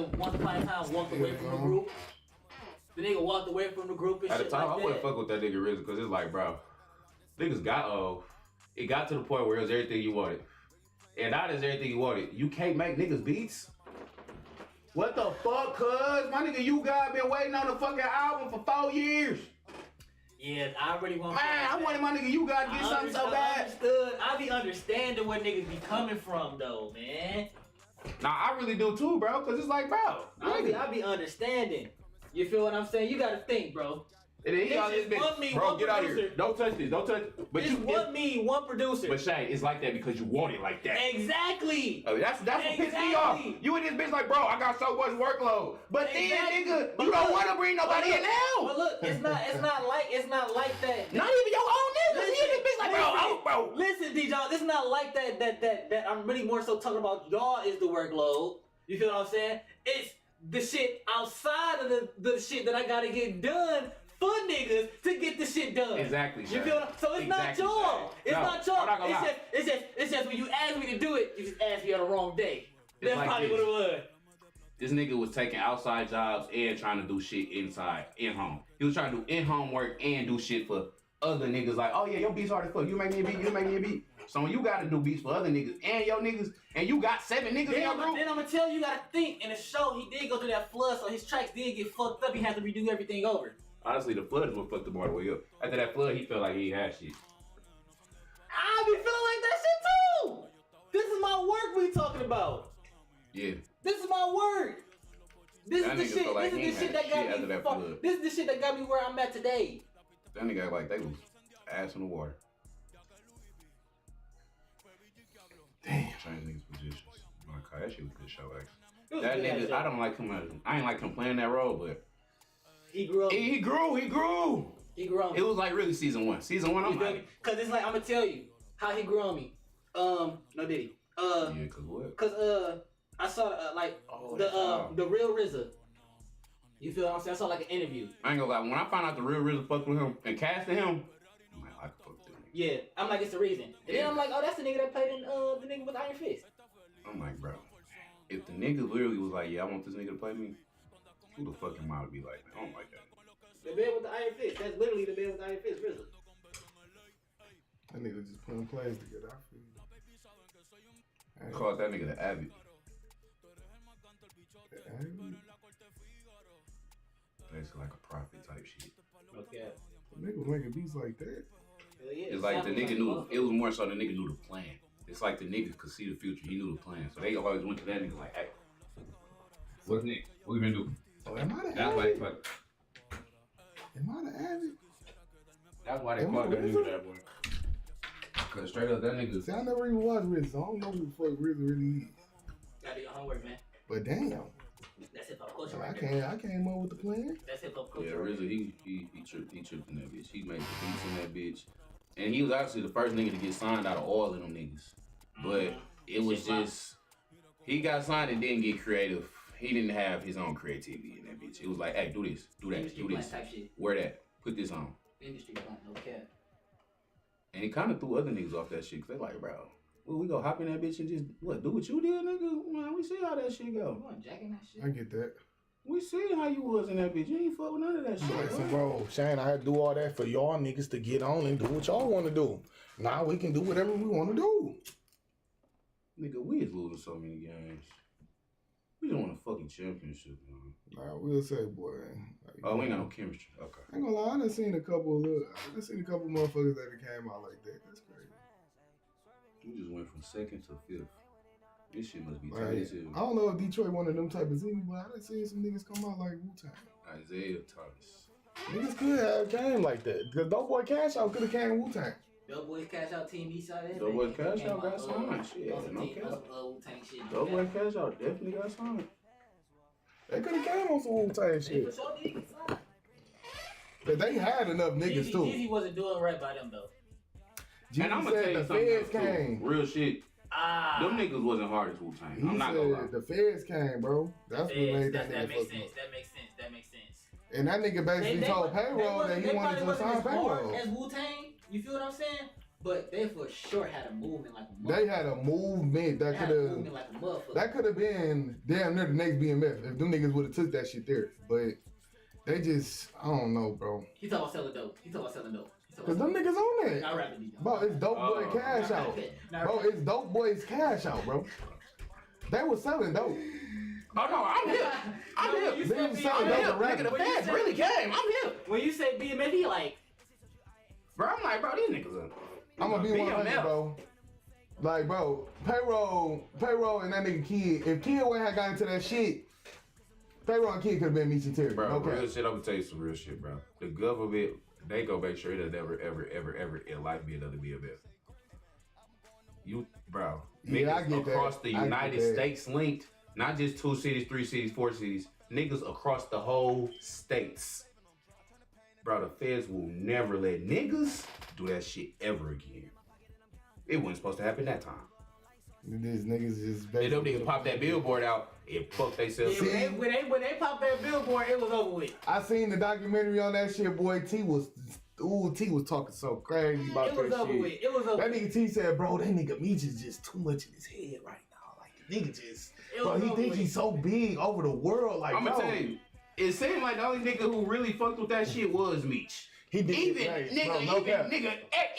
nigga once upon a time walked away from the group. The nigga walked away from the group and shit. At the time, like I wouldn't fuck with that nigga RZA because it's like, bro, niggas got it got to the point where it was everything you wanted. And now it's everything you wanted. You can't make niggas beats? What the fuck, cuz? My nigga, you guys been waiting on the fucking album for 4 years. Yeah, I already want. Man, I wanted my nigga, you guys to get something so bad. I be understanding where niggas be coming from, though, man. Nah, I really do too, bro, because it's like, bro. I be understanding. You feel what I'm saying? You gotta think, bro. And then he on this bitch. Bro, get out of here. Don't touch this. Don't touch it. But it's one producer. But Shay, it's like that because you want it like that. Exactly. That's what pissed me off. You and this bitch like, bro, I got so much workload. But then, nigga, you don't want to bring nobody in now. But look, it's not like that. Not even your own niggas. You and this bitch like, bro. Listen, DJ, it's not like that I'm really more so talking about y'all is the workload. You feel what I'm saying? It's the shit outside of the shit that I gotta get done for niggas to get the shit done. Exactly. You feel what? So it's not y'all. It's not y'all. It's just when you ask me to do it, you just ask me on the wrong day. That's like probably what it was. This nigga was taking outside jobs and trying to do shit inside, in home. He was trying to do in home work and do shit for other niggas. Like, oh yeah, your beats hard as fuck. You make me a beat. You make me a beat. So when you gotta do beats for other niggas and your niggas, and you got 7 niggas in your group. Then I'm gonna tell you, gotta think. In the show, he did go through that flood, so his tracks did get fucked up. He had to redo everything over. Honestly, the flood is what fucked him all the way up. After that flood, he felt like he had shit. I be feeling like that shit too. This is my work we talking about. Yeah. This is my work. This is the shit. Like this is the shit that got me. This is the shit that got me where I'm at today. That nigga like they was ass in the water. Damn. Change niggas' positions. Like, that shit was a good show, actually. That nigga, I don't like him. I ain't like him playing that role, but he grew up. He grew. He grew on me. It was like really season 1. Season 1, I'm like, cause it's like I'm gonna tell you how he grew on me. No, did he? Yeah, cause what? Cause I saw the real RZA. You feel what I'm saying? I saw like an interview. I ain't gonna lie. When I found out the real RZA fucked with him and casted him, I'm like, I can fuck with him. Yeah, I'm like, it's the reason. And then I'm like, oh, that's the nigga that played in the nigga with the Iron Fist. I'm like, bro, if the nigga literally was like, yeah, I want this nigga to play me, who the fuck am I to be like, man, I don't like that. The man with the Iron Fist. That's literally the man with the Iron Fist, RZA. That nigga just putting plays together. I feel you. Called that nigga the Avid. The Avid? Basically like a prophet type shit. Okay. The nigga was making beats like that. Hell yeah. It's like the nigga knew, it was more so the nigga knew the plan. It's like the niggas could see the future. He knew the plan. So they always went to that nigga like, hey, what's next? What we gonna do? Oh, am I the That's Avid? why they Am I the Avid? That's why they called that nigga that boy. Cause straight up that nigga. See, I never even watched RZA, so I don't know who the fuck RZA really is. Gotta do your homework, man. But damn. That's hip hop culture. I came up with the plan. That's hip hop culture. Yeah, RZA, he tripped in that bitch. He made the beats in that bitch. And he was actually the first nigga to get signed out of all of them niggas. But it was just, he got signed and didn't get creative. He didn't have his own creativity in that bitch. It was like, hey, do this, do that, do this. Type shit. Wear that, put this on. Industry blunt, no cap. And he kind of threw other niggas off that shit. Cause they like, bro, well, we go hop in that bitch and just, do what you did, nigga? Man, we see how that shit go. You want jacking that shit? I get that. We see how you was in that bitch. You ain't fuck with none of that shit. Listen, bro, Shane, I had to do all that for y'all niggas to get on and do what y'all want to do. Now we can do whatever we want to do. Nigga, we is losing so many games. We don't want a fucking championship, man. Nah, we'll say, boy. Like, oh, we ain't got no chemistry. Okay. I ain't gonna lie, I done seen a couple motherfuckers that came out like that. That's crazy. We just went from 2nd to 5th. This shit must be Like, tight as hell. I don't know if Detroit one of them type of teams, but I done seen some niggas come out like Wu-Tang. Isaiah Thomas. Niggas could have came like that. Because Doughboy Cash Out could have came Wu-Tang. Doughboy Cash Out Team Eastside. Doughboy Cash Out got signed. Shit, no cap. Doughboy Cash Out definitely got signed. They could have came on some Wu-Tang shit. But they had enough niggas too. Jeezy wasn't doing right by them though. And I'm gonna tell you something else too. Real shit. Them niggas wasn't hard as Wu-Tang. I'm not gonna lie. The feds came, bro. That's what made that nigga makes sense. That makes sense. And that nigga basically told payroll that he wanted to sign payroll. As Wu-Tang, you feel what I'm saying? But they for sure had a movement like a motherfucker. They had a movement that could have. Like a motherfucker. That could have been damn near the next BMF if them niggas would have took that shit there. But they just, I don't know, bro. He talking about selling dope. Cause them niggas on that. Not rapping, bro, it's Dope Boy Cash Out. Bro, it's Dope Boy's Cash Out, bro. They was selling dope. Oh no, I'm here. I'm here. They was selling dope. Nigga, the fans really came. I'm here. When you say BMF, he like, bro, I'm like, bro, these niggas are. I'm gonna be 100, bro. Like, bro, payroll, and that nigga Kid. If Kid wouldn't have got into that shit, payroll and Kid could have been Meech and Terry. Bro, okay. real shit. I'm gonna tell you some real shit, bro. The government, they go make sure it'll never, ever in life be another BMF. You, bro. Yeah, I get across that. the United States linked, not just 2 cities, 3 cities, 4 cities. Niggas across the whole states. Bro, the feds will never let niggas do that shit ever again. It wasn't supposed to happen that time. These niggas just And them niggas pop that billboard out and fuck themselves. yeah, when they popped that billboard, it was over with. I seen the documentary on that shit, boy. T was talking so crazy about that shit. It was over with. It was over That with. nigga T said, bro, that nigga Meech is just too much in his head right now. Like, the nigga just, bro, he think he's so big over the world. Like, I'm gonna tell you, it seemed like the only nigga who really fucked with that shit was Meech. He did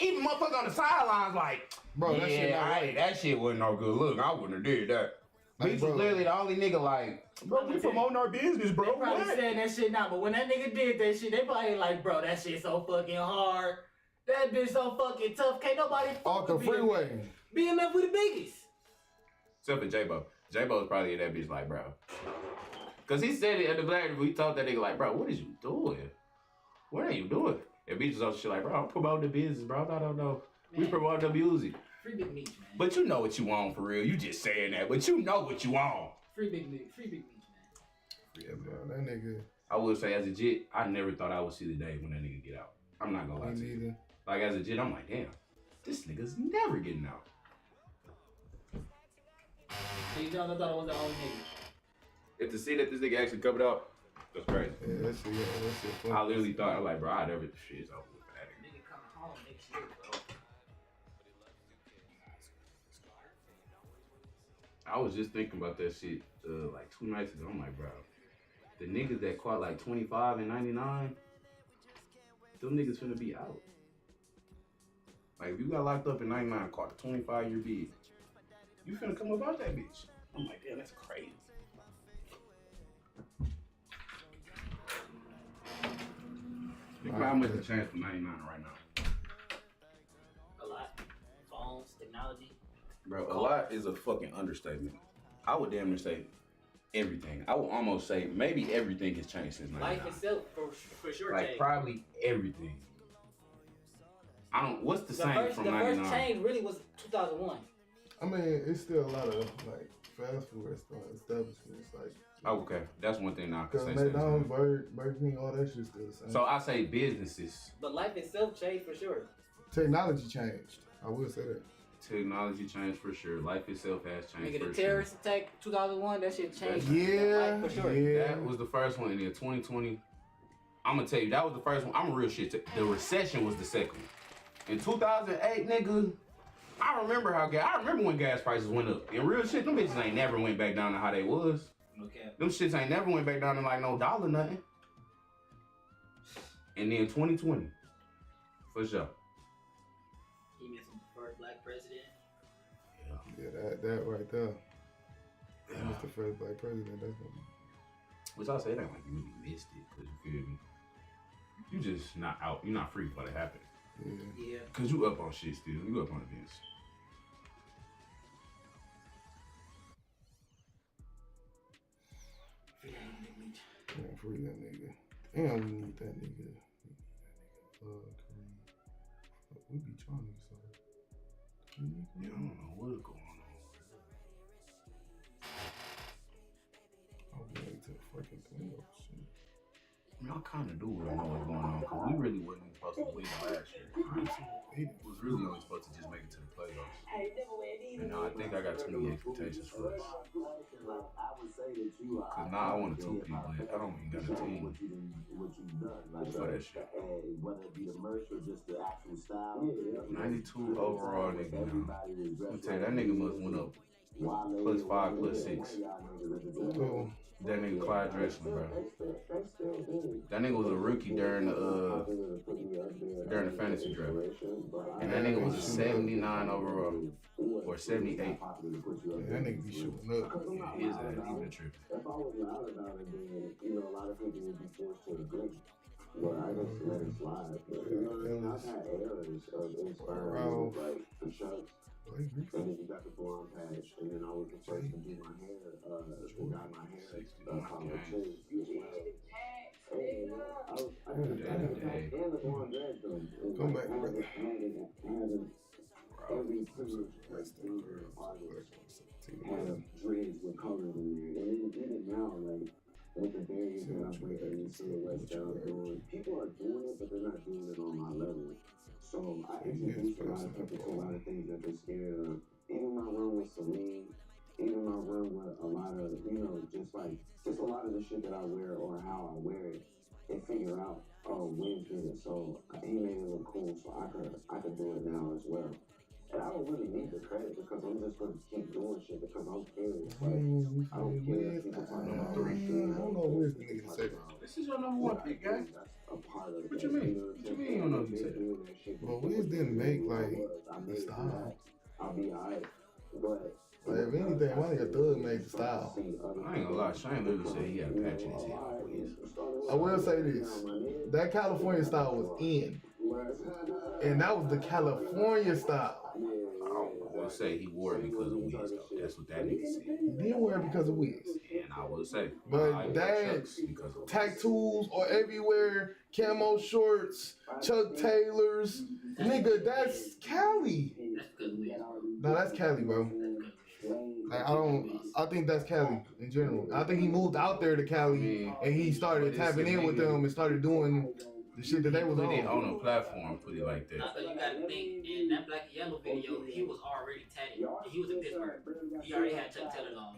Even motherfucker on the sidelines like, bro, that shit not right. That shit wasn't no good look. I wouldn't have did that. Like, Meech was literally the only nigga like, bro, we promoting our business, bro. They probably What? saying that shit now, but when that nigga did that shit, they probably like, bro, that shit so fucking hard. That bitch so fucking tough. Can't nobody fuck Off the with freeway. BMF with the biggest. Except for J-Bo. J-Bo was probably in that bitch like, bro. Cause he said it at the black review, he told that nigga like, bro, what is you doing? What are you doing? And Meech was on shit like, bro, I'm promoting the business, bro. I don't know. We promote the music. Free Big Meech, man. But you know what you want for real. You just saying that, but you know what you want. Free Big Meech, man. Yeah, bro, that nigga. I would say as a jit, I never thought I would see the day when that nigga get out. I'm not gonna lie to you. Either. Like as a jit, I'm like, damn, this nigga's never getting out. So you know, I thought it was the only nigga. If to see that this nigga actually covered up, that's crazy. Yeah, that shit funny. I literally thought, like, bro, I never shit's over with for that nigga. Nigga coming home next year, bro. I was just thinking about that shit like 2 nights ago. I'm like, bro, the niggas that caught like 25 and 99, them niggas finna be out. Like, if you got locked up in 99, caught a 25-year bid, you finna come about that bitch. I'm like, damn, that's crazy. Think about how much it changed from 99 right now. A lot. Phones, technology. Bro, a lot is a fucking understatement. I would damn near say everything. I would almost say maybe everything has changed since 99. Life itself, for sure, Like, changed. probably everything. What's the same from 99? The first change really was 2001. I mean, it's still a lot of like fast food restaurant establishments, like. Oh, okay, that's one thing now I can Cause say. McDonald's, Burger King, all that shit still the same. So I say businesses. But life itself changed for sure. Technology changed. I will say that. Technology changed for sure. Life itself has changed Nigga, for the sure. terrorist attack 2001, that shit changed. Yeah, Life for sure. yeah. That was the first one. And then 2020, I'm gonna tell you, that was the first one. I'm a real shit. The recession was the second one. In 2008, nigga, I remember when gas prices went up. In real shit, them bitches ain't never went back down to how they was. Okay. Them shits ain't never went back down to like no dollar nothing. And then 2020, for sure. He missed the first black president. Yeah, that right there. That was the first black president. That's what. Which I say it ain't like you really missed it, cause you feel me. You just not out. You're not free for it to happen. Yeah. Cause you up on shit still. You up on events. Yeah, free that nigga. Damn, we need that nigga. Kareem. We be trying to so. Yeah, I don't know what's going on. I'll be late to the fucking playoffs. mean, I kind of do really know what's going on because we really wasn't even supposed to win last year. We was really only supposed to just make it to the playoffs. And now I think I got too many expectations for us. Because now I want a two-peat, but I don't even got a team for that shit. 92 overall nigga now. I'm tell you, that nigga must went up +5, +6. Cool. That nigga Clyde Drexler, bro. That nigga was a rookie during the fantasy draft. And that nigga was a 79 overall. Or 78. Yeah, that nigga be shooting up. Yeah, his ass, he been tripping. If I was loud about it, then, you know, a lot of people would be forced to agree. But I just let it slide. But, you know what I mean? I've had errors of inspiring, like, the shots. And then you got the blonde patch, and then I was the first to do my hair, got my hair, color too. I had the blonde dread though. Come back, brother. Every privilege artist have dreads with colors in there. And even now, like, with the barriers that I'm breaking and silhouettes that I'm doing, people are doing it, but they're not doing it on my level. So I introduced a lot of people to a lot of things that they're scared of. Even my run with Celine, even my run with a lot of, you know, just a lot of the shit that I wear or how I wear it, they figure out, oh, Win did it, so he made it look cool, so I could do it now as well. And I don't really need the credit because I'm just going to keep doing shit because I'm curious. Like, I don't care if people talk about I don't know where's the nigga to say that. This is your number one pick, guy. What you mean? What you mean you don't know who you said? But Wiz didn't make, like, the style. I'll be alright. But Like, if anything, my nigga Thug made the style. I ain't gonna lie, Shane literally said he had a patch in his head. I will say this. That California style was in. And that was the California style. I will say he wore it because of Wiz, though. That's what that nigga said. He didn't wear it because of Wiz. And I will say, But that tattoos are everywhere, camo shorts, Chuck Taylors. Nigga, that's Cali. No, that's Cali, bro. Like, I think that's Cali in general. I think he moved out there to Cali and he started tapping in with them and started doing the shit that they was put it on. on a platform, put it like that. So you gotta think, in that Black and Yellow video, he was already tatted. He was in Pittsburgh. He already had Chuck Taylors on.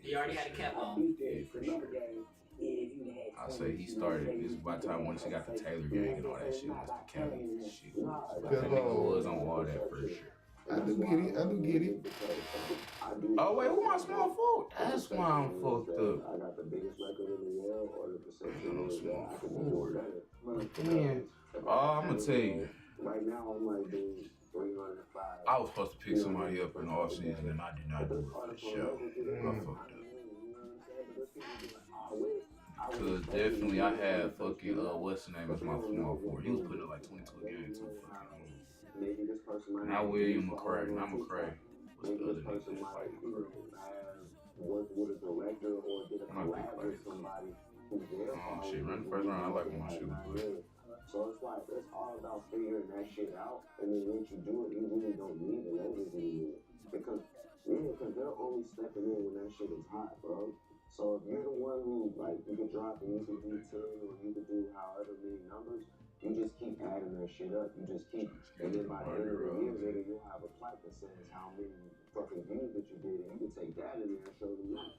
He already had a cap on. Yeah, for sure. I say he started, this by the time once he got the Taylor gang and all that shit, that's the Cali shit. That nigga was on all that for sure. I do get it. Oh wait, who my small foot? That's why I'm fucked up. I got the biggest record in the world, or the perception is that I can do better. Man, I'm gonna tell you. Right now, I'm like doing 305. I was supposed to pick somebody up in the off season and I did not do it for the show. I fucked up. Cause definitely I had fucking what's the name as my small forward. He was putting up like 22 a game too. Not William McCray, not McCray. What's the other nigga that's fighting for? Work with a director or did a collab with somebody who's there. Oh shit, run the first round. I like when my shoes good. So it's like, it's all about figuring that shit out. And then once you do it, you really don't need it anymore. Because they're only stepping in when that shit is hot, bro. So if you're the one who, like, you can drop and you can do 10 or you can do however many numbers, you just keep adding that shit up. You just keep, and then by the end of the year, later you'll have a plaque that says how many fucking views that you did, and you can take that in there and show them that.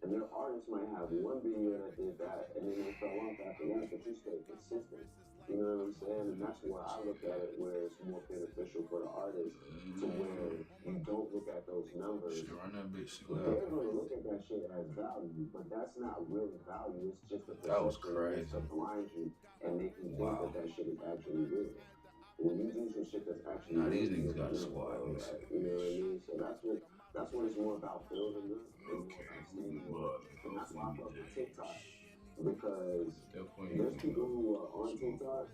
And their artists might have one video that did that, and then they fell off after that, but you stay consistent. You know what I'm saying? And that's where I look at it, where it's more beneficial for the artist, to where you don't look at those numbers. Run that bitch. They're gonna look at that shit as value, but that's not really value. It's just a That was crazy. to blind you and make you think that shit is actually real. When you do some shit that's actually Nah, these real, niggas got a squad. you know what I mean? So that's what it's more about building up. Okay. And that's why I fuck with TikTok. Because there's people who are on TikTok.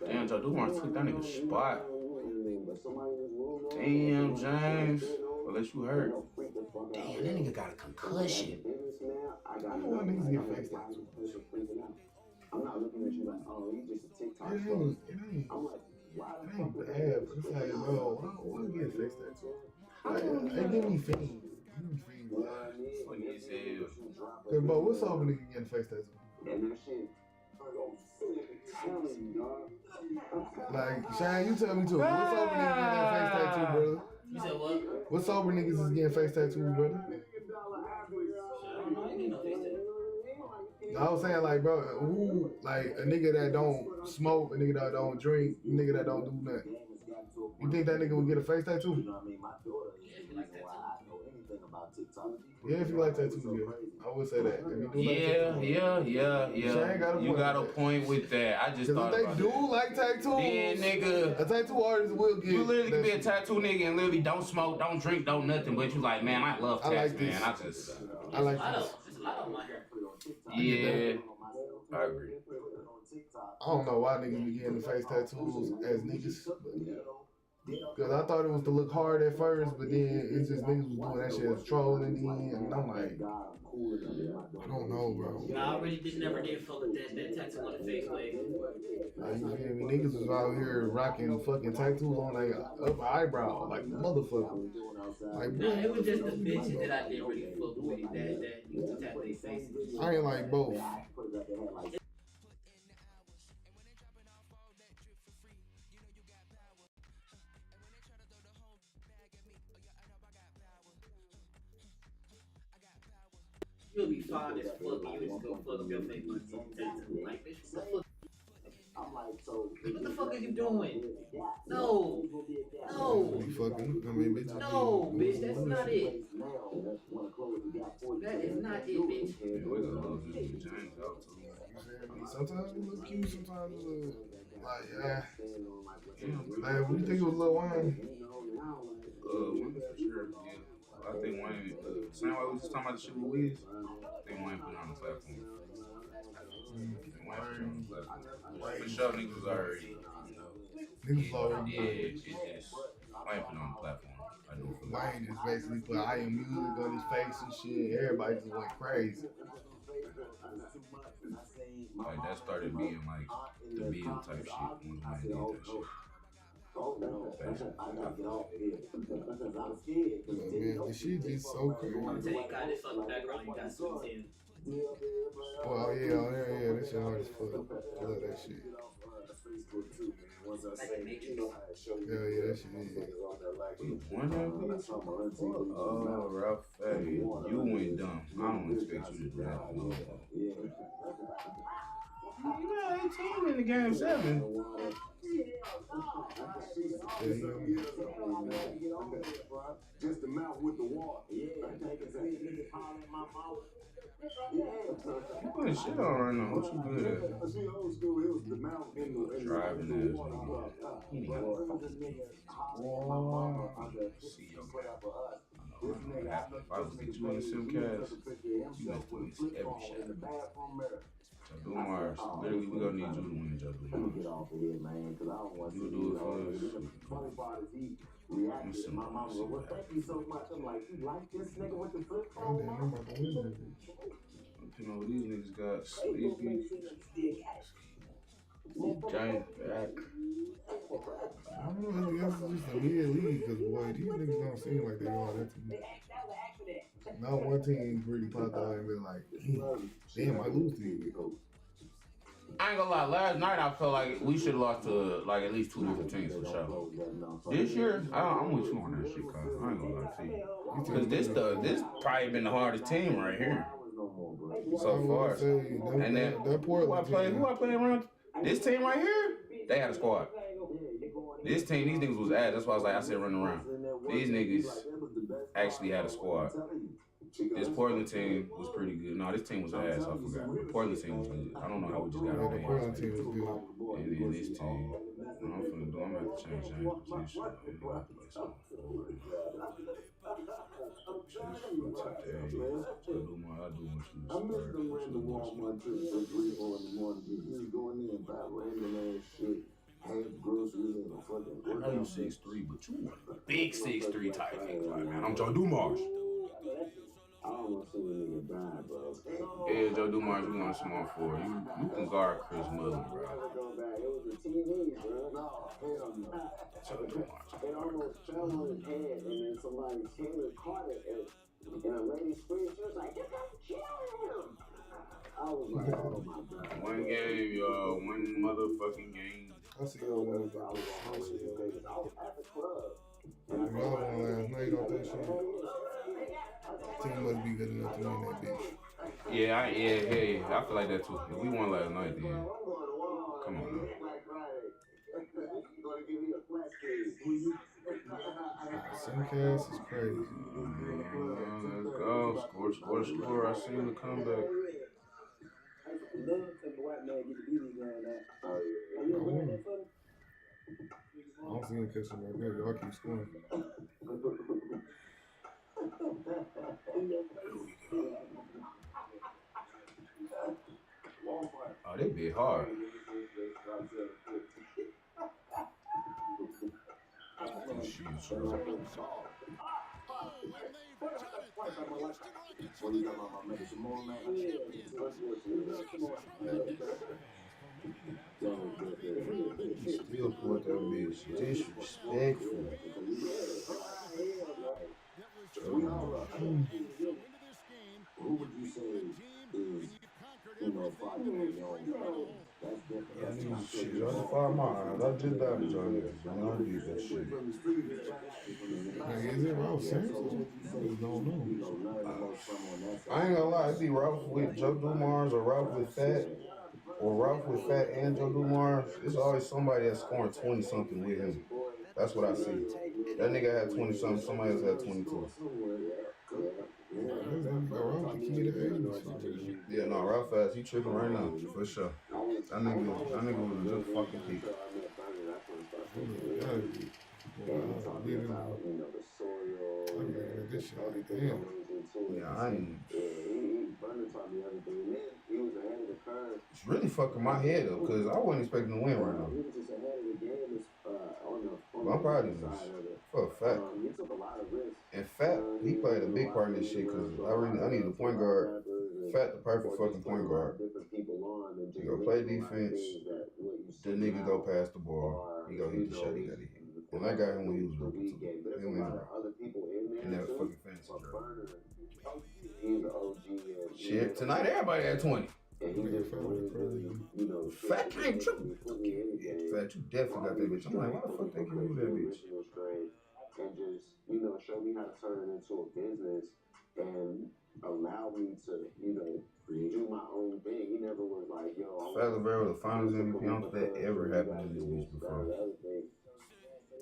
Damn, Jadumar took that nigga spot. But somebody in this room, Damn, James. Unless you hurt. Damn, that nigga got a concussion. I don't know why niggas get faced out. I'm not looking at you like, oh, you just a TikTok It star. ain't I'm like, why the bad, fuck but it's like, bro, why get faced out? Like, they give me fiends. Funny as hell. Cause, bro, what's up with nigga getting faced out? And that shit, Like, Shane, you tell me too. What sober niggas getting that face tattoo, brother? You said what? What sober niggas is getting face tattoos, brother? I don't know. I ain't getting no face tattoo. I was saying, like, bro, who, like, a nigga that don't smoke, a nigga that don't drink, a nigga that don't do nothing. You think that nigga would get a face tattoo? Yeah, if you like tattoos, yeah. I would say that. If you do like tattoos, You got a point with that. I just thought if about they do that. like tattoos, Then, nigga, a tattoo artist will get. you literally can be a shit. tattoo nigga and literally don't smoke, don't drink, don't nothing, but you like, man, I love tats, like this. man. I like There's this. a lot of my hair. Yeah, I agree. I don't know why niggas be getting the face tattoos as niggas. Because I thought it was to look hard at first, but then it's just niggas was doing that shit as trolling in the end. And I'm like, I don't know, bro. Nah, I really never did fuck with that tattoo on the face way. Like, you feel me? Niggas was out here rocking fucking tattoos on their upper eyebrow, like motherfucker. Like, Nah, it was just the bitches that I didn't really fuck with that used to tattoo their faces. I ain't like both. You'll be fine as fuck and you just go fuck up your face with a tattoo. Like, bitch, what the fuck is you doing? No. You fucking, I mean, bitch. No, bitch, that's not it. That is not it, bitch. Sometimes it look cute, sometimes it look like, Like, what do you think it was Lil Wayne? One for sure, yeah. I think Wayne, same way we was talking about the shit with Wiz, I think Wayne put it on the platform. For sure, niggas was already, Niggas already. yeah, it's just, Wayne put it on the platform. I do feel like. Wayne just basically put I am music on his face and shit. Everybody just went crazy. Like, that started being like the meal type shit when Wayne did that shit. Man, this shit is so crazy. I'm telling you, God, this fucking background, you got sweet tin. Oh yeah, this shit hard as fuck. I love that shit. Like the Matrix. Yeah, that shit is. Oh, Ralph, hey, you went dumb. I don't expect you to do that. You got 18 in the game 7. Just the mouth with the water. You putting shit on right now. What you good at? Driving ass nigga. See your crap. If I was to get you in the Simcast, you got to miss every shot. Joe Mars, literally, we gonna need you to win, Joe Mars. You do it for us. My mama was like, thank you so much. I'm like, you like this nigga with the flip phone? I'm about to win that. You know, these niggas got sleepy. Giant back. I don't know, it's just a weird league because, boy, these niggas don't seem like they all that to me. Not one team really popped out and been like, damn, I lose to you. I ain't gonna lie, last night I felt like we should have lost to like at least 2 different teams for sure. This year, I'm with you on that shit, cuz. I ain't gonna lie to you. Because this probably been the hardest team right here so far. And then who I play around? This team right here, they had a squad. This team, these niggas was ass. That's why I said run around. These niggas actually had a squad. This Portland team was pretty good. No, this team was ass. I forgot. The Portland team was good. I don't know how we just got The it. Portland team was good. And then this team, what I'm finna do, I'm gonna have to change that position. I'm gonna have to play something forward. I do want you to I miss them random Walmart trips at 3 in the morning. Just going in and buy random ass shit. Have groceries and a fucking. I know you 6'3", but you want a big 6'3" type nigga. Like, man, I'm Joe Dumars. I don't want to see a nigga die, bro. Yeah, Joe Dumars, we want small forward. You can guard Chris Mullin, bro. It was the TV, bro. No, hell no. Joe Dumars. It almost fell on his head, and then somebody came and caught it, and a lady screamed, she was like, you gotta kill him! I was like, oh my God. One game, yo, motherfucking game. I see y'all one of the I see y'all. Y'all won last night off that shit. Team must be good enough to win that bitch. Yeah, I feel like that too. If we won last night, then come on, man. Simcast is crazy. Let's go. Score. I seen the comeback. I don't see him catching right there. Y'all keep scoring. Oh, they bit hard. Still put that bitch disrespectful. Who would you say is, Shit, y'all just fire my eyes. I just died with y'all niggas. Y'all did that shit. Like, is it Ralph Sampson? I just don't know. I ain't gonna lie, it'd be Ralph with Joe Dumars or Ralph with Fat. Or Ralph with Fat and Joe Dumars. It's always somebody that's scoring 20 something with him. That's what I see. That nigga had 20 something, somebody else had 22. Yeah, no, Ralph fast. He tripping right now, for sure. That nigga was just fucking peak. Yeah, I ain't. It's really fucking my head up because I wasn't expecting to win right now. But I'm proud of this for a fact. In fact, he played a big part in this shit because I need a point guard. Fat, the perfect fucking point guard. He go play defense. The nigga go pass the ball. He go hit the shot. He got to hit. And I got him when he was rookie too. Him and in that fucking fantasy draft. Shit, tonight everybody had 20. Fat can't triple. Fat, you definitely got that bitch. I'm like, why the fuck they give you that bitch? And just, show me how to turn it into a business and allow me to, do my own thing. He never was like, yo. Fat LeBron, the finals MVP. I don't think that ever happened in this bitch before.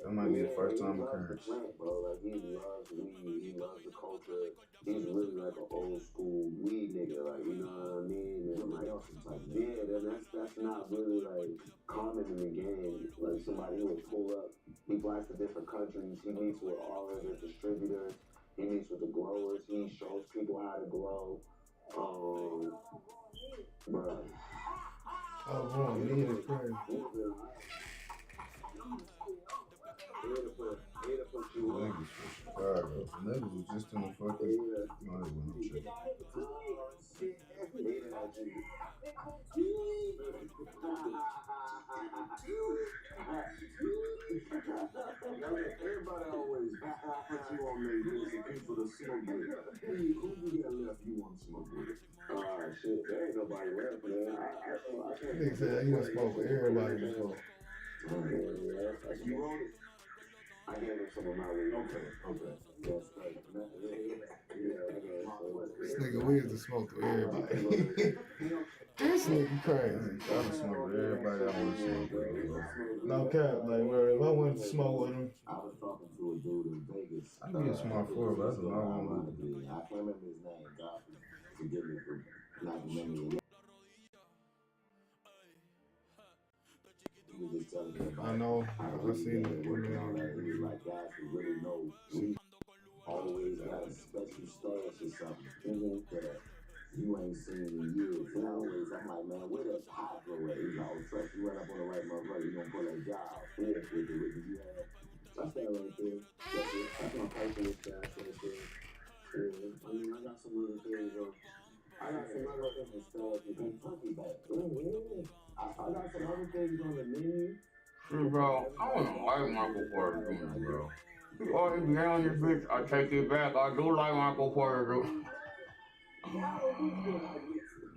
That might be the first time occurrence. Bro, like, he loves weed. He loves the culture. He's really like an old school weed nigga. Like, you know what I mean? And I'm like, yeah, that's not really like common in the game. Like somebody who would pull up. He flies to different countries. He meets with all of the distributors. He meets with the growers. He shows people how to grow. Bro. Oh, bro, me is crazy. Niggas from Chicago. Niggas was just in the fucking. No, they went up check. Everybody always put you on there just people to smoke with. Who you got left you want to smoke with? Shit, there ain't nobody left, man. I Nigga said he want to smoke with everybody before. You want it? I gave him some of my weed. Okay. That's right. This nigga Wiz to smoke with everybody. This nigga crazy. I done smoked with everybody I want to smoke with. No cap, like, bro, if I went to smoke with him. I was talking to a dude in Vegas. I can be a smart forward, but that's what I want to do. I can't remember his name. God, forgive me for not remembering. I know, I seen it. He was like, guys who really know, we always got a special stash or something that you ain't seen in years. And I'm like, man, where that hot blow at? He's like, oh, trust you right up on the right motherfucker, you gonna pull that job. Yeah, with you have. That's that right there. That's my personal stash right there. Yeah, I mean, I got some other things, I got some other things stash with Kentucky back. I got some other things on the menu. Shit, bro, I wouldn't like Michael Porter Jr., bro. You always be on this bitch. I take it back. I do like Michael Porter Jr.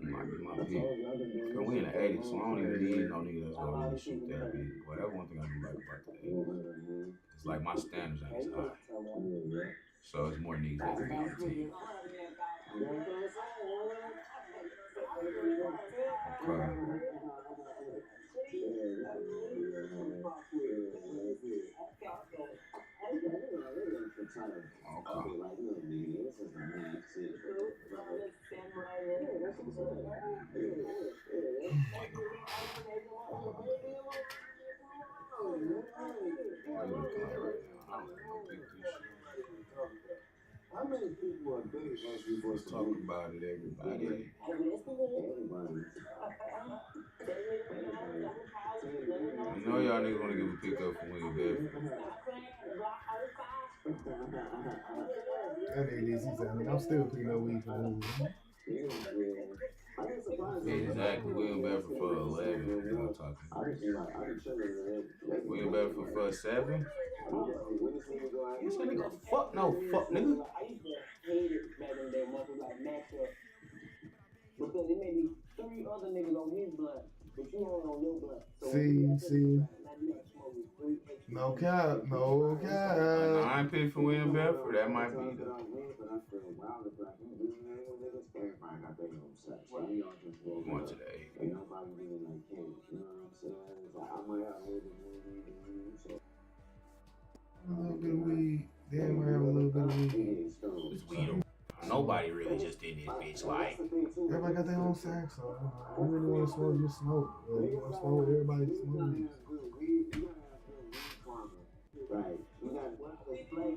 Might be my pick. Cause we in the 80s like, so I don't even need no nigga that's gonna really shoot that bitch. Well, that's one thing I do like about today. It's like my standards ain't as high. So it's more niggas that can be on the team. How many people are big as you Let's talk about it, everybody. You know y'all niggas want to give a pick up from William Bedford. That nigga needs to say, I'm still picking up weed from him. Exactly, William Bedford for 11. You know what I'm talking about. William Bedford for 7. You say nigga, fuck no, fuck nigga. I used to hate it back in the day, motherfuckers like Max up. Because it made me 3 other niggas on his blood, but you only on your blood. So See. No cap, no cap. I ain't picking for William Bedford, that might be the. Going to the 8. A little bit of weed. Damn, I have a little bit of weed. It's weed. Nobody really just did this bitch like. Everybody got their own sack, so you really want to smoke, just smoke. Like, you want to smoke, everybody just smoke.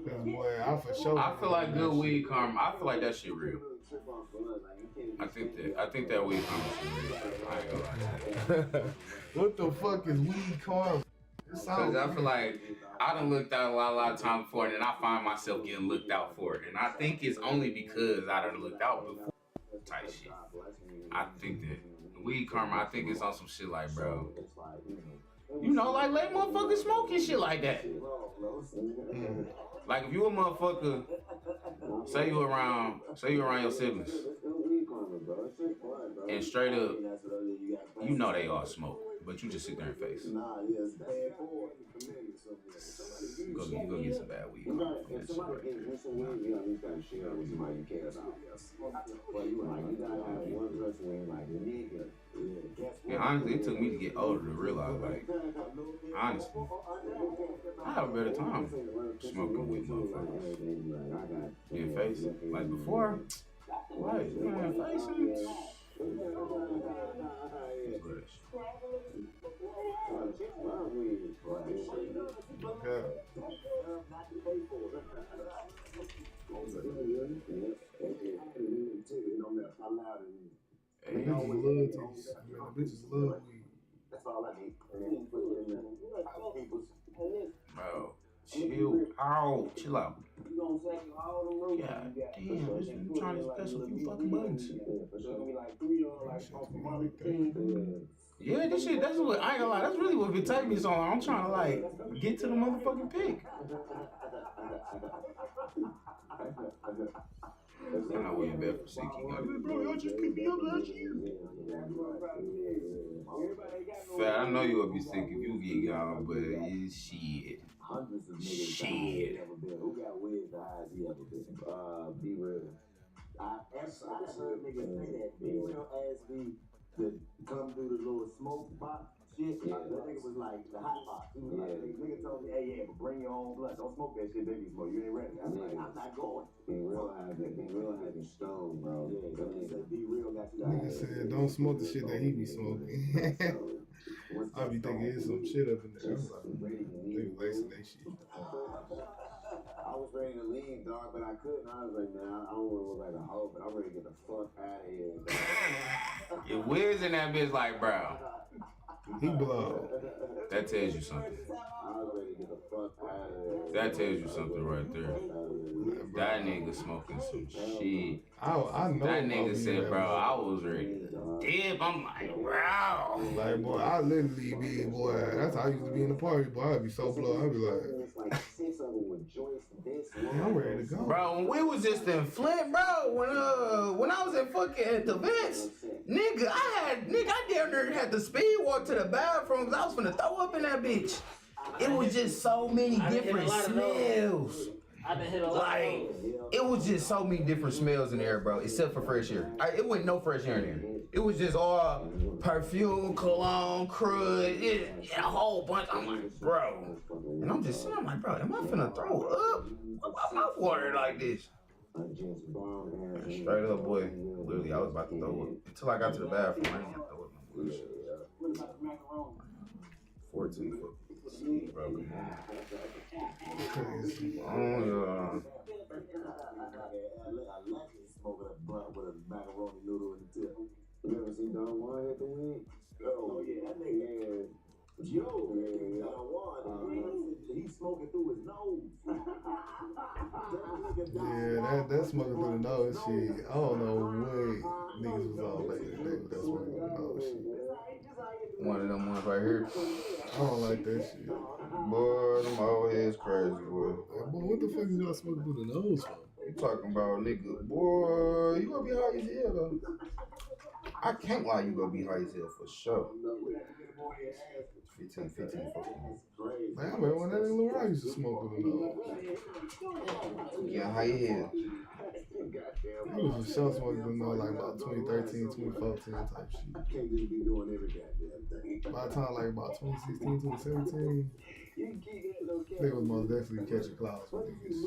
Cause boy, I for sure. I feel like good weed karma. I feel like that shit real. I think that weed karma shit real. I ain't gonna lie to you. What the fuck is weed karma? Cause I feel like I done looked out a lot of times before, and then I find myself getting looked out for it, and I think it's only because I done looked out before. Type shit. I think that weed karma. I think it's on some shit like, bro. You know, like let motherfuckers smoke and shit like that. Like if you a motherfucker, say you around your siblings, and straight up, you know they all smoke, but you just sit there and face. You go get some bad weed. Yeah, honestly, it took me to get older to realize, like, honestly, I have a better time smoking with motherfuckers than facing. Like before, right, man, facing. Bitches love titties. The bitches love weed. That's all I need. Bro, chill out. Chill out. God damn, I'm trying to press a few fucking buttons. Yeah, this shit, that's what, I ain't gonna lie, that's really what been taking me so long. I'm trying to, like, get to the motherfucking pick. I know we in bed for seeking. Like, bro, y'all just picked me up last year. Fat, I know you will be sick if you get gone, but it's shit. Hundreds of niggas shit. Who got weird the highest he ever been? Be real. I heard niggas say that. Be real asked me to come through the little smoke box shit. Yeah, that nigga was like the hot box. He was like, nigga told me, hey, but bring your own blood. Don't smoke that shit, baby. Smoke. You ain't ready. I was like, I'm not going. Be real had the stone, bro. Yeah, be real got you. Nigga said, don't smoke the shit that he be smoking. I be thinking there's some shit up in there. I'm like, they lacing that shit. I was ready to leave, dog, but I couldn't. I was like, man, I don't want to look like a hoe, but I'm ready to get the fuck out of here, dog. Your whiz in that bitch like, bro. He blow. That tells you something. I was ready to get the fuck out of here. That tells you something right there. That nigga smoking some shit. I know. That nigga said, bro, I was ready to dip. I'm like, bro. Like, boy, I literally be, boy, that's how I used to be in the party, boy. I'd be so blown. I'd be like, man, I'm ready to go. Bro, when we was just in Flint, bro, when I was at fucking at the vets, nigga, I damn near nigga had to speed walk to the bathroom because I was finna throw up in that bitch. It was just so many different smells. I done hit a lot Like, it was just so many different smells in the air, bro, except for fresh air. It wasn't no fresh air in there. It was just all perfume, cologne, crud, a whole bunch. I'm like, bro. And I'm just sitting, I'm like, bro, am I finna throw up? Why my water like this? Straight up, boy. Literally, I was about to throw up. Until I got to the bathroom, I didn't throw up no bullshit. 14 foot. Bro, come on. Crazy. Oh, yeah. Smoking a blunt with a macaroni noodle in the tip. You ever seen Don Juan at the week? Oh yeah, that nigga. Yo, man, Don Juan. He's smoking through his nose. Yeah, that smoking through the nose shit. I don't know what niggas was all like today with that smoking through the nose shit. One of them ones right here. I don't like that shit. Boy, them old heads crazy, boy. Like, boy, what the fuck is y'all smoking through the nose for? You talking about nigga, boy, you gonna be high as hell though. I can't lie, you gonna be high as hell for sure. 15, 14. Man, I remember when that nigga Lil Ryan used to smoke through the nose. Yeah, high as hell. He was for sure smoking through the nose like about 2013, 2014 type shit. Can't just be doing every goddamn thing. By the time like about 2016, 2017, they was most definitely catching clouds with niggas.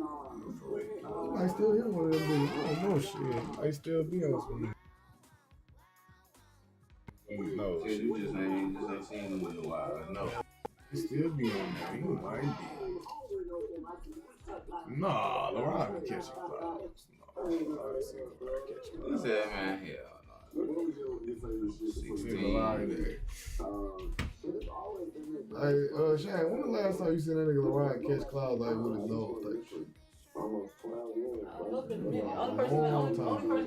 You might still hit one of them niggas. I don't know shit. Might still be on some. No, Shit, you just ain't seen them in a while. No. he still be on there. He might be. Nah, LeBron be catching clouds. No, I ain't seen LeBron catching He clouds. said, man, hell Hey, Shane, when the last time you seen that nigga LeBron catch clouds like with his nose type shit? Almost 12 years. Only person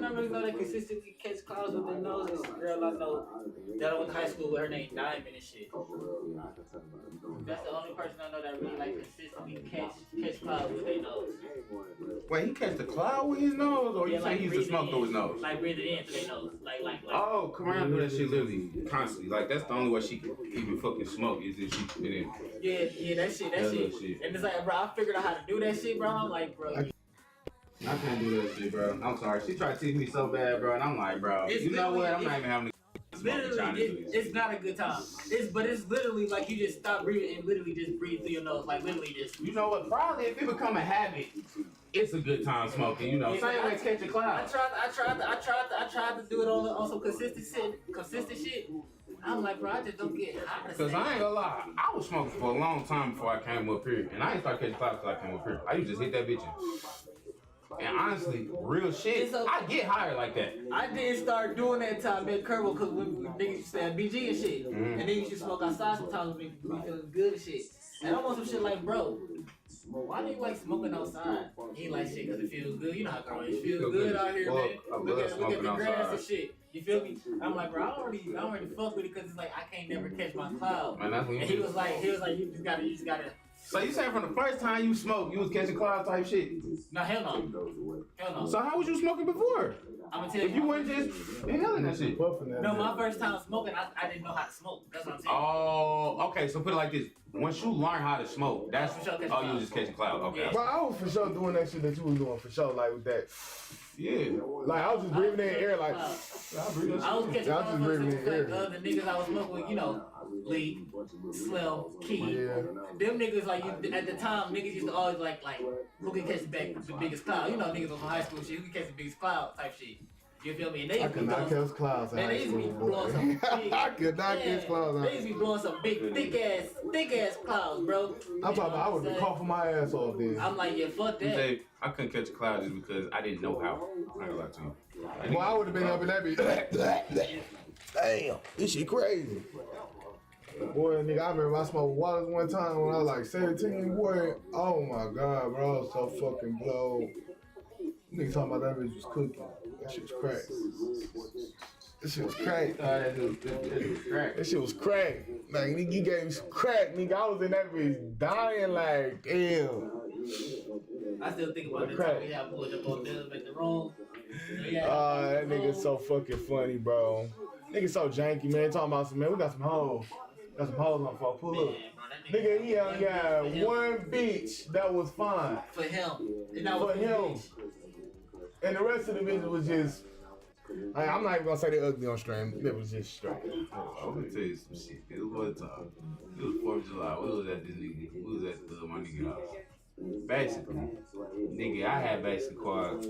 I really know that consistently catch clouds with their nose is the girl I know that I went to high school with. Her name Diamond and shit. That's the only person I know that really like consistently catch clouds with their nose. Wait, he catch the cloud with his nose, or you say he used to smoke through his nose? Like breathe it in through their nose. Like. Oh, Kamara do that shit literally constantly. Like that's the only way she can even fucking smoke is if she put it in. Yeah, that shit. And it's like, bro, I figured out how to do that shit, bro. I'm like, bro. I can't do that shit, bro. I'm sorry. She tried to teach me so bad, bro, and I'm like, bro, you know what? I'm not even having to smoke trying to do this. It's not a good time. It's literally like you just stop breathing and literally just breathe through your nose, like literally just. You know what? Probably if it become a habit, it's a good time smoking. You know, same way catch a cloud. I tried to do it on some consistent shit. I'm like, bro, I just don't get high. Cause I ain't gonna lie, I was smoking for a long time before I came up here, and I ain't started catching clouds until I came up here. I used to just hit that bitch in. And honestly, real shit, I get higher like that. I did start doing that time at Kerbal because when niggas used to have BG and shit, and then you should smoke outside sometimes when we feeling good and shit. And I want some shit like, bro, why do you like smoking outside? He like shit because it feels good. You know how girls feel good out here, man. Look at the grass and shit. You feel me? I'm like, bro, I don't really fuck with it because it's like I can't never catch my cloud. Man, that's when and he was like, you just gotta. So you saying from the first time you smoked, you was catching clouds type shit? No, hell no. So how was you smoking before? I'm gonna tell you. If you weren't just inhaling that shit. No, my first time smoking, I didn't know how to smoke. That's what I'm saying. Oh, okay. So put it like this: once you learn how to smoke, that's For sure catch you clouds. was just catching clouds. Okay. But I was for sure doing that shit that you was doing for sure, like with that. Yeah. Like I was just breathing in air, like. I was catching Y'all just breathing in like air. the niggas I was smoking with, you know, Lee, Slim, Key. Yeah. Them niggas like you, at the time, niggas used to always like who can catch the biggest cloud. You know, niggas from high school shit, who can catch the biggest cloud type shit. You feel me? And they I could not catch clouds in Man, high they used to be school, blowing some boy. big. I could not catch clouds in They high used to be school. blowing some big, thick ass clouds, bro. I'm talking about I would have been coughing my ass off then. I'm like, yeah, fuck You that. say I couldn't catch a cloud just because I didn't know how. I'm not gonna lie to you. Well, I would have been up in that bitch. Damn, this shit crazy. Boy, nigga, I remember I smoked waters one time when I was like 17, boy. Oh my god, bro, I was so fucking blown. Nigga talking about that bitch was cooking. That shit was crack. That shit was crack. That shit was crack. Like, nigga, you gave me some crack, nigga. I was in that bitch dying like, damn. I still think about the time we had pulled up on them at the room. that nigga's so fucking funny, bro. Nigga so janky, man. Talking about some, man, we got some hoes. Got some hoes on phone. Pull up. Nigga, he only got one bitch that was fine. For him. For him. And the rest of the bitch was just, I'm not even gonna say they ugly on stream. It was just straight. I'm gonna tell you some shit. It was one time. It was 4th of July. We was at this nigga. We was at my nigga house. Basically, nigga, I had basically called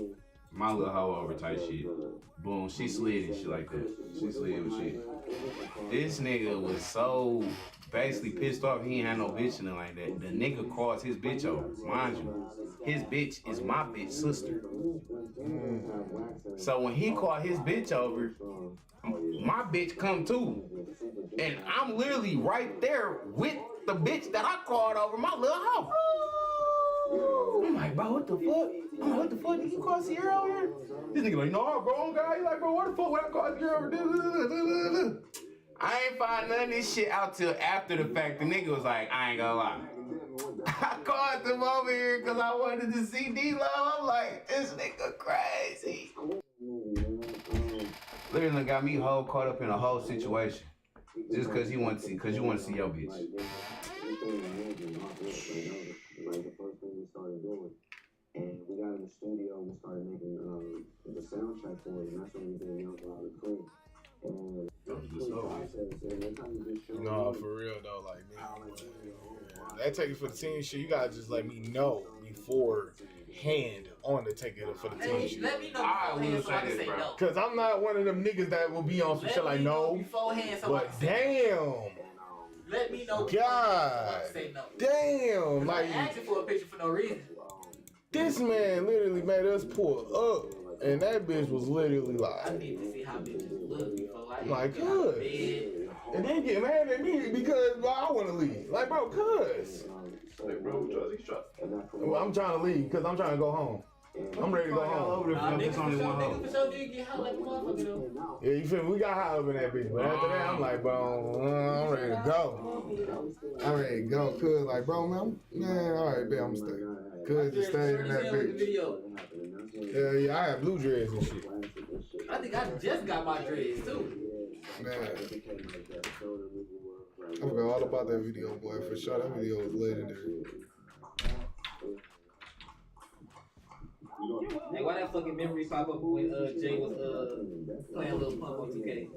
my little hoe over type shit. Boom, she slid and shit like that. She slid with shit. This nigga was so basically pissed off he ain't had no bitch and like that. The nigga calls his bitch over. Mind you, his bitch is my bitch sister. So when he called his bitch over, my bitch come too. And I'm literally right there with the bitch that I called over my little hoe. I'm like, bro, what the fuck? I'm like, what the fuck? Did you call Sierra over here? This nigga like, no, bro, guy. He's like, bro, what the fuck would I call Sierra over here? I ain't find none of this shit out till after the fact. The nigga was like, I ain't gonna lie. I called him over here because I wanted to see D-Lo. I'm like, this nigga crazy. Literally got me whole caught up in a whole situation. Just because you want to see your bitch. Like the first thing we started doing, and we got in the studio and we started making the soundtrack for it, and that's when we did Young Wild and Clean. And no, for real though, like nigga, that take it for the team shit. You gotta just let me know beforehand on the take it for the team shit. Let me know I will beforehand so I can say no. Cause I'm not one of them niggas that will be on some shit like no. Beforehand so I But can say damn. Let me know. God, say no. damn, like I'm asking for a picture for no reason. this man literally made us pull up, and that bitch was literally I like, need to see how bitches look before I like, get out of bed. and then get mad at me because bro, I want to leave. Like, bro, cuz. Like, bro, Well, I'm trying to leave because I'm trying to go home. I'm ready to go home. Niggas for sure did get hot like a motherfucker though. Yeah, you feel me? We got high up in that bitch, but after that, I'm like, bro, I'm ready to go. I'm ready to go, cuz, like, bro, man, all right, man, I'm staying. Cuz just stayed in that bitch. Yeah, I have blue dreads and shit. I think I just got my dreads too. Man, I forgot all about that video, boy. For sure, that video was legendary. Hey, why that fucking memory pop up when Jay was playing Lil Pump on 2K?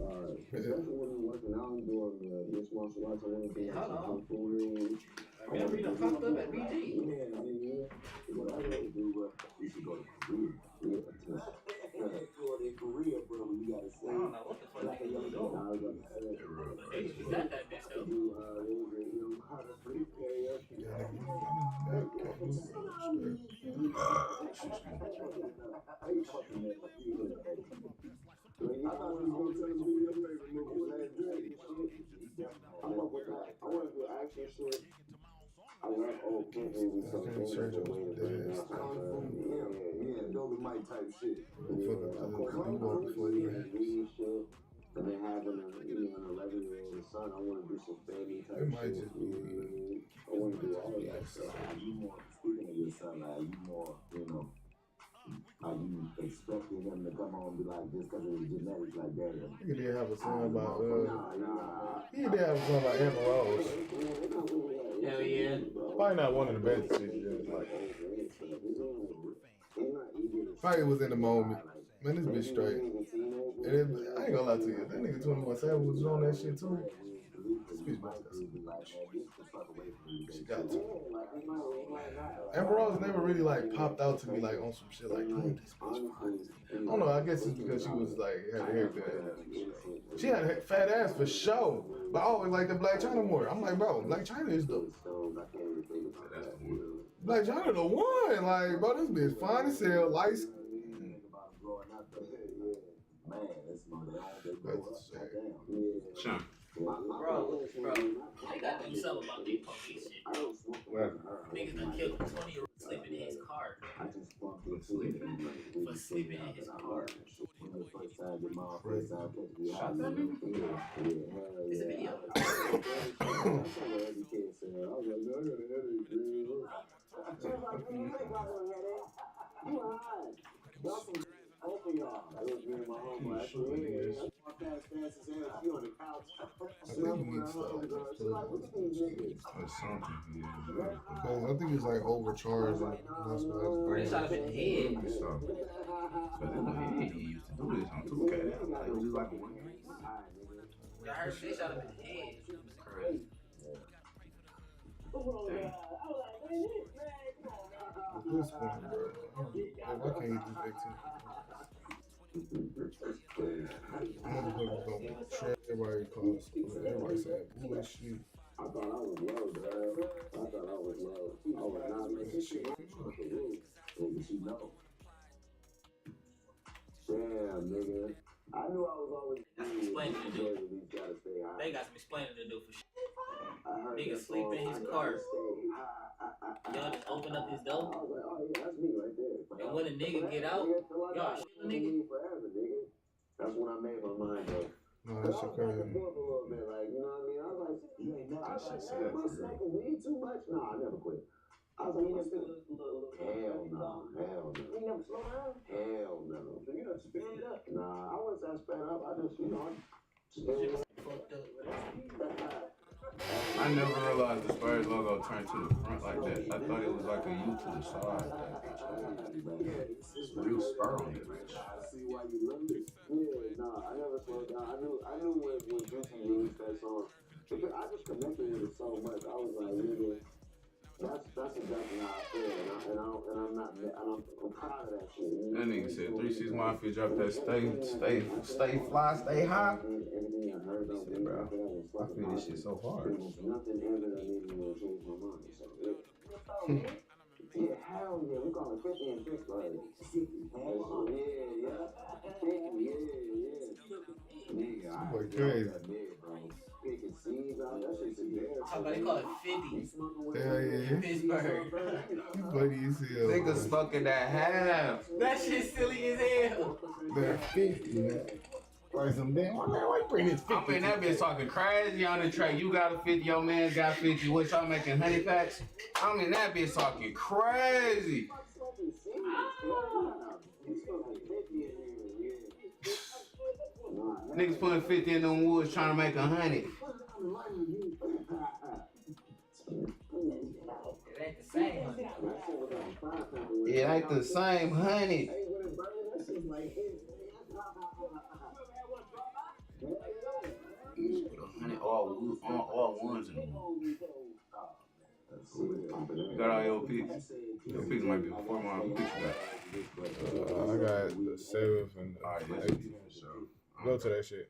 Hold on. Memory done popped up at BG. I don't know what the fuck they was doing. They got that bitch though. I want to do action shit. I love old kids and stuff. Yeah, Dolby Mike type shit. And then having an 11-year-old son, I want to do some family type shit. It might just be. I want to do all of that stuff. You more, speaking of your son, you more, are you expecting him to come home and be like this because of his genetics like that? He did have a song about, he did have a song about Amber Rose. Hell yeah. Probably not one of the best shit. Probably was in the moment. Man, this bitch straight. And I ain't gonna lie to you. That nigga 21 Savage was on that shit too. This bitch must have she got to. Amber Rose never really like popped out to me like on some shit like, damn, this bitch fine. I don't know, I guess it's because she was like, had a haircut. She had a fat ass for sure. But I always like the Black China more. I'm like, bro, Black China is the Black China the one. Like, bro, this bitch fine as hell, light skin. Sean. Bro, I got to do something about this police shit. Niggas done killed a 20-year-old sleeping in his car. For sleeping in his car. Shot that nigga? It's a video. was me and my homeboy. I walked past fast as hell. She on the couch. I think you need to stop. She's like, look at these niggas. Or something. Because I think it's like overcharged. And that's why Bro, they shot him in the head. So, but in the head, he used to do this on 2K. Like, it was just like a 1 game. I heard they shot him in the head. Crazy. At this point, bro, why can't you do that too? Motherfuckers don't trust everybody calls. Everybody said bullshit. I thought I was low, bro. I thought I was low. I was not making shit. Nigga, she know. Damn, nigga. I knew I was always explaining to do. They got some explaining to do for shit. Nigga sleep in his car. Y'all just open up his door. I was like, oh yeah, that's me right there. And when a nigga get out, y'all shoot a nigga. Forever, nigga. That's when I made my mind up. No, that shit crazy. A little bit, like, you know what I mean? I was like, you ain't never. I was like, am I smoking weed too much? No, I never quit. I was like, hell no, hell no. You never slow down? Hell no. So you done sped up? Nah, I wouldn't say I sped up. I just, you know, I never realized the Spurs logo turned to the front like that. I thought it was like a U to the side. It's real spur on it, bitch. I see why you love it. Yeah, nah, I never slowed down. I knew when Juicy released that song. Because I just connected with it so much. I was like, nigga, that's exactly how I feel, I'm proud of that shit. That nigga said 3-6 Mafia dropped that stay fly, stay high. Everything I heard about Shit, bro. I feel this shit so hard. There was nothing ever that made me want to change my mind. So, yeah, hell yeah, we call it 50 and 50. Like, yeah. 50, yeah. Nigga, I heard that big, bro. Picking seeds out, that shit's in there. How about they call it 50? Hell yeah. Pittsburgh. You funny as hell. Niggas fucking that half. That shit silly as hell. They're 50, man. Like some damn, why you bring this 50? I mean, that bitch talking crazy on the track. You got a 50, your man got 50. What y'all making honey packs? I mean, that bitch talking crazy. Niggas putting 50 in them woods trying to make 100. It ain't the same. It ain't the same honey. You just put 100 all ones in the wood. You got all your picks? Your picks might be before my picks you got. I got the 7th and the Alright, 8th. so Go to that shit.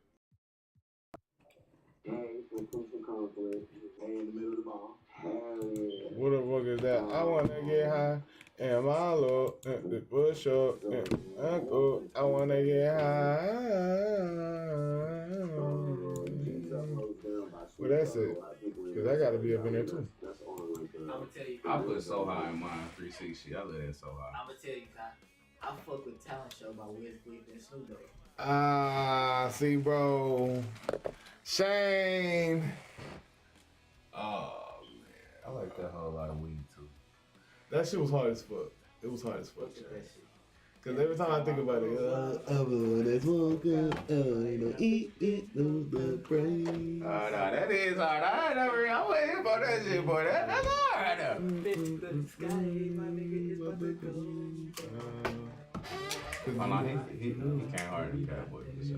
Hey, for crucial conflict. Hey, in the middle of the ball. Hell yeah. What the fuck is that? I wanna get high and my low, push up, uncle. I wanna get high. Well, that's it. Cause I gotta be up in there too. I'ma tell you. I put so high in mine, 360. I let that so high. I'ma tell you, Kai. I fuck with Talent Show by Wiz Khalifa and Snoop Dogg. See, bro. Shane. Oh man, I like that whole lot of weed too. That shit was hard as fuck. It was hard as fuck. Look at that shit. Cause every time I think about it, I wanna smoke it, I wanna eat it, no the brain. Oh no, that is hard. I went here for that shit, boy. That's hard though. Bitch, the sky, my nigga, is my nigga. Oh no, he can't hard in that boy for sure.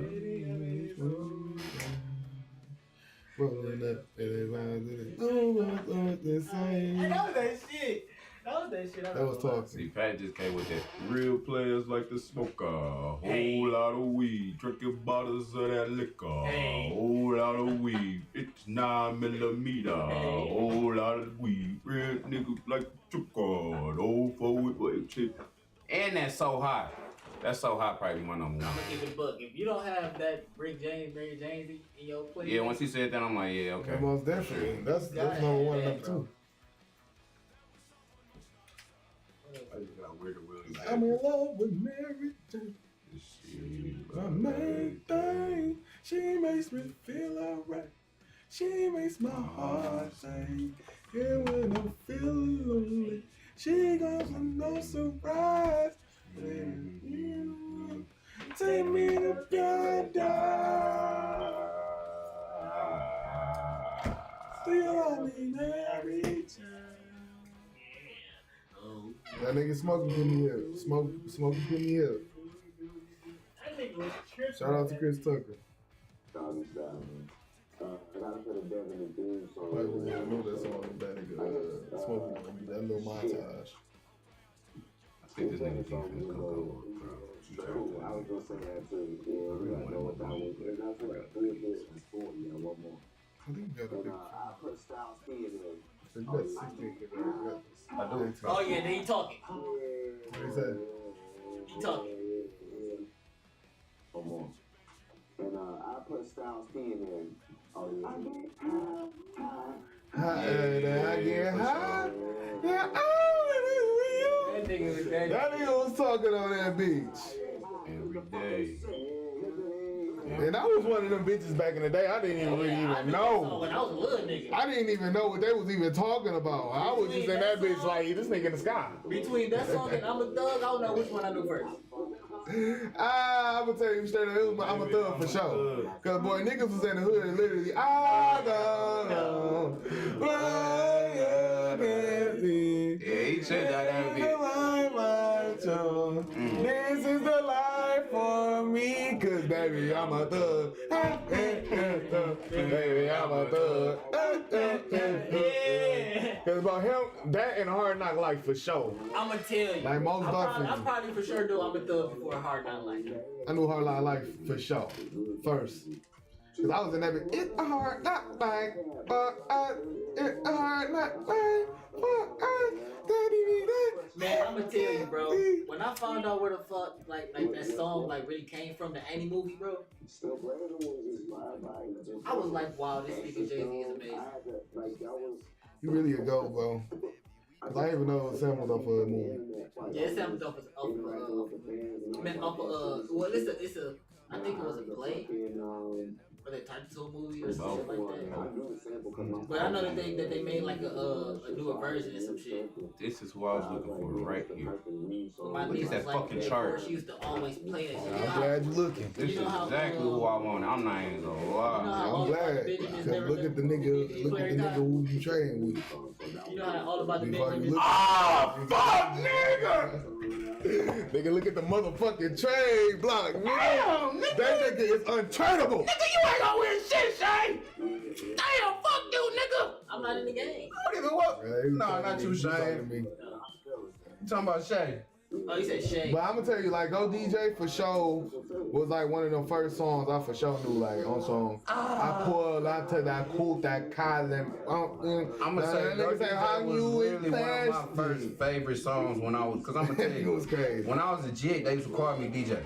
Rolling up, everybody, oh, the same. That was that shit. That was talking. See, Pat just came with that. Real players like to smoke a whole lot of weed, drinking bottles of that liquor. Hey. Whole lot of weed, it's 9mm. Whole lot of weed, real niggas like to choke on. Old forward wave chip. And that's so hot. That's so hot, probably my number one. I'm gonna give it a buck. If you don't have that Rick James in your playlist. Yeah, once he said that, I'm like, yeah, okay. Yeah, most definitely. That's number one and number two. I just got weird Willie. I'm in love with Mary Jane. My main thing. She makes me feel alright. She makes my heart sing. And when I'm feeling lonely, she goes for no surprise. Take me to paradise. Still only married. That nigga smoking put me up. Smoking put me up. Shout out to Chris Tucker. Doggy style. I gotta put a dev in the theme song. I know that song that nigga smoking gonna do that little montage. I think this nigga defense gonna go, bro. Cool. I was gonna say that too. Yeah, we gotta know what that was. And that's what 3 hits and 4. Yeah, one more. I think you got a big. I put Styles P in there. You got 16 niggas. I do. Oh yeah, then he talking. What he say? He talking. One more. And I put Styles P in there. Oh yeah. I get high. Yeah, That nigga was that. that nigga was talking on that beach. Every day. And I was one of them bitches back in the day. I didn't even really even know. When I was a little nigga. I didn't even know what they was even talking about. I was just in that bitch like, this nigga in the sky. Between that song and I'm a Thug, I don't know which one I knew first. I'm gonna tell you straight up, I'm a thug for sure. Cause boy, niggas was in the hood and literally, I don't know. Yeah, he said that beat. This is the life for me. Cause baby, I'm a thug. Baby, I'm a thug. Cause about him, that and Hard Knock Life for sure. I'ma tell you. Like most I probably for sure knew I'm a Thug before Hard Knock Life. I knew Hard Knock Life for sure. First. Cause I was in that bitch. It's a hard knock life. It's a hard knock life. Man, I'ma tell you, bro. When I found out where the fuck like that song like really came from, the Annie movie, bro. I was like, wow, this nigga Jay-Z is amazing. You really a goat, bro. Cause I didn't even know it was sampled off of a movie. Yeah, it sounded off of well, it's a, I think it was a play. Or they turned into a movie or some shit like that. But I know that they made like a newer version or some shit. This is what I was looking for right here. My Look niece at that was like fucking that chart. before. She used to always play that shit. I'm glad you're looking. This is You know how, exactly who I want. I'm not even gonna lie. I'm glad. Cause look at the nigga who you trading with. You know how all about the Before big you look Fuck, nigga! nigga, look at the motherfucking trade block, nigga. Damn, nigga! That nigga is untradeable. Nigga, you ain't gonna win shit, Shay! Damn, fuck you, nigga! I'm not in the game. What even what? Hey, Nah, not you, Shay. me. You talking about Shay? Oh, you said Shay. But I'm gonna tell you, like, Go DJ for sure was like one of them first songs I for sure knew, like, on song. I pull out to that cool, that column. I'm gonna say, nigga say, how was you really one of my plastic. first favorite songs when I was, cause I'm gonna tell It you, was crazy. when I was a jit, they used to call me DJ.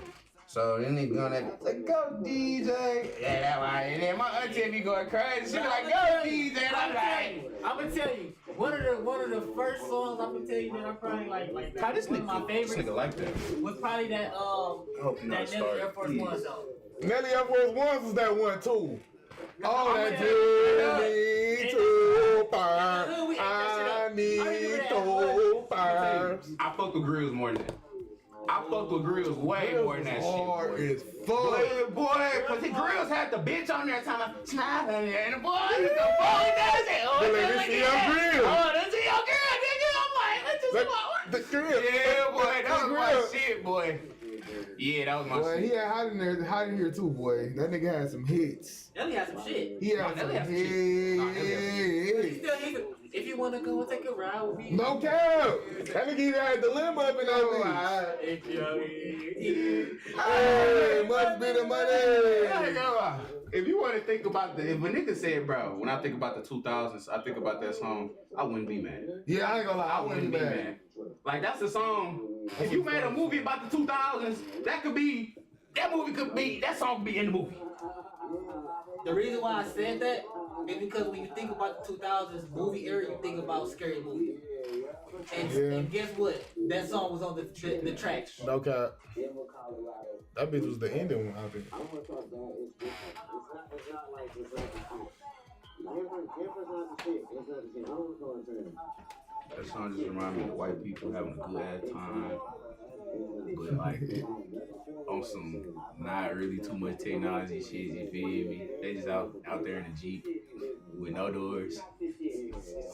So then they going that, like, go DJ. Yeah, that right. And then my auntie be going crazy. She be like, go DJ. And I'm like, I'm gonna tell you, one of the first songs I'm gonna tell you that I probably like God, this one of my nigga favorites like that. was probably that that Nelly Air Force One song. Nelly Air Force Ones was that one too. Oh, that journey to fire. I need to fire. I fuck with Grills more than that. I fuck with Grills way more than that shit. Hard Boy. as fuck. Boy, cause the Grills had the bitch on there talking about, and the boy, the boy does it. Oh, But let me see your grill. Oh, that's your girl, nigga. I'm like, let's just The grill. yeah, boy, that was my grill. shit, boy. Yeah, that was my Boy, shit. he had hot in here too, boy. That nigga had some hits. Nelly had some shit. He had some Nelly had some shit. hits. If you wanna go take a ride with me. No cap. That nigga even had the limb up in that Hey, must be the money. If you want to think about if a nigga said, bro, when I think about the 2000s, I think about that song, I wouldn't be mad. Yeah, I ain't gonna lie. I wouldn't be mad. Like, that's the song. If you made a movie about the 2000s, that song could be in the movie. The reason why I said that is because when you think about the 2000s movie era, you think about scary movies. And guess what? That song was on the track. No cap. That bitch was the ending one, I think. I want to talk about it's different. It's not like it's not the shit. It's not the shit. I don't want to call it That song just remind me of white people having a good ass time, but like on some not really too much technology shit. You feel me? They just out there in a Jeep with no doors.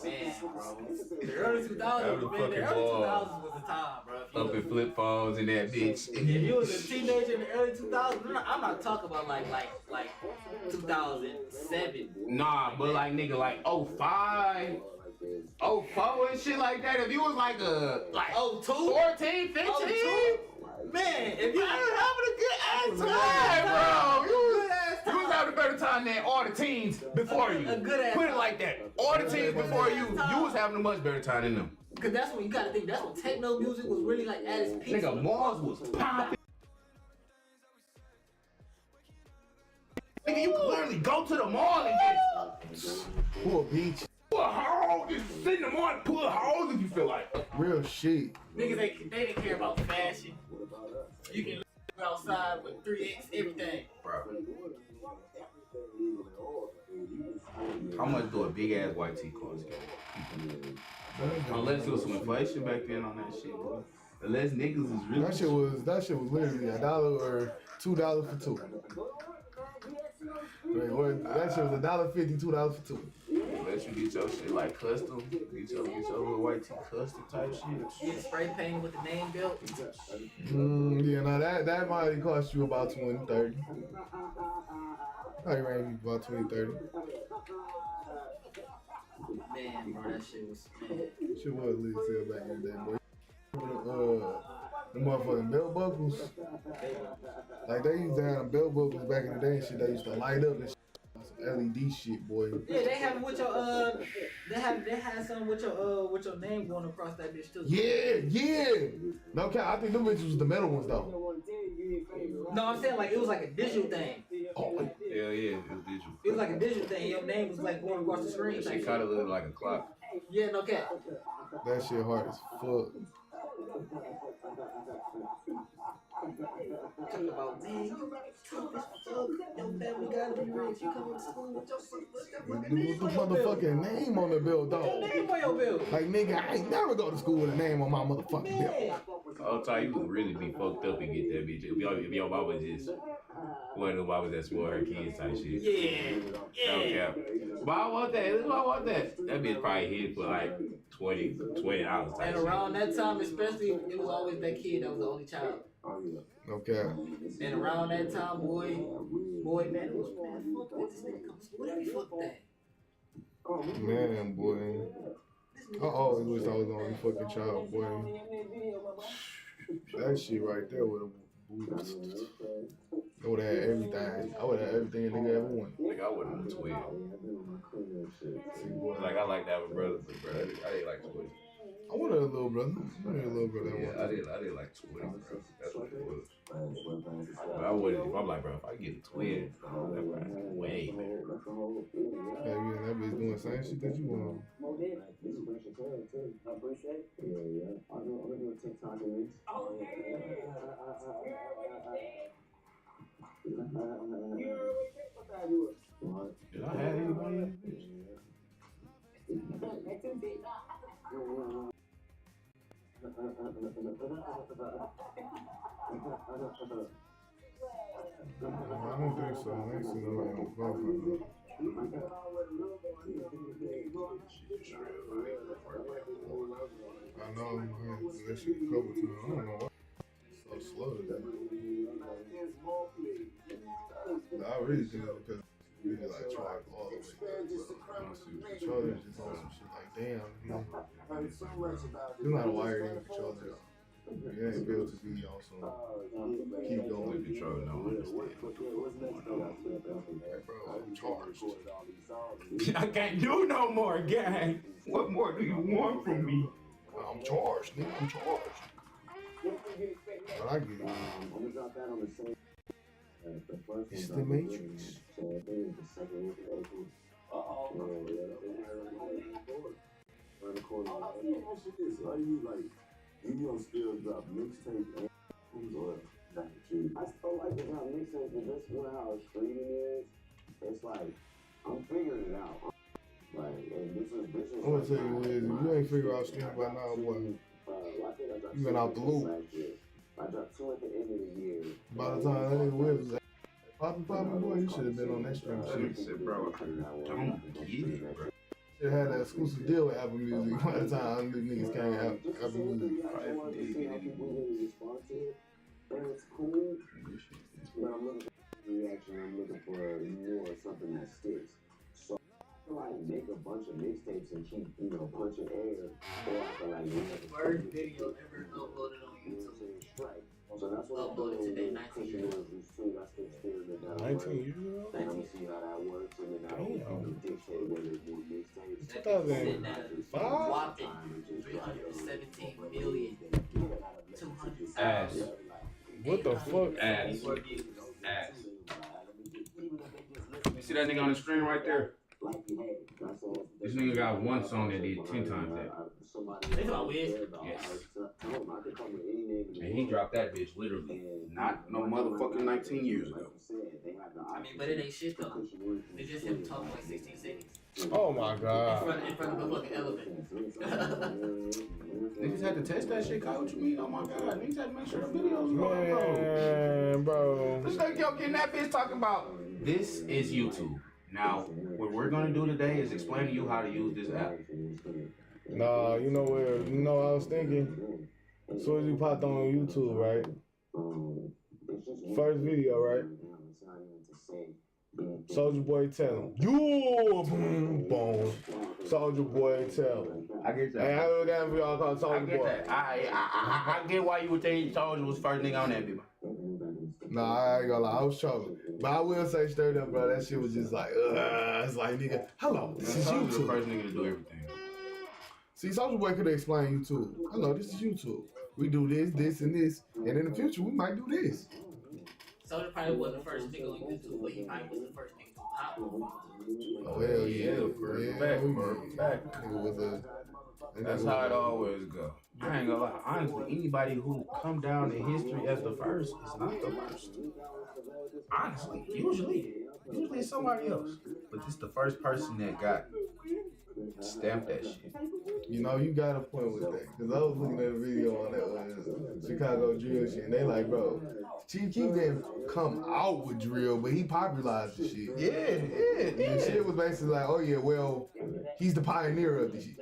Man, bro. The early 2000s, man. The early 2000s was the time, bro. Up in flip phones and that bitch. If you was a teenager in the early 2000s, I'm not talking about like 2007. Nah, but like nigga, like 05, 04 and shit like that. If you was like 02, 14, 15, 02? Man, if you was having a good ass time, bro. You was time. having a better time than all the teens before you. A good ass Put it time. like that. All the teens before you was having a much better time than them. Cause that's when you gotta think. That's when techno music was really like at its peak. Nigga, Mars was popping. Nigga, you could literally go to the mall and just Pull a beach. pull a hole, just sit in the mall and pull a hole if you feel like. Real shit. Niggas, they didn't care about fashion. You can live outside with 3X everything. Bro. How much do a big ass white tee cost? Unless it was some inflation back then on that shit, bro. Unless niggas is really That shit was literally $1 or $2 for two. Wait, what? That shit was $1.50, $2 for two. Unless you get your shit like custom, get your little white tee custom type shit. Get spray painted with the name built. Yeah, now that might cost you about 20, 30. Probably range you about 20, 30. Man, bro, that shit was, man. Shit was lit as hell back in the day, boy. The motherfucking belt buckles. Like they used to have them belt buckles back in the day and shit. They used to light up and shit. Some LED shit, boy. Yeah, they have with your they had some with your name going across that bitch too. Yeah. No cap, I think them bitches was the metal ones though. No, I'm saying like it was like a digital thing. Oh, Yeah, it was digital. It was like a digital thing. Your name was like going across the screen. She kind of looked like a clock. Yeah, no cap. that shit hard as fuck. Talking about, man, you tough as fuck. Your family gotta be rich. You come to school with your With the motherfucking name on the belt, Your dog. name on your bill. Like nigga, I ain't never go to school with a name on my motherfucking belt. Man. I'll tell you, would really be fucked up and get that bitch. If your mama just one of the mamas that spoil her kids type shit. Yeah. No cap. But I want that. That bitch probably hit for like $20 type And shit. around that time, especially, it was always that kid that was the only child. No cap. And around that time, boy, man, it was, man, fuck that. This nigga come to school every fuck that. Man, boy. I always wish I was the only fucking child, boy. That shit right there would have. I would have had everything. I would have had everything a nigga ever wanted. Like I wasn't a twin. Like I like to have a brother, but bro, I didn't like twins. I wanted a little brother. I wanted a little brother. Yeah, I didn't like twins, bro. That's what it was. But I wouldn't. If I'm like, bro, if I get a twin, that's way better. Hey, man, that bitch doing the same shit that you want. Did I have anybody else? I don't think so. I ain't seen nobody on the phone. I know, man. That shit a couple times. I don't know why it's so slow today. I really think it's because we really like charge all the way down. The controller is just on some shit like, damn, it's not a wired in controller. It ain't built to be on some keep going With control, no understand. Like, bro, I'm charged. I can't do no more, gang. What more do you want from me? I'm charged, nigga. I'm charged. But I get it. It's the Matrix. You gonna still drop mixtape and or that shit? I still like to drop mixtapes, but this is how streaming is. It's like I'm figuring it out. Like, and this is I'm gonna tell you, Wiz, if you ain't figure out streams by now, boy, you been out the loop. I dropped 2 at the end of the year. By the time that nigga Wiz was popping, boy, you should have been on that stream shit. Said, bro, I don't get it, bro. Should have had that exclusive deal with Apple Music by the time these niggas came out Apple Music. And it's cool, but I'm looking for reaction. I'm looking for more something that sticks. So I can like make a bunch of mixtapes and keep, punching air, or I can like First video ever uploaded on YouTube. So that's what I'm Uploaded doing. today, 19 years ago. That's the experiment that 19 years ago? and I'm gonna see how that works, and then I can dictate whether it's more mixtapes. 2005? Whopping 317 million. 200. Ass. What the fuck? Ass. Ass. You see that nigga on the screen right there? This nigga got one song that did 10 times that. They about Wiz? Yes. And he dropped that bitch literally not no motherfucking 19 years ago. I mean, but it ain't shit though. It's just him talking like 16 seconds. Oh my god. In front of a fucking elephant. Niggas had to test that shit, Kyle. What you mean? Oh my god. Niggas had to make sure the videos go. Man, bro. It's like yo getting that bitch talking about this is YouTube. Now, what we're gonna do today is explain to you how to use this app. Nah, you know what I was thinking? As soon as you popped on YouTube, right? First video, right? Soulja Boy tell him, you boom, boom. Soulja Boy tell him. I get that. Hey, how do that for y'all called I Soulja get Boy? that. I get why you would think Soulja was first nigga on that bitch. Nah, I ain't gonna lie, I was trolling. But I will say straight up, bro, that shit was just like, it's like, nigga, hello, this is Soulja was the YouTube. first nigga to do everything. See, Soulja Boy could explain YouTube. Hello, this is YouTube. We do this, this, and this, and in the future, we might do this. Soulja probably wasn't the first nigga on YouTube, but he probably was the first nigga to pop on YouTube. Oh, hell yeah. For a Yeah, fact, yeah. for a fact. Nigga was a... That's how it always go. I ain't gonna lie. Honestly, anybody who come down in history as the first is not the first. Honestly, usually it's somebody else. But this the first person that got stamped that shit. You know, you got a point with that. Because I was looking at a video on that Chicago drill shit, and they like, bro, Chief Keef didn't come out with drill, but he popularized the shit. Yeah. And the shit was basically like, oh yeah, well, he's the pioneer of the shit.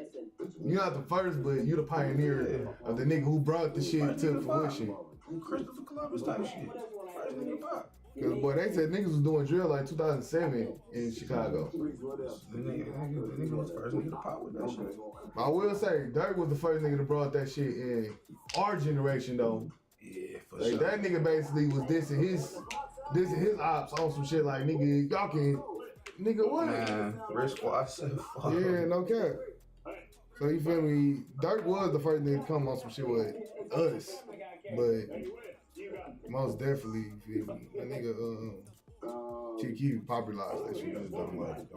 You're not the first, but you're the pioneer of the nigga who brought the shit to fruition. Christopher Columbus type shit. First nigga pop. Cause boy, they said niggas was doing drill like 2007 in Chicago. The nigga was the first nigga to pop with that shit. I will say, Dirk was the first nigga that brought that shit in our generation though. Yeah, for Like sure. that nigga basically was dissing his ops on some shit like nigga, y'all can, nigga what? Man, Risk Squad said fuck. Yeah, no cap. So you feel me? Dirk was the first nigga to come on some shit with us, but most definitely, you feel me? That nigga, Chief Keef popularized that shit. Don't like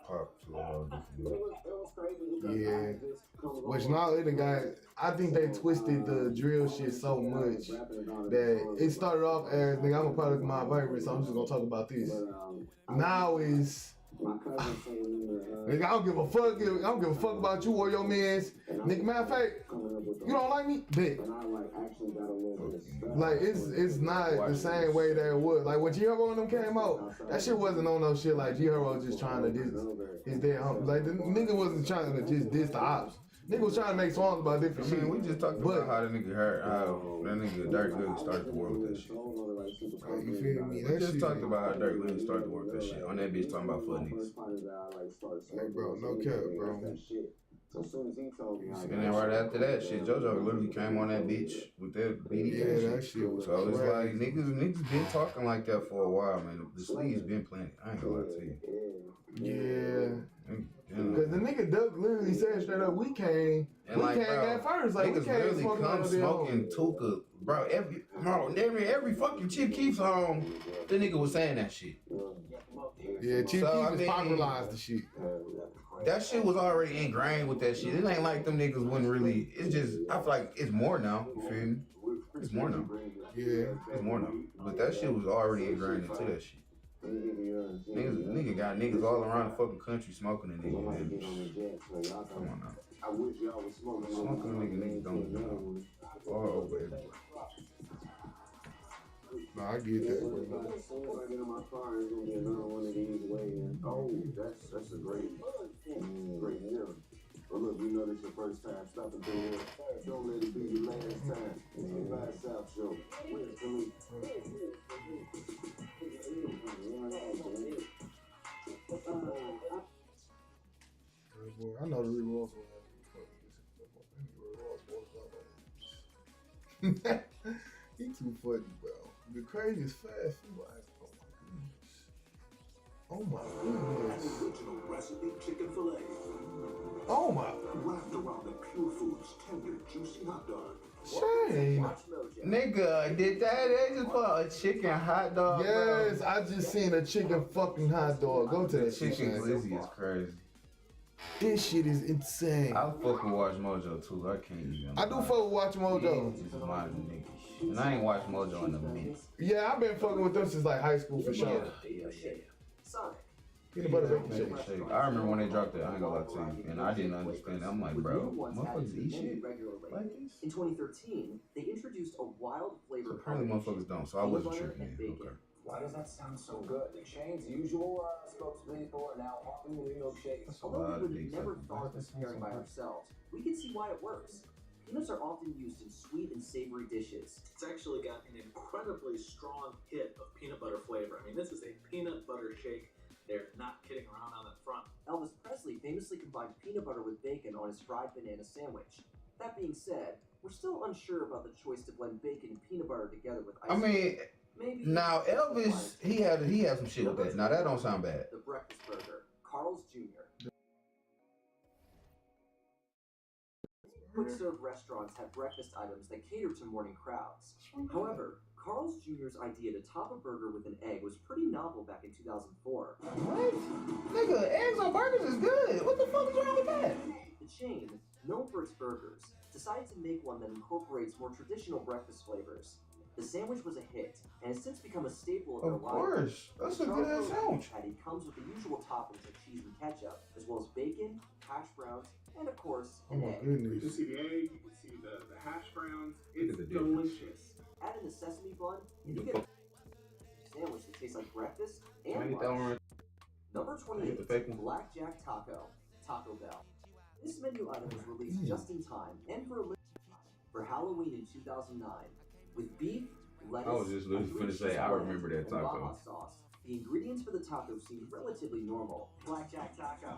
pop too hard. Yeah. Which now it done got, I think they twisted the drill shit so much that it started off as, nigga, I'm a product of my environment, so I'm just gonna talk about this. Now is, nigga, I don't give a fuck. I don't give a fuck about you or your mans. Nigga, matter of fact, you don't like me? Bet. Like it's not the same way that it was. Like when G Herbo and them came out, that shit wasn't on no shit like G Herbo just trying to diss his dead homie. Like the nigga wasn't trying to just diss the ops. Nigga was trying to make songs about different shit. We just talked about how the nigga hurt, how that nigga Dirk Lily started the war with that shit. You feel me? We That just shit. talked about how Dirk Lily started the war with that shit. On that bitch talking about foot niggas. Hey bro, no cap, bro. And then right after that shit, JoJo literally came on that bitch with that BDK Yeah, shit. that shit was So it's crazy. like niggas been talking like that for a while, man. The sleeve's been planted. I ain't gonna lie to you. Yeah. And, Cause the nigga Duck literally said straight up, we came bro, at first. Like we niggas came literally smoking come on the smoking Tuka. Bro, every fucking Chief Keef song, the nigga was saying that shit. Yeah, Chief So, Keef I was mean, popularized the shit. That shit was already ingrained with that shit. It ain't like them niggas wouldn't really. It's just, I feel like it's more now. You feel me? It's more now. Yeah. It's more now. But that shit was already ingrained into that shit. Nigga got niggas all around the fucking country smoking a nigga. Man. Come on now. I wish y'all was smoking. Smoking a niggas don't know. All over everywhere. No, I get that, bro. As soon as I get in my car, there's gonna be another one of these waiting. Oh, that's a great meal. But look, we know this your first time stopping through here. Don't let it be your last time. It's the Bad South Show. Where's the I know the Rick Ross one. He too funny, bro. The craziest fast food. Oh my goodness. Original recipe chicken fillet. Oh my. Wrapped around the Pure Foods tender, juicy hot dog. Shame. Nigga, did that? They just put a chicken hot dog. Yes, I just seen a chicken fucking hot dog. Go to that Chicken shit. glizzy is crazy. This shit is insane. I fucking watch Mojo too. I can't even. I do fuck with Watch Mojo. This is my nigga. And I ain't watched Mojo in a minute. Yeah, I've been fucking with them since like high school for sure. Peanut butter bacon shake. I remember when they dropped that. I ain't gonna lie to you, and I didn't understand. I'm like, bro, motherfuckers eat shit like this. In 2013, they introduced a wild flavor. So apparently motherfuckers don't. So I wasn't tripping. Okay. Why does that sound so good? The chain's usual spokespeople are now offering new milkshakes. Although we would have never thought of this pairing by ourselves, we can see why it works. Peanuts are often used in sweet and savory dishes. It's actually got an incredibly strong hit of peanut butter flavor. I mean, this is a peanut butter shake. They're not kidding around on that front. Elvis Presley famously combined peanut butter with bacon on his fried banana sandwich. That being said, we're still unsure about the choice to blend bacon and peanut butter together with ice cream. I mean, maybe now Elvis, he had some shit with that. Now that don't sound bad. The breakfast burger, Carl's Jr. Quick serve restaurants have breakfast items that cater to morning crowds. However, Carl's Jr.'s idea to top a burger with an egg was pretty novel back in 2004. What? Nigga, eggs on burgers is good. What the fuck is wrong with that? The chain, known for its burgers, decided to make one that incorporates more traditional breakfast flavors. The sandwich was a hit, and has since become a staple of their Of line. course. That's a good ass sandwich. Patty comes with the usual toppings like cheese and ketchup, as well as bacon, hash browns, and of course, Oh an my egg. You goodness. can see the egg, you can see the hash browns. Look It's at the difference. delicious. Add in the sesame bun, and you The get a sandwich that tastes like breakfast Can I and get that one lunch. right? Number Can I get the fake 28, one? Blackjack Taco, Taco Bell. This menu item was released just in time and for a limited time for Halloween in 2009. With beef, lettuce, I was just literally and blue finna say, cheese I bread, remember that and Baja taco. sauce. The ingredients for the taco seemed relatively normal. Blackjack Taco.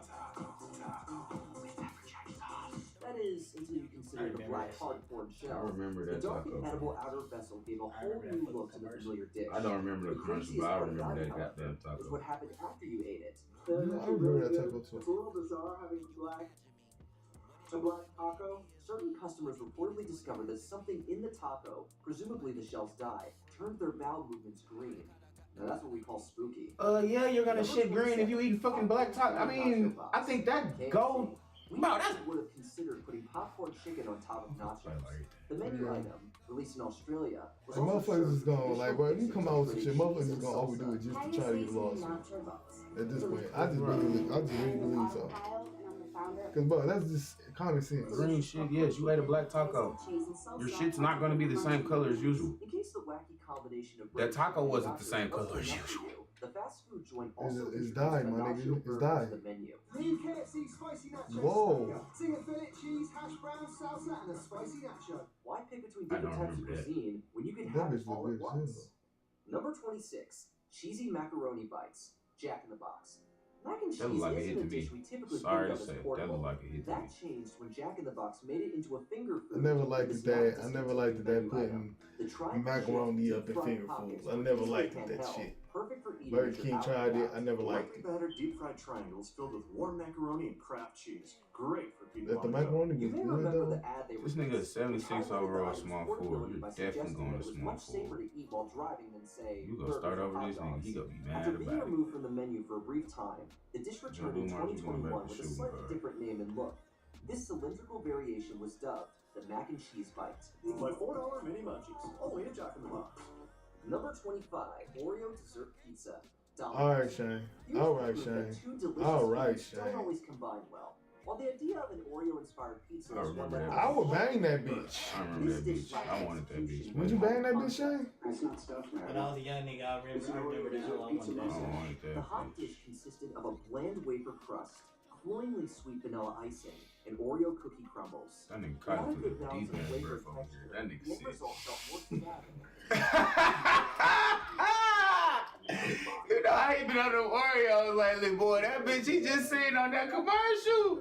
That is, until you consider the black hard-poured I shell. remember The that dark taco. and edible outer vessel gave a whole new look to the familiar dish. I don't remember the commercial, but I remember that goddamn Was taco. what happened after you ate it. Yeah, I remember that taco too. It's a little bizarre having a black taco. Certain customers reportedly discovered that something in the taco, presumably the shell's dye, turned their bowel movements green. Now that's what we call spooky. Yeah, you're gonna shit green if you eat fucking black taco. I mean, I think that go. We Bro, that's would have considered putting popcorn chicken on top of nachos. The menu Yeah. item, released in Australia, was Like, also motherfuckers served is gonna, with like, bro, if you additional come out with some mixes shit, of motherfuckers cheese is gonna and overdo it salsa. just to try to get lost. At this point, I just really believe so. Cause, bro, that's just common sense. green shit. Yes, you ate a black taco. Your shit's not gonna be the same color as usual. In case the wacky combination of That taco bread wasn't and the same nachos color wasn't as enough for usual. you, the fast food joint also It's introduced dyed, a my nacho nigga. It's burger dyed. to the menu. New KFC spicy nachos. Whoa. Single fillet, cheese, hash browns, salsa, and a spicy nacho. Why pick between I different don't types of remember that. cuisine when you can That have bitch it all look at good as once? Number 26, cheesy macaroni bites, Jack in the Box. Mac and cheese That look like a isn't hit a to me. dish we typically Sorry think to of say, as that portable. look like a hit to me. That changed when Jack in the Box made it into a finger food. I never liked with it this that. I not never liked it that menu putting item. The tried macaroni shit, up in deep-fried finger pockets foods. I were never easily liked that handheld, shit. Perfect for eating Burger with your King mouth tried it. out. I never liked Lightly it. battered deep fried triangles filled with warm macaroni and Kraft cheese. Great for people That the on the go. macaroni You was may good remember though. the ad they This nigga is 76 highlighted overall the small item's forward. portability You're by definitely suggesting going that to it was small much safer forward. to eat while driving than, say, You gonna burgers start or over hot this nigga. dogs. He gonna be mad After being about it. removed from the menu for a brief time, the dish returned in do mind you going 2021 back to with a shooting slightly guard. different name and look. This cylindrical variation was dubbed the Mac and Cheese Bite. My $4 mini munchies, only a Jack in the Box. Number 25, Oreo Dessert Pizza. All right, Shane. All right, Shane. All right, Shane. Don't always combine well. While the idea of an Oreo-inspired pizza is one that I would bang that bitch. I remember that bitch. I wanted that bitch. Would you bang that bitch, Shane? That's not stuff, man. When I was a young nigga, I remember that. I wanted that. I wanted The that hot bitch. dish consisted of a bland wafer crust, cloyingly sweet vanilla icing, and Oreo cookie crumbles. That nigga Not caught a it to good the balance deep of ass flavor breath and over texture. here. That nigga The end sick. result felt more savage. You know, I ain't been on the Oreos lately, boy. That bitch, he just seen on that commercial.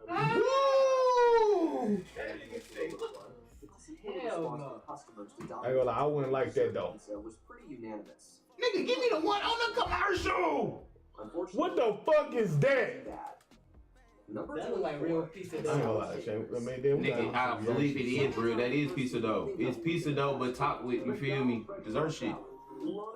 Woo! Hell no. I ain't gonna lie, I wouldn't like that though. Was pretty unanimous. Nigga, give me the one on the commercial. What the fuck is that? Number That look like real pizza I ain't gonna dough. lie, Shane. I mean, then we Nigga, gotta- I believe it is, bro. That is pizza dough. It's pizza dough, but topped with, you feel me, dessert shit.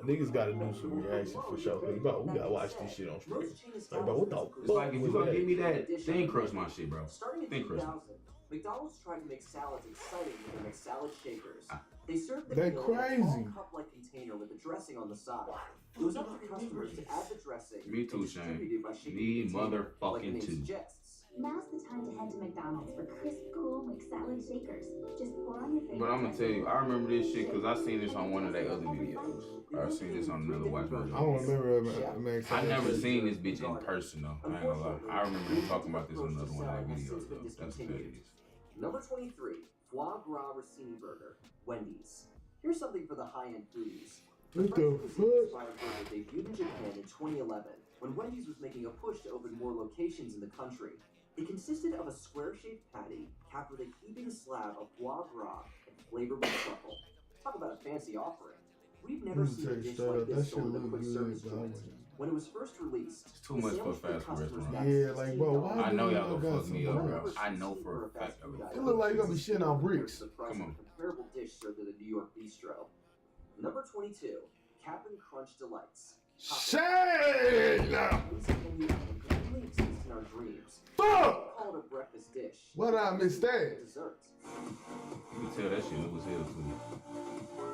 Niggas gotta do some reaction for sure. Cause bro, we gotta watch this shit on stream. Like, bro, what the It's fuck like if you was gonna give me that? that, thin crust my shit, bro. Starting in Thin crust. 2000, McDonald's tried to make salads exciting with their McSalad shakers. They served the They meal in a crazy. small cup-like container with the dressing on the side. It was up to customers to add the dressing. Me too, and Shane. distribute it by shaking Me the container, like the motherfucking name too. suggests. Now's the time to head to McDonald's for crisp, cool McSalad shakers. Just pour on your favorite. But I'm gonna tell you, I remember this shit because I seen this on one of their other videos. I seen this on another watch video. I don't remember man. I never seen this bitch in person though. I ain't gonna lie. I remember them talking about this on another one of their videos though. That's what it is. Number 23, foie gras ricini burger, Wendy's. Here's something for the high-end foodies. What the fuck? Inspired burger debuted in Japan in 2011 when Wendy's was making a push to open more locations in the country. It consisted of a square-shaped patty capped with a heaping slab of foie gras and flavored with truffle. Talk about a fancy offering. We've never seen a dish like That this shit sold in a look quick good, service but I joint. wouldn't. When it was first released, It's too much for a fast food restaurant. Yeah, like, bro, why I know do y'all y'all gonna got fuck me some up, bro. bricks? I know for a fact y'all gonna It fuck look like you gonna be shitting on bricks. Come on. Comparable dish served at a New York bistro. Number 22, Cap'n Crunch Delights. Shane! This menu item only exists in our dreams. Fuck! Call it a breakfast dish. Why did I miss that? Dessert. You can tell that shit new as hell to me.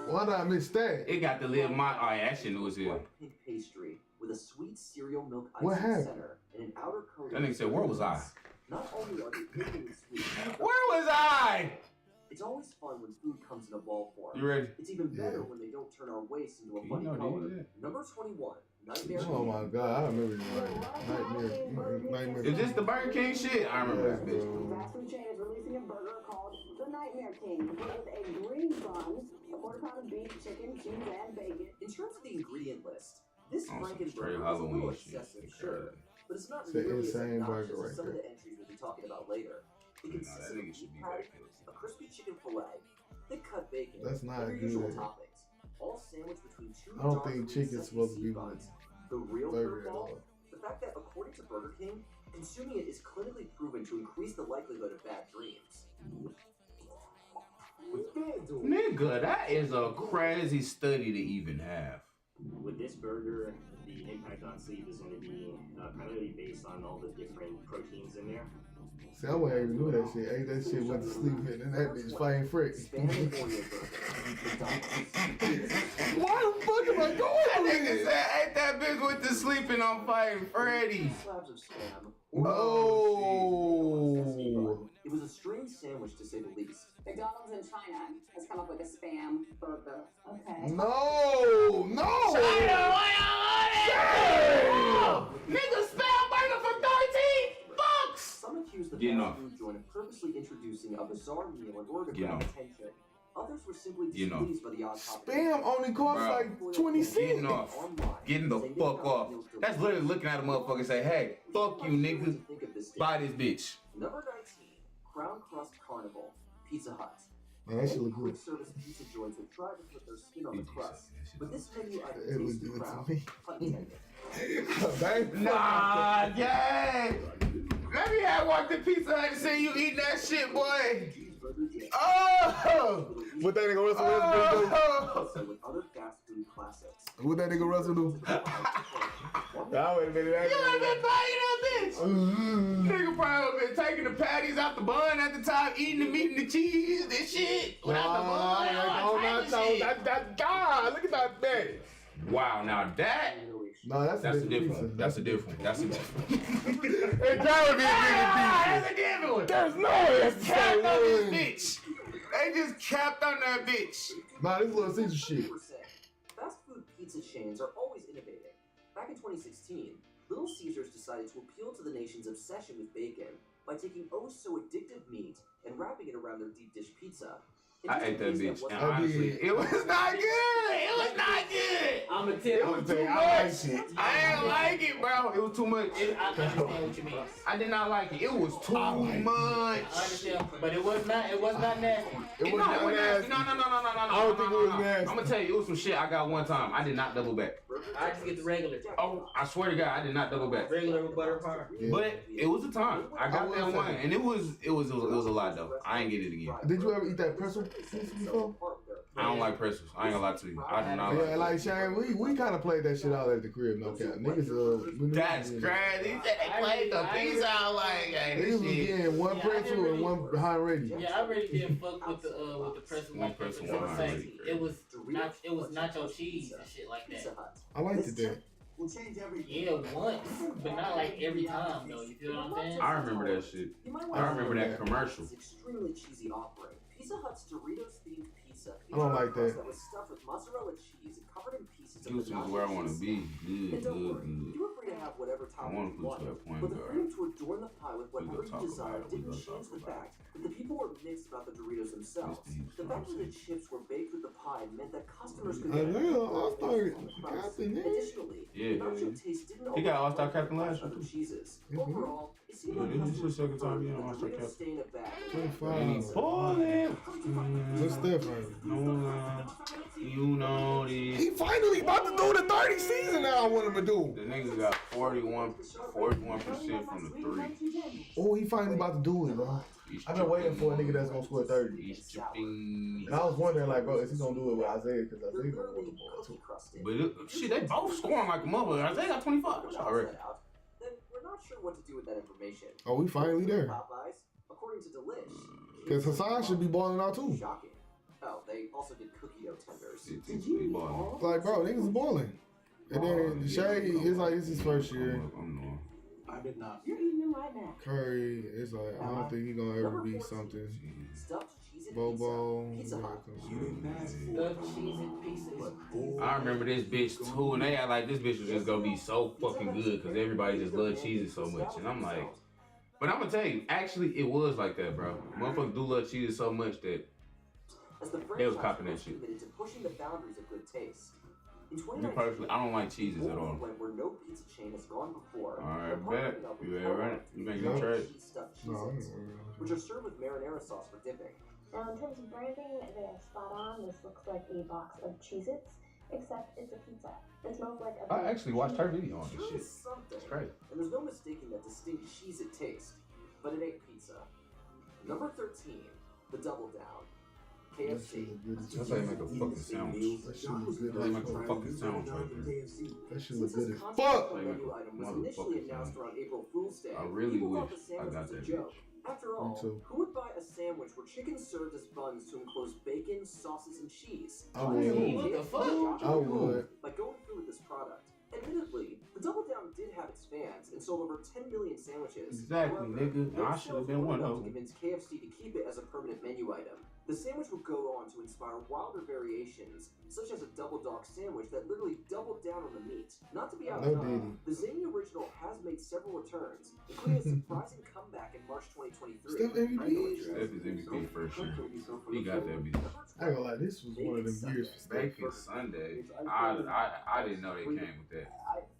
Why did I miss that? It got to live my. Oh, yeah, that shit new as hell. White pink pastry with a sweet cereal milk What icing happened? center and an outer coat. That nigga said, "Where was I?" Not only are they pickling sweet, Where was I? it's always fun when food comes in a ball form. You ready? It's even better Yeah. when they don't turn our waste into a You funny know, color. dude, Number 21, Nightmare. Oh my god, I remember this nightmare. Is this the Burger King shit? I remember Yeah, this bitch. bro. Fast food chain is releasing a burger called the Nightmare King, complete with a green bun, a quarter pound of beef, chicken, cheese, and bacon. In terms of the ingredient list, this On some Frankenburger straight is a Halloween little shit. excessive, sure, but it's not It's an nearly as insane obnoxious burger right as some of there. the entries we'll be talking about later. It Nah, consists that of a nigga beef should be patty, back there. a crispy chicken fillet, thick cut bacon, That's not and their usual good. toppings, all sandwiched between two I don't dark think green chicken's supposed to sesame be seed buns. The real burger at curveball, all. the fact that according to Burger King, consuming it is clinically proven to increase the likelihood of bad dreams. Nigga, that is a crazy study to even have. With this burger, the impact on sleep is going to be primarily based on all the different proteins in there. See, I wouldn't even do that shit. Ate that shit, went to sleep, and then that bitch fighting Frick. Spam and Oreo burger. Why the fuck am I That going nigga with said, it? ain't that bitch went to sleeping on fighting Freddy. Slabs of spam. Oh. It was a strange sandwich to say the least. McDonald's in China has come up with a spam burger. Okay. No, no. Nigga, spam burger for 13 bucks. Some accused the Getting fast off. food joint of purposely introducing a bizarre meal in order to Getting grab off. attention. Others were simply Getting off. displeased by the odd topic. Spam only costs Bro. like 20 cents. Getting off. Getting the fuck off. That's literally looking at a motherfucker and say, hey, fuck you, nigga. Buy this bitch. Number 19, Crown Crust Carnival, Pizza Hut. Man, that shit look Quick good. service pizza joints have tried to put their spin on the crust, but this menu item It look tastes the good crown. to me. Pun intended. Bang. Nah, yeah. Let me have walked the Pizza Hut and see you eat that shit, boy. Oh! What that nigga Russell Westbrook do? Also with other fast food classics. What that nigga Russell do? I would have been that. You ain't been buying that bitch. Nigga probably would've been taking the patties out the bun at the time, eating the meat and the cheese and shit. Without the bun, all type of shit. God, look at that thing. Wow, now that No, that's a different pizza. one. That's a different one. That's a different one. It gotta be a bigger pizza. That's a different one. There's no way that's the same Capped on this one. bitch. They just capped on that bitch. Nah, this Little Caesar shit. Fast food pizza chains are always innovating. Back in 2016, Little Caesars decided to appeal to the nation's obsession with bacon by taking oh-so-addictive meat and wrapping it around their deep dish pizza. I ate that bitch, and honestly, it was not good. It was not good. I'm a tell It you. was too much. I didn't like it, bro. It was too much. I understand what you mean. I did not like it. It was too much. I understand, but it was not nasty. It was not nasty. No. I don't think it was nasty. I'm gonna tell you, it was some shit I got one time. I did not double back. I just get the regular. Oh, I swear to God, I did not double back. Regular with butter powder. Yeah. But it was a time. I got that one, and it was a lot though. I ain't get it again. Did you ever eat that pretzel pizza before? I don't like pretzels. I ain't gonna lie to you. I do not like. Yeah, like Shane, we kind of played that shit out at the crib, no cap. Niggas, That's crazy. They played the pizza out like, hey, niggas this was shit. getting one pretzel and one behind ready. Yeah, I really didn't fuck with the pretzel like that. One pretzel, It was nacho cheese and shit like that. I liked it then. We'll change everything. Yeah, once, but not like every time though. You feel what I'm saying? I remember that shit. I remember that commercial. It's extremely cheesy offering. Pizza Hut's Doritos themed pizza. I don't like that. That was stuffed with mozzarella cheese and covered in pieces of Houston is where I want to be. And Good. don't worry, you are free to have whatever I want topping to you want. put you at point But the guard. freedom to adorn the pie with whatever gonna talk you desire about it. We didn't gonna change talk the about fact that the people were mixed about the Doritos themselves. Mr. The fact that the chips were baked with the pie meant that customers could Hey, get man, All-Star Captain, man. Additionally, Yeah, the nacho yeah. taste didn't He got overpower All-Star Captain last year, other too. cheeses. Mhm. Overall, it seemed Yeah, like this is customers his second time being preferred on All-Star the Doritos Captain. stay in a bag. 25. And he balling. What's different? You know this. He finally about to do the 30 season now. I want him to do. The niggas got 41% from the three. Oh, he finally about to do it, bro. I've been waiting for a nigga that's gonna score 30. He's chipping. And I was wondering, like, bro, is he gonna do it with Isaiah? Because Isaiah gonna want the ball too. But shit, they both scoring like a mother. Isaiah got 25. That's already. Then we're not sure what to do with that information. Oh, we finally there. Popeyes, according to Delish. Because Hassan should be balling out too. Shocking. Oh, they also did cookie dough tenders. He balling. Like, bro, niggas is balling. And then the Shade, it's like, it's his first year. I did not. You're eating them right now. Curry, it's like, I don't think he gonna ever be something. Stuffed cheese and Bobo. Pizza Hut. Stuffed cheese and pieces. I remember this bitch too, and they act like this bitch was just gonna be so fucking good because everybody just loves cheeses so much. And I'm like, but I'm gonna tell you, actually, it was like that, bro. Motherfuckers do love cheese so much that As the they was franchise copying that was shit. committed to pushing the boundaries of good taste. In Me 2019, personally, I don't like cheeses at all. where no pizza chain has gone before. Alright, they're bet. partnering up You with ever Kellogg run it? You to make make no trade? cheese-stuffed No, Cheez-Its, which are served with marinara sauce for dipping. Now, in terms of branding, they're spot on. This looks like a box of Cheez-Its, except it's a pizza. It smells like a I actually watched her video on this Sure shit. is something. It's crazy. And there's no mistaking that distinct Cheez-It taste, but it ain't pizza. Number 13, the Double Down. KFC. That's how you make a fucking sandwich. That shit was good That's how you as make a fuck. fucking sandwich right there. That shit was good as Since this fuck. concept menu item was initially announced around April Fool's Day, I really people thought wish the sandwich I got was a that joke. After all, too. who would buy a sandwich where chicken served as buns to enclose bacon, sauces, and cheese? I would. What the fuck? I would. By going through with this product. Admittedly, the Double Down did have its fans and sold over 10 million sandwiches. Exactly, However, nigga. they I still should have been one failed of to them. convince KFC to keep it as a permanent menu item. The sandwich would go on to inspire wilder variations, such as a double dog sandwich that literally doubled down on the meat. Not to be No outdone, diddy. the zany original has made several returns, including a surprising comeback in March 2023. Steph MVP. Steph is MVP first year. He got that bitch. I ain't gonna lie, this was one of them years for Steph. Bacon Sunday. I didn't know they came with that.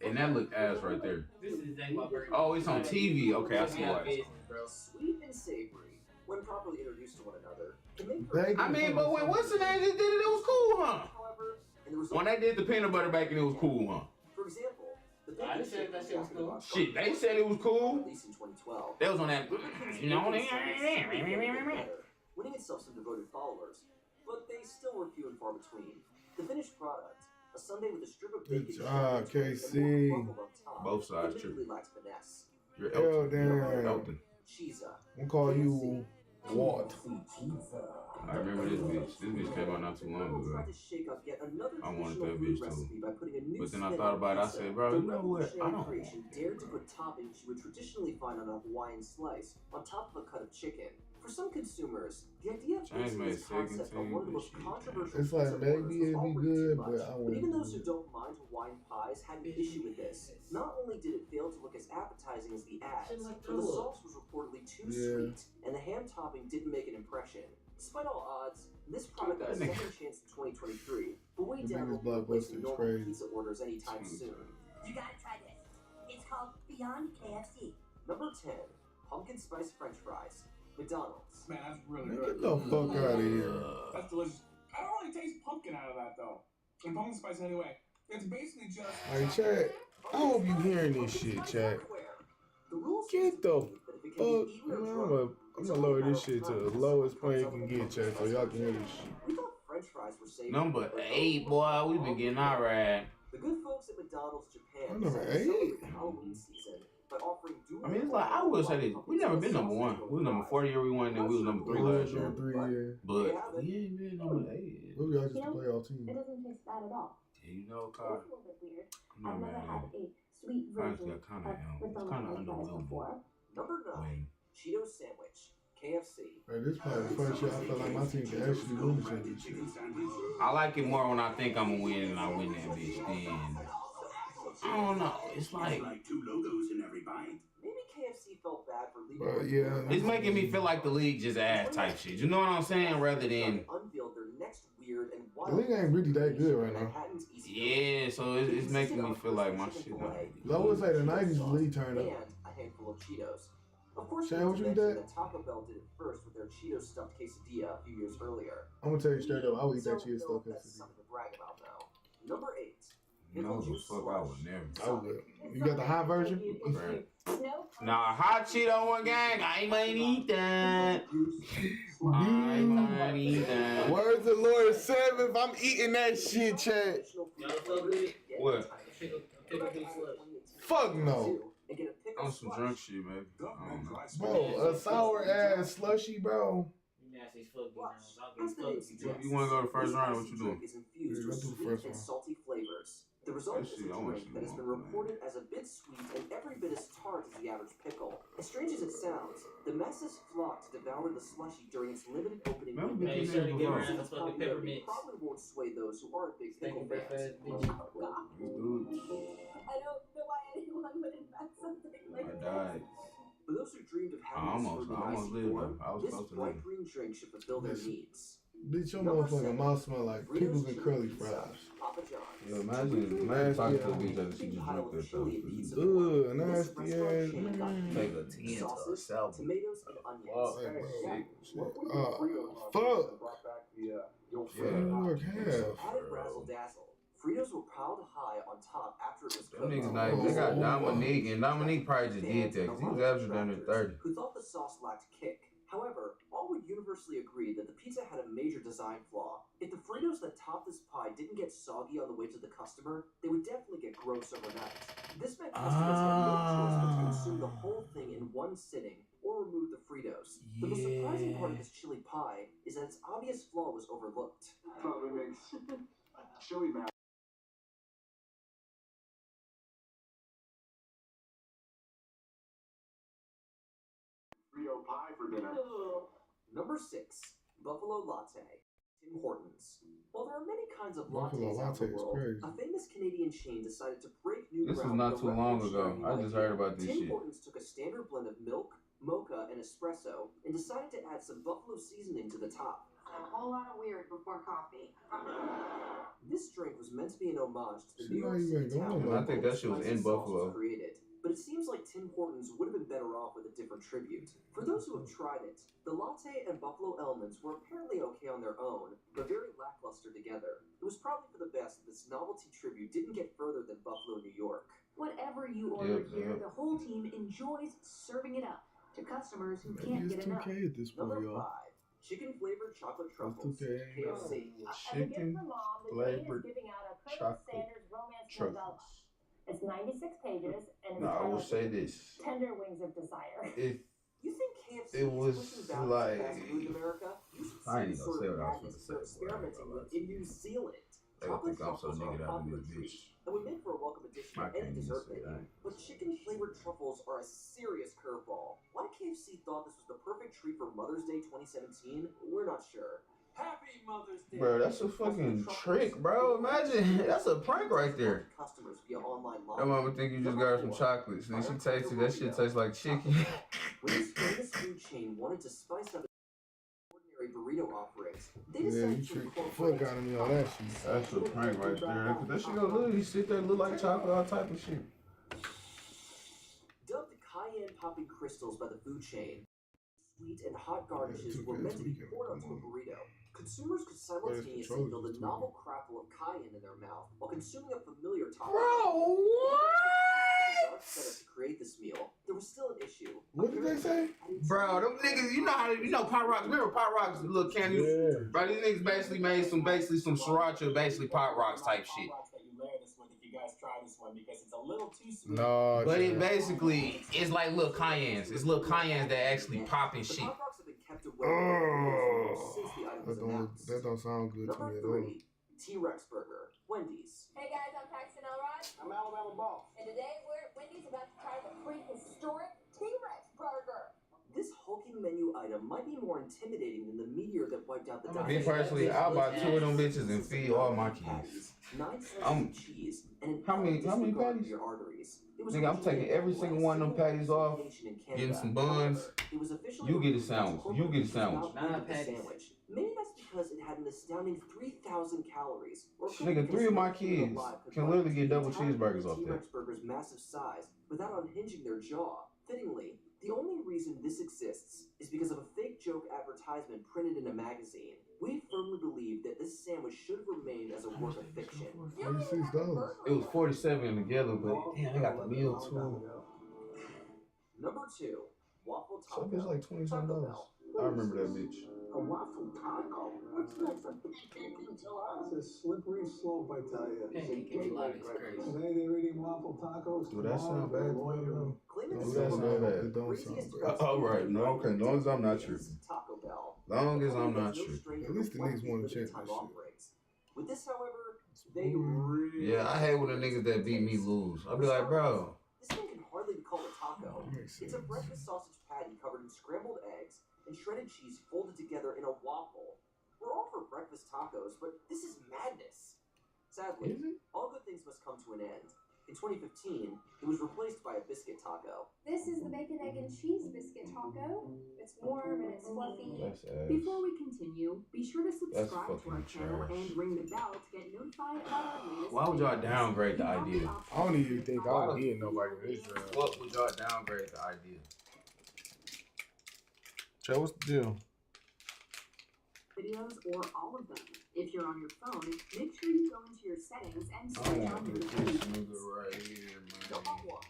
And that looked ass right there. This is exactly my burger. Oh, it's on TV. Okay, I see why. It's on. Sweet and savory, when properly introduced to one another, can make Bacon. I mean, but when what's the name just did it, it was cool, huh? However, and the result, When they did the peanut butter bacon, it was cool, huh? for example, the I bacon didn't say shake that shit was cool. Shit, they said it was cool. Released in 2012. They was on that. You know, Winning itself some devoted followers, but they still were few and far between. The finished product, a sundae with a strip of Good bacon, job, KC. Both sides admittedly tripping. lacks finesse. You're Hell Elton. damn. Elton. Cheesa. I'm gonna call you Walt. I remember this bitch. This bitch came out not too long ago. Tried to shake up yet another I wanted traditional that food bitch too. recipe by putting a new But then I spin thought on about it. I pizza. said, bro, The you know what? I revolutionary don't. creation dared to put toppings you would traditionally find on a Hawaiian slice on top of a cut of chicken. For some consumers, the idea of James basing made this concept on one of the most second team, controversial It's like pizza maybe orders was it'd be already good, too much. but I But wouldn't even do those who it. don't mind Hawaiian pies had an issue with this. Not only did it fail to look as appetizing as the ads, but the sauce was reportedly too sweet, and the ham topping didn't make an impression. Despite all odds, this product got a second chance in 2023, but we The doubt biggest we'll be replacing blockbuster is normal crazy. pizza orders anytime soon. You gotta try this. It's called Beyond KFC. Number 10, pumpkin spice French fries, McDonald's. Man, that's really Man, good. get the fuck out of here. That's delicious. I don't really taste pumpkin out of that though. And pumpkin spice anyway. It's basically just. Alright, chat. I hope you hearing this shit, chat. Get the fuck. Man, I'm gonna lower this shit to the lowest point you can get, chat, so y'all can hear this shit. We thought French fries were safe. Number 8, boy. We been getting our ride. The good folks at McDonald's Japan Number decided to 8? celebrate the Halloween season by offering dual. I mean, it's like, I will say this. We never been number 1. We was number 4 year we won, and then we was number 3 last year. But we ain't been number 8. What we all just a playoff team? It doesn't taste bad at all. Yeah, you know, It's Kyle. a little bit weird. No, I've never man. had a sweet Honestly, version I kind of am. with It's some kind of french fries underwhelming. before. Number 9, Cheetos sandwich, KFC. Right, this probably the first year I feel like my team can actually lose this shit. I like it more when I think I'm gonna win and I win that bitch. Then I don't know. It's like two logos in every bite. Maybe KFC felt bad for leaving. But yeah, it's making me feel like the league just ass type shit. You know what I'm saying? Rather than Unveiled their next weird and the wild. league ain't really that good right now. yeah. So it's making me feel like my shit. I would say the 90s league turned And up. a handful of Cheetos. Of course, Shan, we what you mentioned eat that Taco Bell did it first with their Cheetos stuffed quesadilla a few years earlier. I'm gonna tell you straight up, I would eat that So, cheese stuff. that's something to brag about now. Number 8. No, the fuck I would never. I would. You got the high version? Nah, hot Cheeto one gang. I might eat that. I might eat that. Words of Lord 7th, I'm eating that shit, chat. What? Fuck no. On some drunk shit, maybe. I don't know. Bro, a sour ass slushy, bro. Nasty as fuck, now. You want to go to the first round? What you doing? Is infused Yeah, with go to the sweet first and one. salty flavors. The result That is shit, a I want drink you that has to been want that. reported as a bit sweet and every bit as tart as the average pickle. As strange as it sounds, the masses flocked to devour the slushy during its limited opening Remember window. the Hey, sure to give her This a fucking popularity peppermint. probably won't sway those who aren't big pickle Thank you, fans. bitch. Dude, I don't know why anyone would invent something like I this. died. For those who dreamed of I having almost this fruit in lived icy form, though. I was this supposed to bright live. green drink should fulfill their Listen. needs. Bitch, your motherfucking mouth smell like pickles and curly fries. Papa John's. Yo, imagine talking to a bitch after she just drank that stuff. Ugh, nasty ass. Take a 10 to a Sauces, salad. tomatoes, and onions. Fuck. Brought back the Yeah, look, half. Added razzle dazzle. Fritos were piled high on top after it was Them cooked. niggas nice. They got Dominique, and Dominique probably just did that because he was actually done at 30. Who thought the sauce lacked kick. However, all would universally agree that the pizza had a major design flaw. If the Fritos that topped this pie didn't get soggy on the way to the customer, they would definitely get gross overnight. This meant customers had no choice but to consume the whole thing in one sitting or remove the Fritos. The most surprising part of this chili pie is that its obvious flaw was overlooked. probably makes chili mac. Frito pie for dinner. Number 6, Buffalo Latte. Tim Hortons. While there are many kinds of Buffalo lattes out Latte in the is world, crazy. a famous Canadian chain decided to break new This was ground not with a too long ago. revolutionary I just idea. heard about this Tim shit. Hortons took a standard blend of milk, mocha, and espresso and decided to add some buffalo seasoning to the top. A whole lot of weird before coffee. This drink was meant to be an homage to the She New not York even City town going where I think that shit was spicy in sauce Buffalo. created. But it seems like Tim Hortons would have been better off with a different tribute. For those who have tried it, the latte and buffalo elements were apparently okay on their own, but very lackluster together. It was probably for the best that this novelty tribute didn't get further than Buffalo, New York. Whatever you order Yep, here, yep. the whole team enjoys serving it up to customers who Maybe can't it's get enough. 2K at this point, Number y'all. 5, chicken flavored chocolate truffles, 2K. KFC. Chicken flavored chocolate Sanders romance truffles. novella. It's 96 pages and it's No, I will titled say this. Tender Wings of Desire. If You think KFC It was is pushing back like- fast food in America? You should I ain't see gonna the say sort what of I was madness gonna they're say, boy. I ain't experimenting gonna with in New Zealand. They gonna think I'm so Chocolate truffles are a nigga that I popular do treat bitch. and would make for a welcome addition I to any can't even dessert say menu. that. But chicken-flavored truffles are a serious curveball. Why KFC thought this was the perfect treat for Mother's Day 2017, we're not sure. Happy Mother's Day. Bro, that's a fucking trick, bro. Imagine that's a prank right there. Customers via online That mama think you just got her some chocolates, and then she tasted that shit tastes like chicken. When this famous food chain wanted to spice up ordinary burrito offerings, they Yeah, decided you to tricked the incorporate fuck out of me on that shit. That's a prank right there. Cause that shit gonna literally sit there and look like chocolate, all type of shit. Dubbed cayenne popping crystals by the food chain, sweet and hot garnishes were meant to be poured onto a burrito. Consumers could simultaneously feel the novel crackle of cayenne in their mouth while consuming a familiar topping. Bro, what? Set up to create this meal, there was still an issue. What did they say? Bro, them niggas, you know Pop Rocks. Remember Pop Rocks, the little candy? Yeah. Bro, these niggas basically made some sriracha, basically Pop Rocks type shit. That you layer this with if you guys try this one because it's a little too sweet. No, But it basically is like little cayennes. It's little cayennes that actually pop and shit. Pop Rocks have been kept away since the item was that announced. don't sound good to me Number at all. 3, T-Rex Burger, Wendy's. Hey guys, I'm Paxton Elrod. I'm Alabama Boss. And today we're at Wendy's about to try the prehistoric T-Rex burger. This hulking menu item might be more intimidating than the meteor that wiped out the Me personally, I'll buy 2 of them bitches and feed all my kids. 9 slices of cheese and How many patties? your arteries. Nigga, I'm taking every single one of them patties off, getting some buns. You get a sandwich. You get a sandwich. Maybe that's because it had an astounding 3,000 calories. Or Nigga, 3 of my kids can literally get double cheeseburgers off that. T-Rex burger's massive size without unhinging their jaw. Fittingly, the only reason this exists is because of a fake joke advertisement printed in a magazine. We firmly believe that this sandwich should have remained as a work of fiction. $46. It was 47 together, but damn, I got the meal too. Number 2, waffle So taco. that bitch like $20-something. I remember that bitch. A waffle taco? What's next? A pancake enchilada? It's a slippery slope, I tell you. Pancake enchilada is crazy. Today they're eating waffle tacos. Do that sound bad to you, though? Claim Do it's that so sound bad? bad. It don't Craziest sound fast bad. All food right, no, okay, as long as I'm not is tripping. Taco Bell. Long as I'm not Taco Bell is no tripping. stranger At least the to niggas want to limited check time that shit. offerings. With this, however, they really Yeah, I hate when the niggas that beat me lose. I'll be like, bro. This thing can hardly be called a taco. Makes It's a sense. breakfast sausage patty covered in scrambled eggs and shredded cheese folded together in a waffle. We're all for breakfast tacos, but this is madness. Sadly, all good things must come to an end. In 2015, it was replaced by a biscuit taco. This is the bacon, egg, and cheese biscuit taco. It's warm and it's fluffy. That's ass. Before we continue, be sure to subscribe to our fucking channel trash. and ring the bell to get notified about our latest Why would y'all videos. downgrade the idea? I don't even think I would need nobody in this draft. What would y'all downgrade the idea? Joe, what's the deal? Videos or all of them. If you're on your phone, make sure you go into your settings and I switch want on to your put this nigga right here, Number man. 1,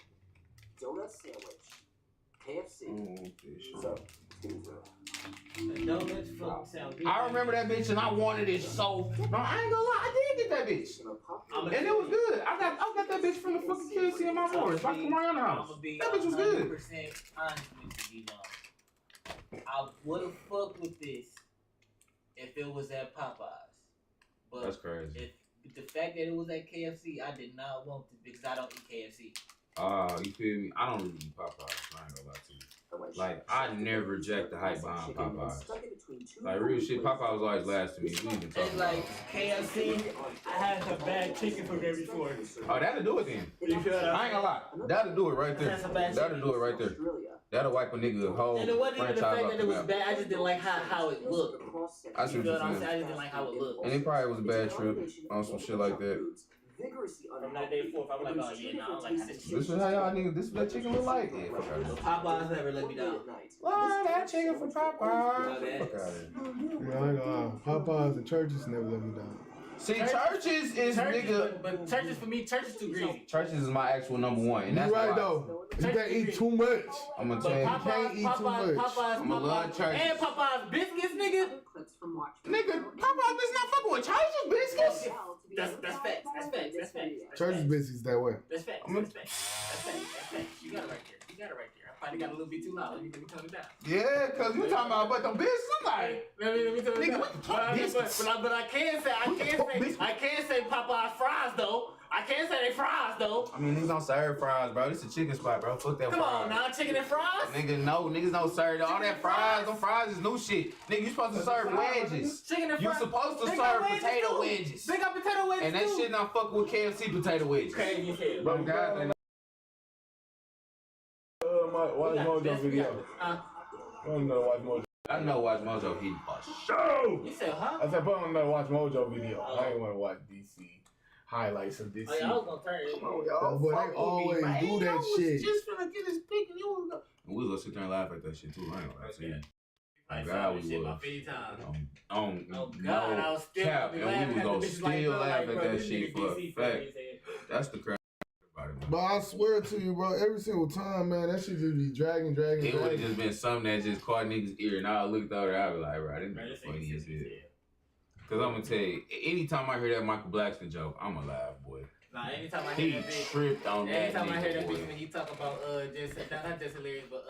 donut sandwich. KFC. I don't want this shit. So, No, that's fucking sound good. I remember that bitch and I wanted it so. No, I ain't gonna lie, I did get that bitch. And it was good. I got that bitch from the fucking KFC in my morning. Right from Mariana's house. That bitch was good. 100% honest with you, I would have fucked with this if it was at Popeyes. But That's crazy. if the fact that it was at KFC, I did not want it because I don't eat KFC. You feel me? I don't really eat Popeyes. I ain't gonna lie to you. Like, I never jacked the hype behind Popeyes. Like, real shit, Popeyes was always last to me. We even talking And like KFC, I had some bad chicken from there before. Oh, that'll do it then. You feel what I ain't gonna lie. That'll do it right there. That's a bad That'll do it right there. That'll wipe a nigga whole And it wasn't even the franchise fact off that the it was map. bad. I just didn't like how it looked. I You see feel what what I'm you're saying? I saying. just didn't like how it looked. And it probably was a bad trip on some shit like that. From that day forth, I was like, oh yeah, nah, I don't like how this This is how y'all niggas, this is what that chicken look like. Yeah, fuck out of here. Popeyes never let me down. Why that chicken from Popeyes? My bad. Fuck out of here. Yeah, I ain't gonna lie. Popeyes and churches never let me down. See, churches is nigga. But churches for me, churches too greasy. Churches is my actual number one. And You that's right why though. You can't eat too much. I'm gonna But tell you. can't eat too much. I'm a love churches. And Popeyes biscuits, nigga. Clips from Watch. Nigga, Popeyes is not fucking with churches biscuits. That's facts. That's facts. That's facts. Churches biscuits that way. That's facts. That's facts. That's facts. That's facts. You got it right there. You got it right there. probably got a little bit too loud. Let me tone it down. Yeah, cause you talking about them bitches. I'm like, Let me tone it down. But I can say Popeye's fries though. I can't say they fries though. I mean, niggas don't serve fries, bro. This is a chicken spot, bro. Fuck that Come fries. on now, chicken and fries? Niggas don't serve all that fries. Them fries is new shit. Nigga, you supposed to serve wedges. Chicken and You fries. supposed to serve potato wedges. They got potato wedges and that too. shit not fucking with KFC potato wedges. Crazy as hell. bro, God, watch Mojo video. I don't know watch Mojo. I know Watch Mojo he Show. You said, huh? I said put on another Watch Mojo video. I ain't want to watch DC highlights of DC. Oh, yeah, I was gonna turn it. Come on, y'all. But they always do that shit. Just finna get his pick and you was go. And we was gonna sit there and laugh at that shit too. I ain't gonna lie to you. I God, saw we this shit was. about 50 times. Oh God, no I was still cap, be and we laughing was at gonna the bitches still like, laugh bro, at that this shit nigga for a DC fact. funny as hell. That's the crap about it, man. But I swear to you, bro, every single time, man, that shit just be dragging. It would have just been something that just caught niggas' ear, and I looked over, I was like, bro, this nigga funny as hell. Cause I'm gonna tell you, anytime I hear that Michael Blackson joke, I'ma laugh, boy. Nah, anytime I hear that bitch, tripped on that anytime I hear that boy. bitch when he talk about not just hilarious, but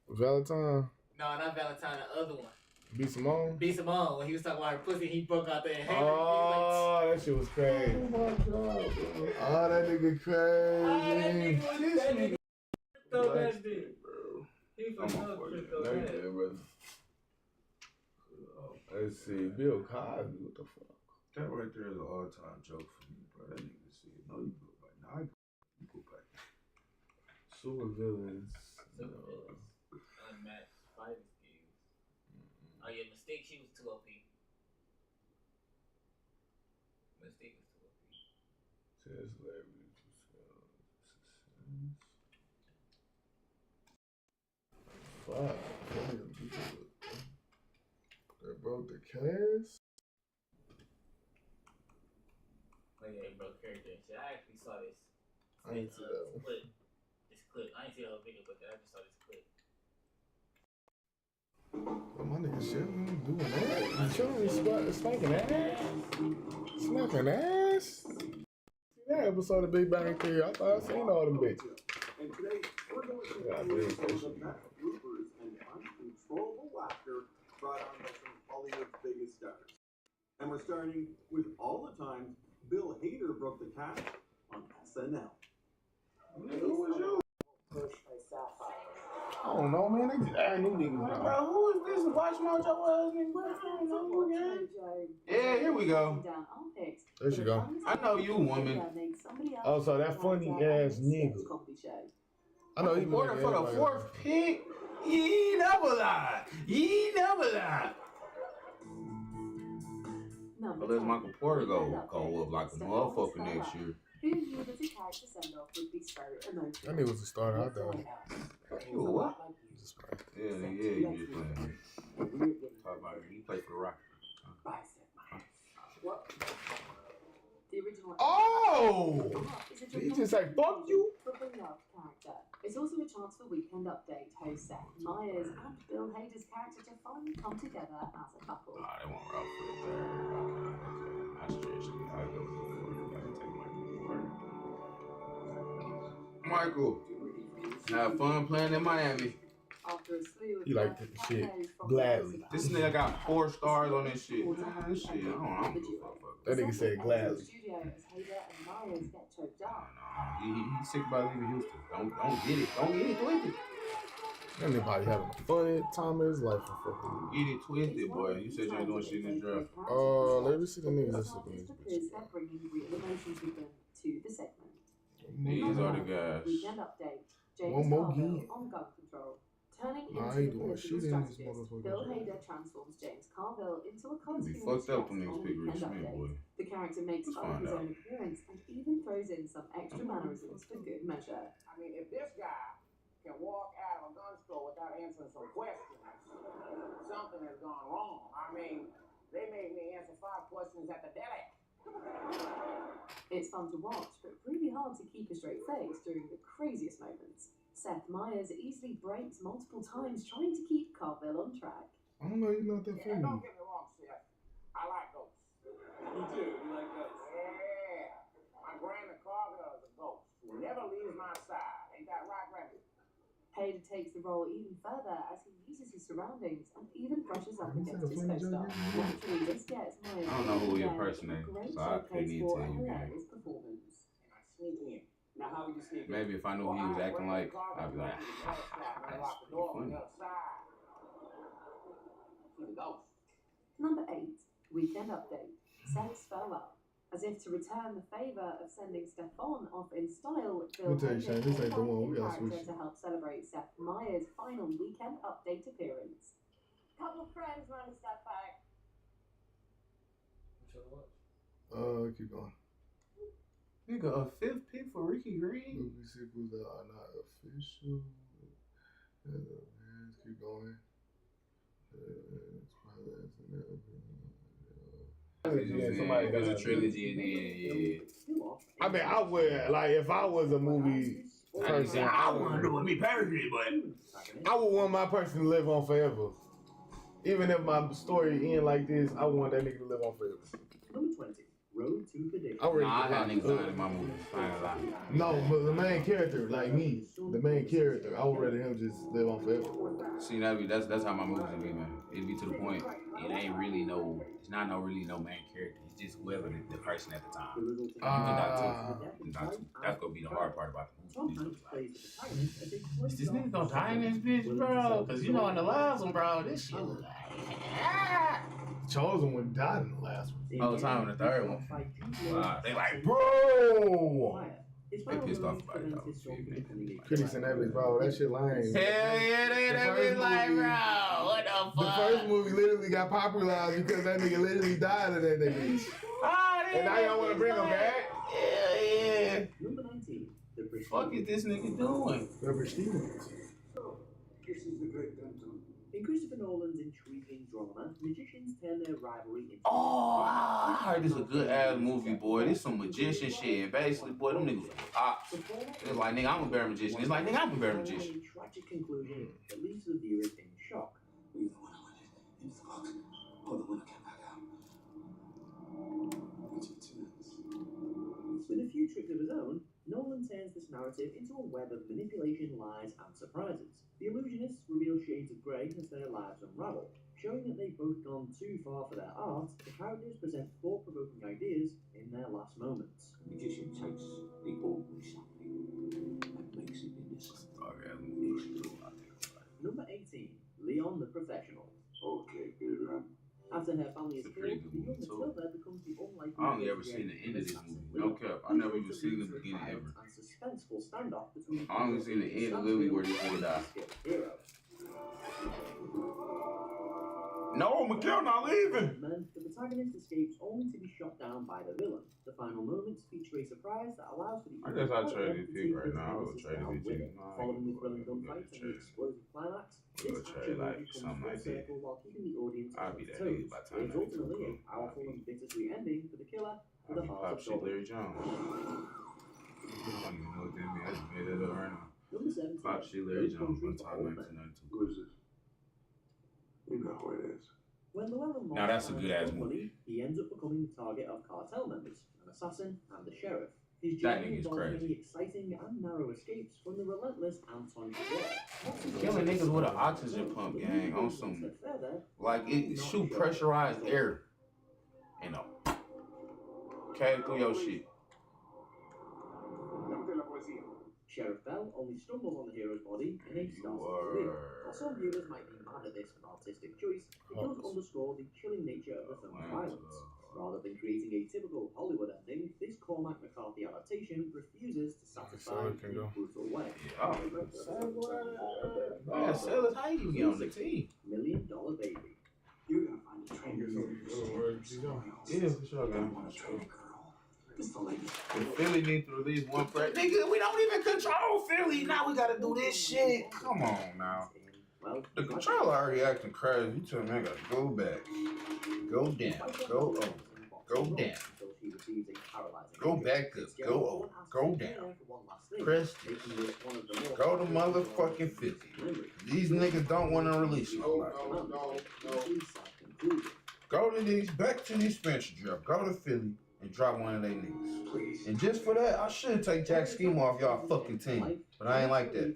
Valentine. no, not Valentine, the other one. B. Simone. B. Simone, when he was talking about her pussy, he broke out there and hated Oh, that shit was crazy. Oh, that nigga crazy. that nigga throw that bitch. He I'm fucking on up for Chris it. throw Let me that. tell you, brother. Let's see, Bill Cosby, what the fuck? That right there is an all-time joke for me, bro. That nigga said, no, you go back. Nah, you go back. Super villains. Unmatched fighting skills. Oh yeah, Mistake, she was too OP. Mistake was too OP. Says celebrities. Fuck. That broke the cast. Oh yeah, he broke character and shit. I actually saw this. I ain't see that one. This clip. I ain't see the whole video, but I just saw this clip. Oh, my nigga shit, man, doing that. You chilling, spanking ass. Smacking ass. See that episode of Big Bang Theory? I thought I seen all them bitches. And today, we're going to Yeah, take the best bloopers and uncontrollable laughter brought on by some of Hollywood's biggest stars. And we're starting with all the times Bill Hader broke the cat on SNL. Who was you? I don't know, man. They just add new niggas. Bro, who is this? Watch Mojo husband, bro. I don't know who again. Yeah, here we go. There she go. I know you, woman. Oh, so that funny ass nigga. I know he Order for the fourth pick. Ye never lie. Ye never lie. Unless Michael Porter go up like a motherfucker next year. Who knew that a character send-off would be so emotional? That nigga was a starter. I thought. You a what? He's a starter. Yeah, you just playing. Talk about it. He played for the Rockets. The original. Oh! He just like, fuck you. Character. It's also a chance for Weekend Update host Seth Meyers and Bill Hader's character to finally come together as a couple. Nah, they want Ralph for the third. Okay, I stretched it. I go for the fourth. I can take Michael. Have fun playing in Miami. After a slew of He like this shit gladly. This nigga got 4 stars on this shit. Man, this shit, I don't give a fuck. That nigga said gladly. Studio as Hader and Myers get choked up. He's sick about leaving Houston. Don't get it. Don't get it twisted. That nigga probably having a funny time of his life for fucking. Get it twisted, boy. You said you ain't doing shit in this draft. Let me see the niggas that's up in this Because they're bringing real emotions with them to the segment. These are the guys. Weekend Update. James One more Carville game. on gun control. Turning Nah, I into ain't a doing political shit in this strategist, motherfucker. Bill Hader transforms James Carville into a Be cartoon fucked up when on niggas pick Rich Weekend Smith, Update. boy. The character makes Let's fun of find his out. own appearance and even throws in some extra mannerisms for good measure. I mean, if this guy can walk out of a gun store without answering some questions, something has gone wrong. I mean, they made me answer 5 questions at the deli. It's fun to watch, but really hard to keep a straight face during the craziest moments. Seth Meyers easily breaks multiple times trying to keep Carville on track. I don't know, he's not that And funny. don't get me wrong, Seth. I like ghosts. You do? You like ghosts? Yeah. My Grandma Carville is a ghost who never leaves my side. Ain't that right, Hader takes the role even further as he uses his surroundings and even brushes up against his co-star. Naturally, this gets Myers. I don't know who he again, impersonating, a great so I couldn't showcase even for tell a you, man. hilarious performance. Sneaking in. Now, how would you sneak in? Maybe if I knew who he was acting like, I'd be like, ha ha, that's pretty funny. Number 8, Weekend Update. Seth's farewell. As if to return the favour of sending Stefan off in style, Bill Let me tell you, Shane, this ain't the one. We gotta character switch. to help celebrate Seth Meyers' final Weekend Update appearance. Couple friends running stuff by. Keep going. Nigga, a 5th pick for Ricky Green? Movie sequels that are not official. Keep going. There's a trilogy in there, I mean, I would, like, if I was a movie person, I wouldn't do it me personally, but I would want my person to live on forever. Even if my story end like this, I want that nigga to live on forever. Number 20, Road to Perdition. I had niggas dying in my movies. I ain't gonna lie. No, but the main character, like me, the main character, I would rather him just live on forever. See, that's how my movies would be, man. It'd be to the point, it ain't really it's not really no main character. It's just whoever the person at the time. You can die too. You can die too. That's gonna be the hard part about the movie. Is this nigga gonna die in this bitch, bro? Cause you know in the last one, bro, this shit was like, Chosen one died in the last one. All the time in the third one. They like, bro. They pissed off about it, though. Critics and that bitch, bro. That shit lame. hell yeah, they that bitch like, bro, what the The fuck? first movie literally got popularized because that nigga literally died in that bitch. And now y'all want to bring him back? Yeah. Number 19, The Prestige. Fuck is this nigga doing? The Prestige. This is the great Denton. In Christopher Nolan's intriguing drama, magicians turn their rivalry into... Oh, I heard this a good ass movie, boy. This some magician shit. And basically, boy, them niggas are ops. It's like, nigga, I'm a better magician. It's like, nigga, I'm a better magician. A tragic conclusion that leaves the viewers in shock. Either one went into the box, or the winner came back out. It's a chance. With a few tricks of his own, Nolan turns this narrative into a web of manipulation, lies, and surprises. The illusionists reveal shades of grey as their lives unravel. Showing that they've both gone too far for their art, the characters present thought-provoking ideas in their last moments. The magician takes the ordinary something and makes it innocent. Number 18, Leon the Professional. Okay, Peter. After her family is It's a pretty killed, good the movie, young too. Matilda becomes the unlikely... I only ever seen the end of this movie. No cap. I never even seen the beginning ever. And suspenseful standoff between... I only seen the end of literally where this nigga died. Hero. No, McKill not leaving. Then the protagonist escapes only to be shot down by the villain. The final moments feature a surprise that allows for the... I guess I'll trade this pick right now. I will trade this pick. Following the thrilling gunfight and the explosive climax, We'll this trade action like movie comes something full like that. circle while keeping the audience I'll on be its that toes. nigga by the time It's that ultimately cool. a powerful and bittersweet ending for the killer with I'll a be heart pop of shit gold. Larry Jones. I don't even know what that means. I just made that up right now. Number 17. Pop shit Larry Jones by Country top for Old Men. 1992. Who is this? You know who it is. When Llewellyn Now that's a Moss good ass finds movie. money, he ends up becoming the target of cartel members, an assassin, and the sheriff. His That journey nigga's involves crazy. many exciting and narrow escapes from the relentless Anton Chigurh. Killing niggas with an oxygen pump, gang, on some, like, it shoot pressurized air. You know. Okay, through your shit. Sheriff Bell only stumbles on the hero's body and he starts to reveal. While some viewers might be mad at this artistic choice, it does underscore the chilling nature of the film's violence. Rather than creating a typical Hollywood ending, this Cormac McCarthy adaptation refuses to satisfy in a brutal way. Man, sell it. How you get on the team? $1 Million Baby. You're gonna find a trainer. Yeah, for sure, man. It's the latest. If Philly need to release one player, nigga, we don't even control Philly. Now we gotta do this shit. Come on now. The controller already acting crazy. You tell me I gotta go back, go down, go up, go down, go back up, go up, go down. Press this. Go to motherfucking 50. These niggas don't want to release it. Go to these, back to the Spencer drop. Go to Philly and drop one of they niggas. And just for that, I should take Jack Scheme off y'all fucking team. But I ain't like that.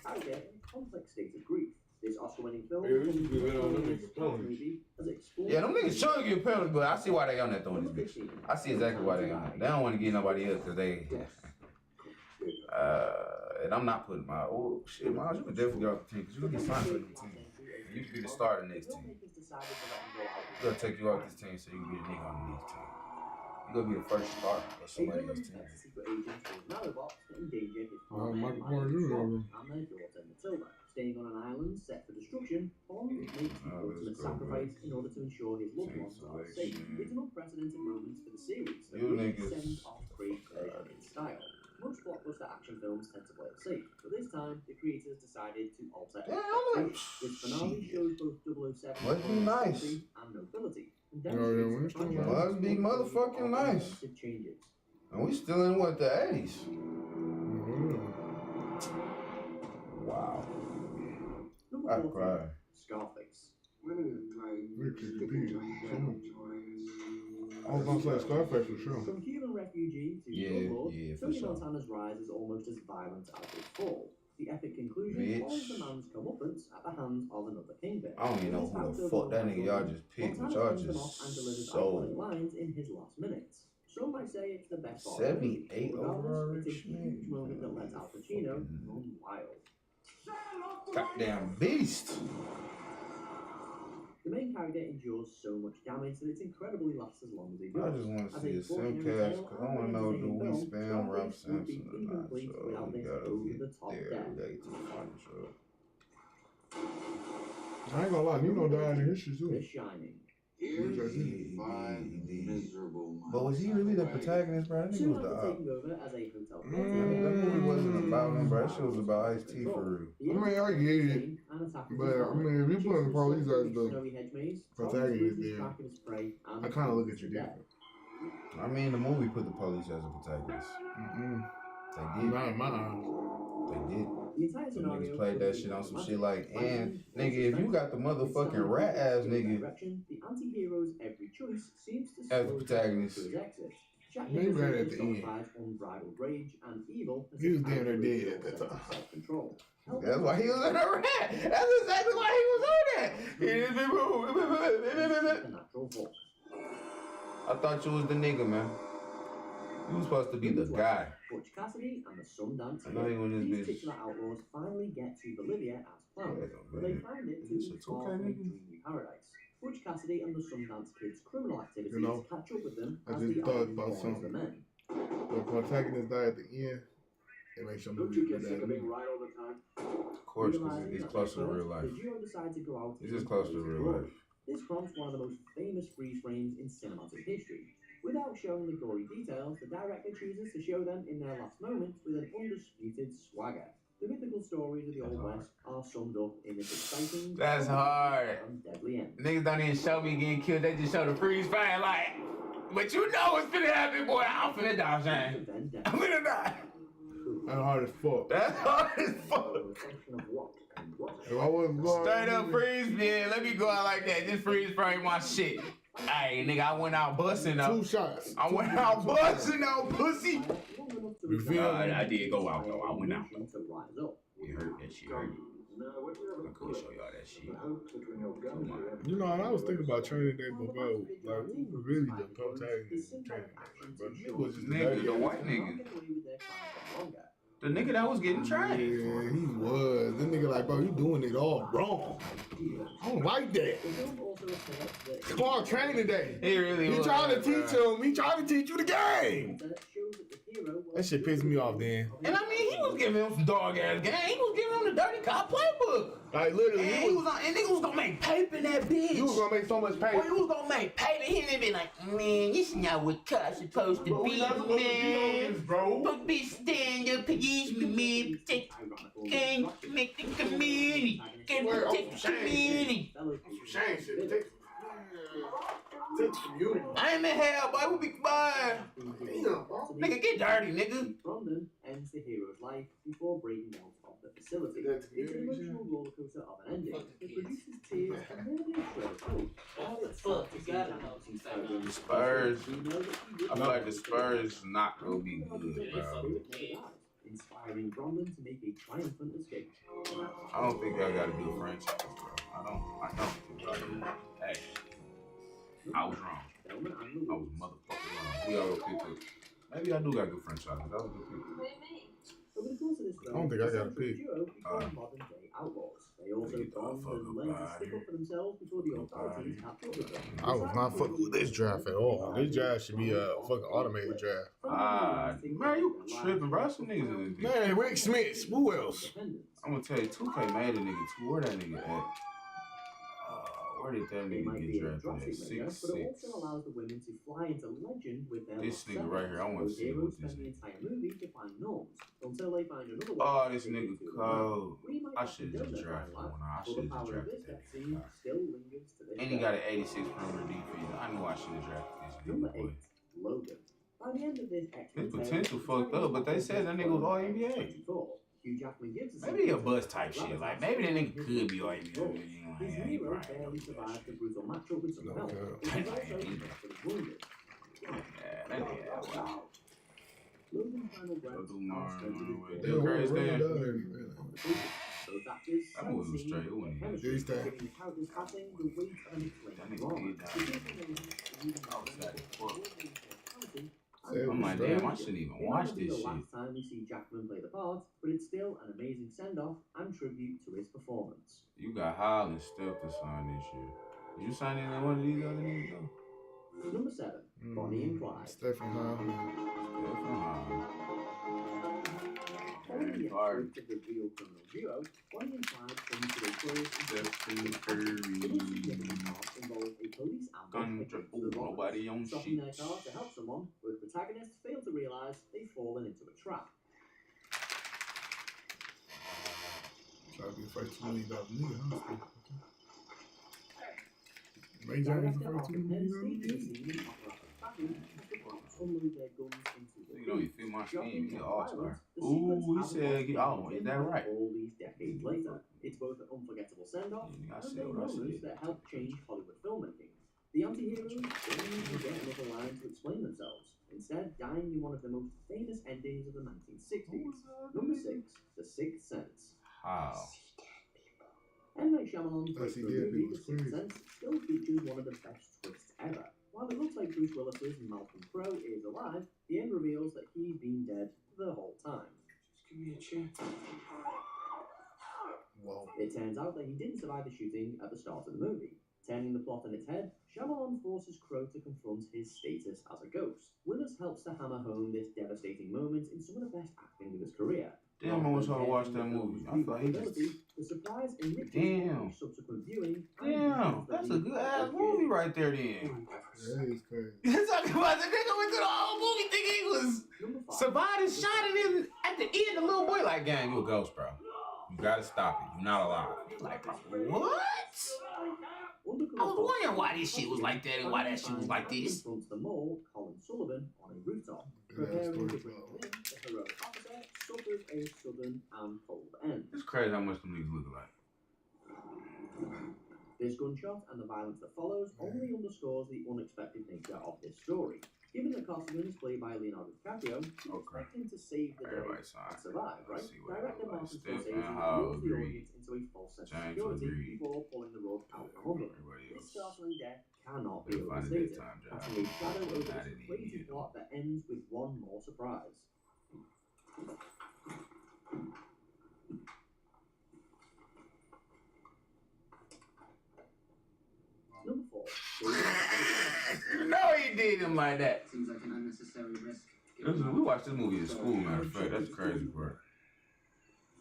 Harrogate in a complex state of grief. This Oscar-winning film Yeah, we should be on them niggas Yeah, them niggas sure get penalties, but I see why they on that throwing this bitch. I see exactly why they on that. They don't want to get nobody else because they. And I'm not putting my shit, Miles, you can definitely get off the team because you can get signed for the new team. You can be the starter next team. We're gonna take you off this team so you can be the nigga on the next team. You're gonna be the first starter of somebody else's team. Michael Porter, Staying on an island set for destruction, Bond makes the ultimate sacrifice in order to ensure his loved ones are safe. It's an unprecedented moment for the series that really sends off Craig's version in style. Most blockbuster action films tend to play it safe, but this time the creators decided to alter expectations. This finale shows both 007 Must be nice. and nobility, and Must be motherfucking nice. changes. And we still in what, the 80s? Wow. I cried. Scarface. I was gonna say Scarface for sure. From Cuban refugee to warlord, Tony Montana's rise is almost as violent as his fall. The epic conclusion follows the man's comeuppance at the hands of another kingpin. I don't even know who the fuck that nigga y'all just picked, but y'all just so. Lines in his last minutes. Some might say it's the best. 78 overall. It's a huge moment that lets Al Pacino run wild. Goddamn beast. The main character endures so much damage that it's incredible he lasts as long as he does. I just want to see a sim cast because I want to know, do we spam Ralph Sampson or not? So we gotta get there. We gotta get to the final show. I ain't gonna lie, Nino died in history too. The Shining. But was he really the protagonist, bro? I think he was the op. Taking over as a hotel That movie wasn't about him, bro. That shit was about Ice-T for real. I mean, I get it. But, I mean, if you put the police as the protagonist, then I kind of look at you different. I mean, the movie put the police as a protagonist. They did. Not in my eyes. They did. Some niggas played that shit on some shit like, and nigga, if you got the motherfucking rat ass nigga the anti-hero's every choice seems to as the protagonist. Maybe right at the end. Unbridled rage and evil. He was damn near dead at that time. Self-control. That's why he was in a rat. That's exactly why he was on that. I thought you was the nigga, man. You was supposed to be the guy. Butch Cassidy and the Sundance I know you in this these bitch. titular outlaws finally get to Bolivia as planned, but they find it to be far from a dreamy paradise. Butch Cassidy and the Sundance Kids' criminal activities catch up with them I as just the thought island about warns the something. men. The protagonist died at the end. It makes some Don't you get sick of being right all the time? Of course, because it's closer to real life. The duo decide to go out It's just closer to real life. This prompts one of the most famous freeze frames in cinematic history. Without showing the gory details, the director chooses to show them in their last moments with an undisputed swagger. The mythical stories of the Old West are summed up in this exciting That's hard. and deadly end. Niggas don't even show me getting killed. They just show the freeze frame like, but you know what's finna happen, boy. I'm finna die, Shane. I'm finna die. That's hard as fuck. That's hard as fuck. If I wasn't going Straight up freeze, man. Let me go out like that. Just freeze frame my shit. Hey, nigga, I went out busting up. 2 shots. I went out busting out, pussy. You feel me? I did go out, though. I went out. You heard that shit, heard you. I could show y'all that shit. You know, and I was thinking about training day before. Like, who was really the protagonist in training day? But it was just Nigga, the white nigga. The nigga that was getting trained. Yeah, he was. This nigga like, bro, you doing it all wrong. I don't like that. It's called training day. He really was. He trying to teach him. He trying to teach you the game. That shit pissed me off then. And I mean, he was giving him some dog ass game. He was giving him the dirty cop playbook. Like literally, and he was on, and nigga was gonna make paper in that bitch. You was gonna make so much paper. Boy, you was gonna make paper. He didn't be like, man, this is not what cops supposed to be, man. Supposed to be stand up against me, man. Protect and make the community. And protect the community. I ain't in hell, boy. We be fine. Nigga, get dirty, nigga. Brandon ends the hero's life before breaking out of the facility. It's an emotional rollercoaster of an ending that produces tears and nearly a shred of hope. What the fuck? You gotta know. The Spurs. I feel like the Spurs not gonna be good, bro. Inspiring from them to make a triumphant escape. I don't think I got a good franchise, bro. I don't. Hey, I was wrong. I was motherfucking wrong. We all picked up. Maybe I do got good franchises. That was a good pick. Over the course of this I don't think I got a pick. duo become modern-day outlaws. They also bond and learn to stick up for themselves before the authorities catch up with them. I was not fucking with this draft at all. This draft should be a fucking automated draft. Man, you tripping, bro. Some niggas in this bitch. Man, Rick Smith. Who else? I'm gonna tell you, 2K made a nigga too. Where that nigga at? Where did that nigga get drafted at? 6'6". But it also allows the women to fly into legend with their This nigga right here, I want to see what this spend the nigga. entire movie defying norms until they find another way. Oh, this nigga cold. I should have just drafted one. I should have just drafted that nigga. Still lingers to this And he got an 86 perimeter defense. I knew I should have drafted this Number nigga, boy. 8, Logan. By the end of this His potential fucked up, but they said that nigga was all NBA. Hugh Jackman gives Maybe a buzz type shit. Like, maybe that nigga could be all NBA. His hero barely survived the brutal matchup with someone else. But he's also desperately wounded. Logan's final breath those actors that movie was straight. It wasn't even the characters passing the weight of an explained I'm like, damn, I shouldn't even watch this the shit. last time we see Jackman play the part, but it's still an amazing send-off and tribute to his performance. You got Hall and Steph to sign this year. Did you sign in one of these other niggas though? Number 7, Bonnie and Clyde. Stephen Hall. Following the episode of the real criminal duo, Bonnie and Clyde come to a close involves a police ambush against the robbers. Stopping their car to help someone, both protagonists fail to realise they've fallen into a trap. Try to be the first $2 million nigga, honestly. Ray J was the first $2 million Unload their guns into the You know, you feel my steam, he's an all-star. Ooh, he said, oh, is that right? All these decades later, it's both an unforgettable send-off and a moments that helped change Hollywood filmmaking. The anti-heroes don't even get another line to explain themselves, instead dying in one of the most famous endings of the 1960s. Number 6, The Sixth Sense. How? M. Night Shyamalan's breakthrough movie, The Sixth Sense, still features one of the best twists ever. While it looks like Bruce Willis's Malcolm Crowe is alive, the end reveals that he's been dead the whole time. Just give me a chance. Whoa. It turns out that he didn't survive the shooting at the start of the movie. Turning the plot on its head, Shyamalan forces Crowe to confront his status as a ghost. Willis helps to hammer home this devastating moment in some of the best acting of his career. Damn, I was trying to watch that movie. I thought he just... The surprise enriches Damn. subsequent viewing. Damn, that's a good ass movie right there then. That is crazy. You're talking about the nigga went through the whole movie thinking he was survived and shot and then at the end the little boy like, gang, you a ghost, bro. You gotta stop it. You're not alive. Like, what? I was wondering why this shit was like that and why that shit was like this. Confronts the mole, Colin Sullivan, on a rooftop. Preparing to bring him in, the heroic officer suffers a sudden and cold end. It's crazy how much them niggas look alike. This gunshot and the violence that follows only underscores the unexpected nature of this story. Given that Costigan is played by Leonardo DiCaprio, you expect him to save the day and survive, right? Director Martin Scorsese lures the audience into a false sense of security before pulling the rug out from under. This startling death cannot be overstated, casting a shadow over this crazy plot that ends with one more surprise. Number 4. No, he did him like that. Seems like an unnecessary risk. We watched this movie in school, matter of fact. That's the crazy part.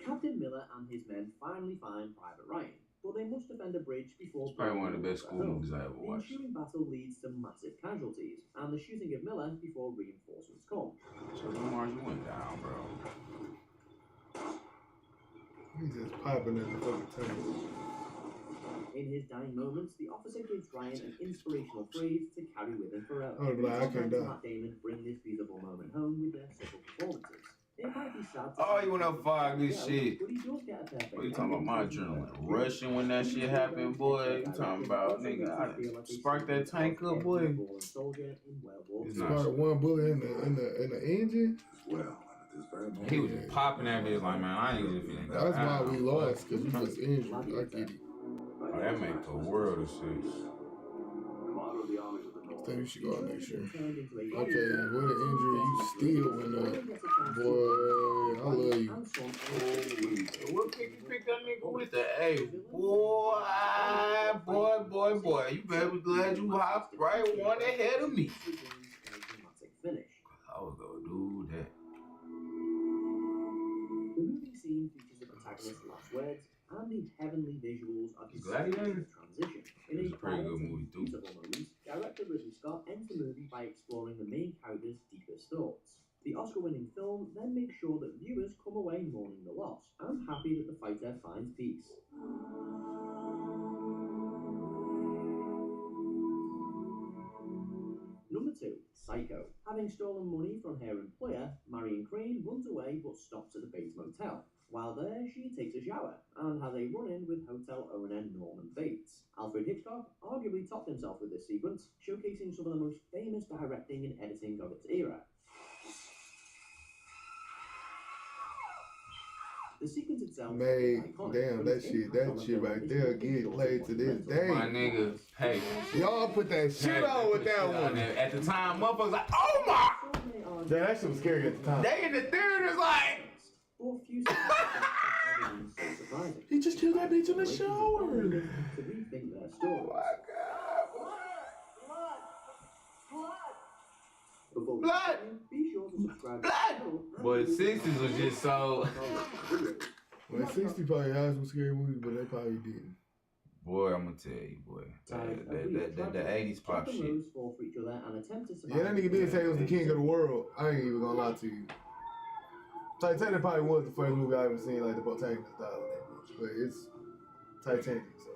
Captain Miller and his men finally find Private Ryan, but they must defend a bridge before... It's probably one of the best school movies I ever watched. The ensuing battle leads to massive casualties, and the shooting of Miller before reinforcements come. So Mars, you went down, bro. He's just popping at the fucking time. In his dying moments, the officer gives Ryan an inspirational phrase to carry with him forever. Oh, but I can't die. Matt Damon bring this beautiful moment home with their subtle performances. It might be sad to Oh, you went up far, good shit. but he does get a perfect What you talking about? My adrenaline rushing when that shit happened, boy. You talking about, nigga, I sparked that tank up, boy. It's not Spark one bullet in the engine. Well, under this He was just popping that bitch like, man, I ain't even feeling that. That's why we lost, because you just injured. I get it. Oh, that make the world of sense. I think we should go out next year. Okay, with an injury, you still went up. Boy, I love you. What pick you pick that nigga with the A? Boy. You better be glad you hopped right one ahead of me. I was gonna do that. The movie scene features the protagonist's last words and the heavenly visuals of his Gladiator? transition. It's a pretty good movie too. Moments, director Ridley Scott ends the movie by exploring the main character's deepest thoughts. The Oscar-winning film then makes sure that viewers come away mourning the loss and happy that the fighter finds peace. Number 2, Psycho. Having stolen money from her employer, Marion Crane runs away but stops at the Bates Motel. While there, she takes a shower and has a run-in with hotel owner Norman Bates. Alfred Hitchcock arguably topped himself with this sequence, showcasing some of the most famous directing and editing of its era. The sequence itself, damn, that shit right there get played to this day. My nigga, hey. Y'all put that shit on with that one. At the time, motherfuckers like, oh my! Yeah, that shit was scary at the time. They in the theaters like... He just killed that bitch in the shower. Oh my God. Blood! Be sure to subscribe. Blood! But 60s was just so... Well, 60 probably had some scary movies, but they probably didn't. Boy, I'm gonna tell you, boy. The 80s pop shit. Yeah, that nigga did say he was the king of the world. I ain't even gonna lie to you. Titanic probably was the first movie I ever seen like the protagonist died on that bitch, but it's Titanic. So.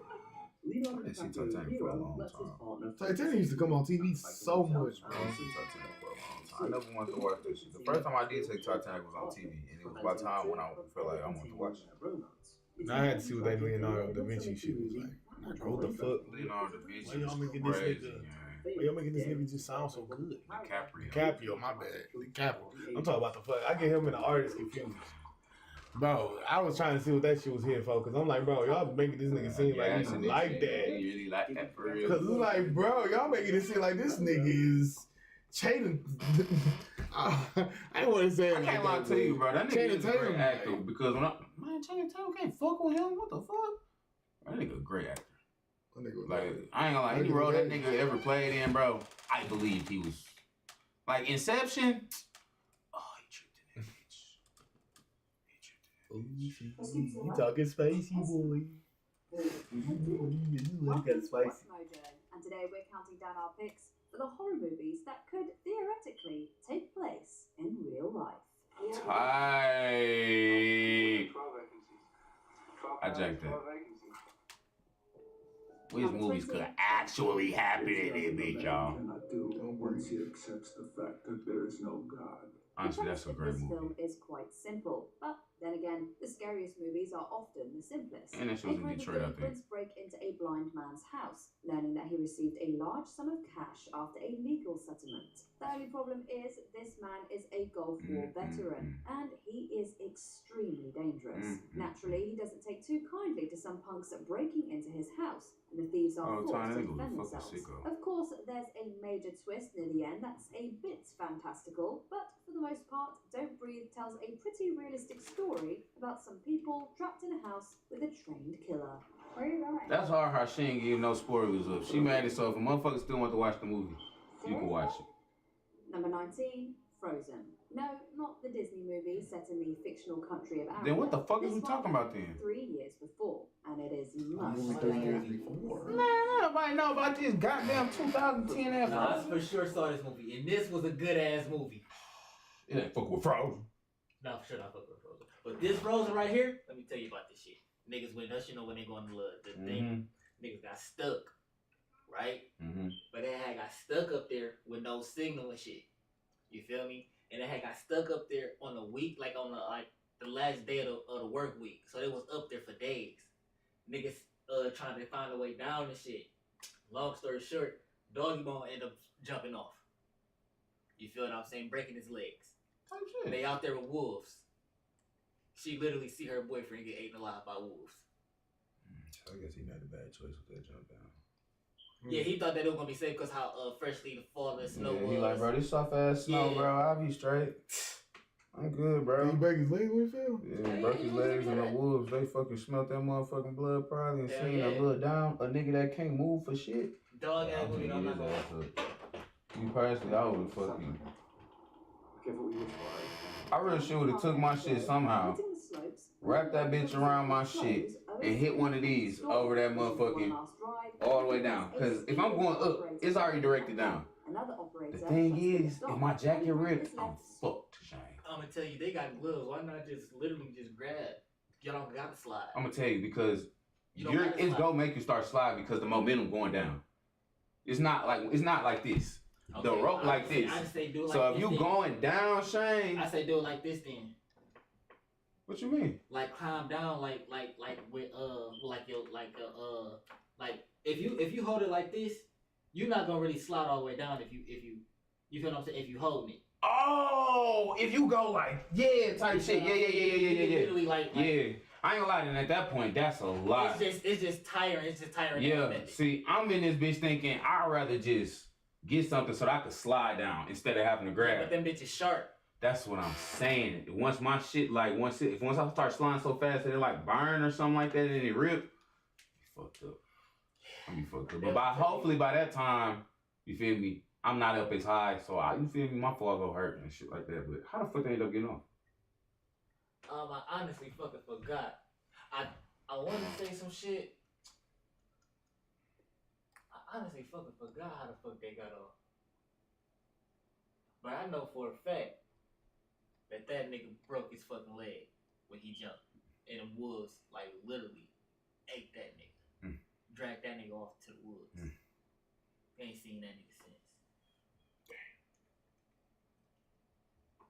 I didn't see Titanic for a long time. Titanic used to come on TV so much, bro. I didn't see Titanic for a long time. I never wanted to watch that shit. The first time I did take Titanic was on TV, and it was by the time when I felt like I wanted to watch it. I had to see what that Leonardo da Vinci shit was like. Bro, what the fuck? Leonardo da Vinci. Why y'all making this nigga? Why y'all making this nigga just sound so good? DiCaprio, my bad. DiCaprio. I'm talking about the fuck. I get him and the artist confused. Bro, I was trying to see what that shit was here for, cause I'm like, bro, y'all making this nigga seem like he's like that. You really like that for real? Cause it's like, bro, y'all making it seem like this nigga is Channing. I didn't want to say it. I can't lie to you, bro. That nigga is a great actor. Tatum. Because when Channing Tatum can't fuck with him. What the fuck? That nigga a great actor. Like, I ain't gonna lie, any role that nigga ever played in, bro, I believed he was. Like, Inception. You talking spicy, boy. Welcome to West Mojo, and today we're counting down our picks for the horror movies that could theoretically take place in real life. Tight. I jacked that. Which movies could actually happen in it, bitch, y'all? Once he accepts the fact that there is no God. Honestly, that's a great This movie. film is quite simple, but then again, the scariest movies are often the simplest. And that shit was in Detroit, I think. Prince break into a blind man's house, learning that he received a large sum of cash after a legal settlement. The only problem is this man is a Gulf War veteran, and he is extremely dangerous. Naturally, he doesn't take too kindly to some punks breaking into his house, and the thieves are forced to defend themselves. Of course, there's a major twist near the end that's a bit fantastical, but for the most part, Don't Breathe tells a pretty realistic story about some people trapped in a house with a trained killer. Where are you going? That's hard how she ain't give no spoilers up. She mad it so if a motherfucker still want to watch the movie, you can watch it. Number 19, Frozen. No, not the Disney movie set in the fictional country of Africa. Then what the fuck is we talking about then? 3 years before, and it is much Man, nobody know about this goddamn 2010 ass. Nah, I for sure saw this movie, and this was a good ass movie. It ain't fuck with Frozen. No, for sure not fuck with Frozen. But this Frozen right here, let me tell you about this shit. Niggas went us, you know, when they go on the thing, niggas got stuck, right? But they had got stuck up there with no signal and shit. You feel me? And they had got stuck up there on a week, like on the last day of the work week. So they was up there for days. Niggas trying to find a way down and shit. Long story short, Doggy Bone ended up jumping off. You feel what I'm saying? Breaking his legs. Type shit. They out there with wolves. She literally see her boyfriend get eaten alive by wolves. I guess he made a bad choice with that jump down. Yeah, he thought that it was gonna be safe because how freshly the falling snow was. He like, bro, this soft ass snow, bro. I'll be straight. I'm good, bro. He break his leg when he fell? Yeah, broke his legs and the wolves, they fucking smelt that motherfucking blood probably and seen a little down, a nigga that can't move for shit. Dog ass movie, I'm not gonna. You personally, I would fucking. I really sure would have took my shit somehow, wrapped that bitch around my shit, and hit one of these over that motherfucking all the way down. Cause if I'm going up, it's already directed down. The thing is, if my jacket ripped, I'm fucked, Shane. I'm gonna tell you, they got gloves. Why not just literally just grab? You don't got to slide. I'm gonna tell you because it's gonna make you start sliding because the momentum going down. It's not like this. Okay, the rope like this. I say do it like so this if you then. going down, Shane. I say do it like this then. What you mean? Like climb down, like with if you hold it like this, you're not gonna really slide all the way down if you feel what I'm saying, if you hold it. Oh, if you go like type shit, yeah. Literally like I ain't gonna lie, and at that point, that's a lot. It's just tiring. It's just tiring. Yeah. See, I'm in this bitch thinking I'd rather just get something so that I could slide down instead of having to grab. But them bitches sharp. That's what I'm saying. Once my shit once I start sliding so fast that it like burn or something like that and it rip, fucked up. I'm be fucked up. But hopefully by that time, you feel me? I'm not up as high, so you feel me? My fall go hurt and shit like that. But how the fuck they end up getting off? I honestly fucking forgot. I wanted to say some shit. I honestly fucking forgot how the fuck they got off. But I know for a fact that nigga broke his fucking leg when he jumped. And the wolves, like, literally ate that nigga. Dragged that nigga off to the woods. Ain't seen that nigga since.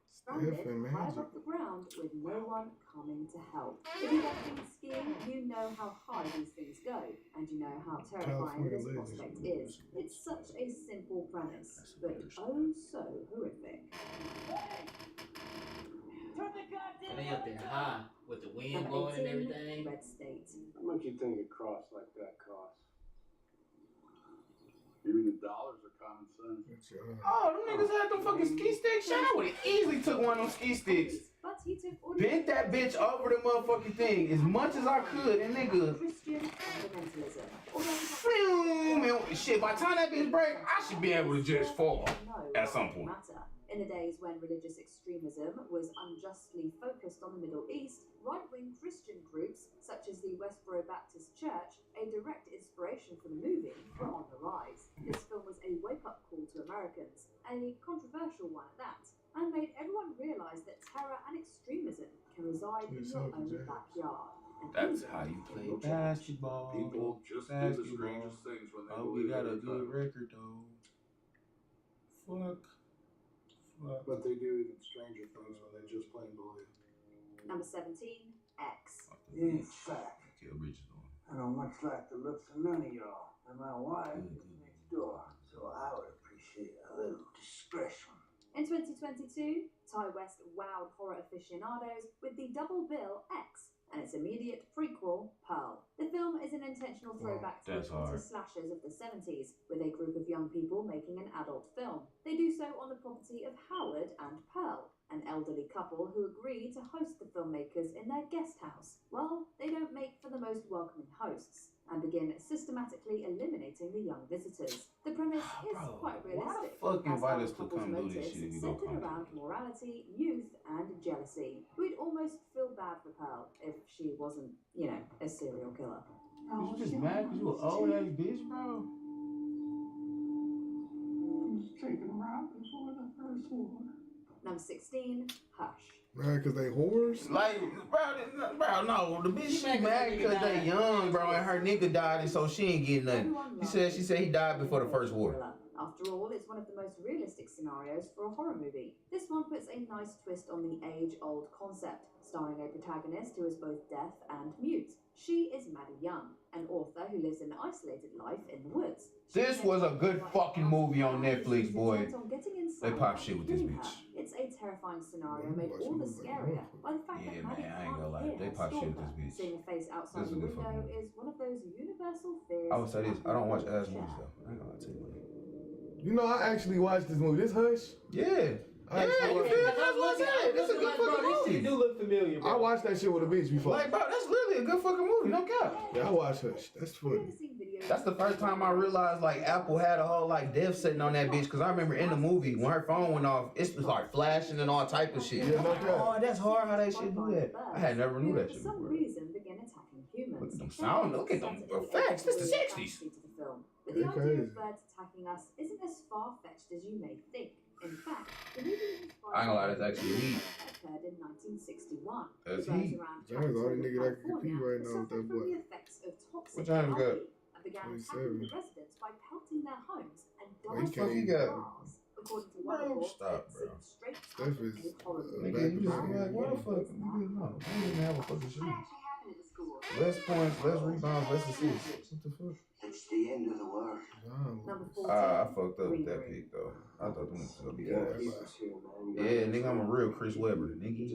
Stranded right off the ground with no one coming to help. If you've ever been skiing, you know how high these things go, and you know how terrifying this prospect is. It's such a simple premise, but oh so horrific. And they up there high with the wind blowing and everything. Red State. How much you think a cross like that costs? Even the dollars are common sense. Oh, them niggas had them fucking ski sticks. Shit, I would have easily took one of them ski sticks. But he took Bent that bitch over the motherfucking thing as much as I could, and nigga. Christian fundamentalism. And shit, by the time that bitch break, I should be able to just fall at some point. In the days when religious extremism was unjustly focused on the Middle East, right-wing Christian groups, such as the Westboro Baptist Church, a direct inspiration for the movie, were on the rise. This film was a wake-up call to Americans, a controversial one at that, and made everyone realise that terror and extremism can reside in your own backyard. That's how you play basketball. People just do the strangest things when they we got a good record though. Fuck. But they do even stranger things when they just plain believe. Number 17, X. In fact, I don't much like the looks of none of y'all. And my wife is next door, so I would appreciate a little discretion. In 2022, Ty West wowed horror aficionados with the double bill X and its immediate prequel, Pearl. The film is an intentional throwback to slashers of the 70s, with a group of young people making an adult film. They do so on the property of Howard and Pearl, an elderly couple who agree to host the filmmakers in their guest house. Well, they don't make for the most welcoming hosts, and begin systematically eliminating the young visitors. The premise is quite realistic, Why the fuck invite us as to our couple's come do this motives shit if you go centered around morality, youth, and jealousy. We'd almost feel bad for Pearl if she wasn't, you know, a serial killer. You just mad because you an old ass bitch, bro? Who's taking her out before the first war? Number 16, Hush. Mad because they whores? Like, bro, no. The bitch, she mad because they young, bro, and her nigga died, and so she ain't getting nothing. She said he died before the first war. After all, it's one one of the most realistic scenarios for a horror movie. This one puts a nice twist on the age-old concept, starring a protagonist who is both deaf and mute. She is Maddie Young, an author who lives an isolated life in the woods. This was a good fucking movie on Netflix, boy. They pop shit with this bitch. It's a terrifying scenario made all the scarier by the fact that Maddie I ain't gonna can't lie. hear They her pop shit with stalker. this bitch. Seeing a face outside This is the a good fucking window movie. is one of those universal fears. I would say this. I don't watch ass share. movies though. I ain't gonna lie to you. You know, I actually watched this movie. This Hush? Yeah. I Yeah, you feel me? That's what I said. This is a good fucking This shit movie. do look familiar, bro. I watched that shit with a bitch before. Like, bro, that's literally a good fucking movie. No cap. Yeah, I watched Hush. That's funny. That's the first time I realized like Apple had a whole like dev setting on that bitch. Cause I remember in the movie when her phone went off, it was like flashing and all type of shit. Yeah, no I'm like, cap. oh, that's hard how they shit do that. I had never knew that For shit some before. reason begin attacking humans. Look at them sound. Look at them effects. This the 60s. But the They're idea crazy. of birds attacking us isn't as far-fetched as you may think. In fact, the movie I ain't gonna lie, that's actually heat. occurred in 1961. That's The birds heat. around James, the only nigga that can California compete right now with that suffered from boy. the effects of toxic What James got? algae and began attacking 27. the residents by pelting their homes and Well, he dicing can't even- their cars. According to one Bro, report, stop, it bro. seemed straight out Steph of is a horror movie. Nigga, you just like, what the fuck? Nigga, no. I don't even have a fucking shoe. Less points, less rebounds, less assists. What the fuck? It's the end of the world. Number 14. I fucked up with that pick though. I thought them was gonna be ass. Yeah, nigga, I'm a real Chris Webber, nigga.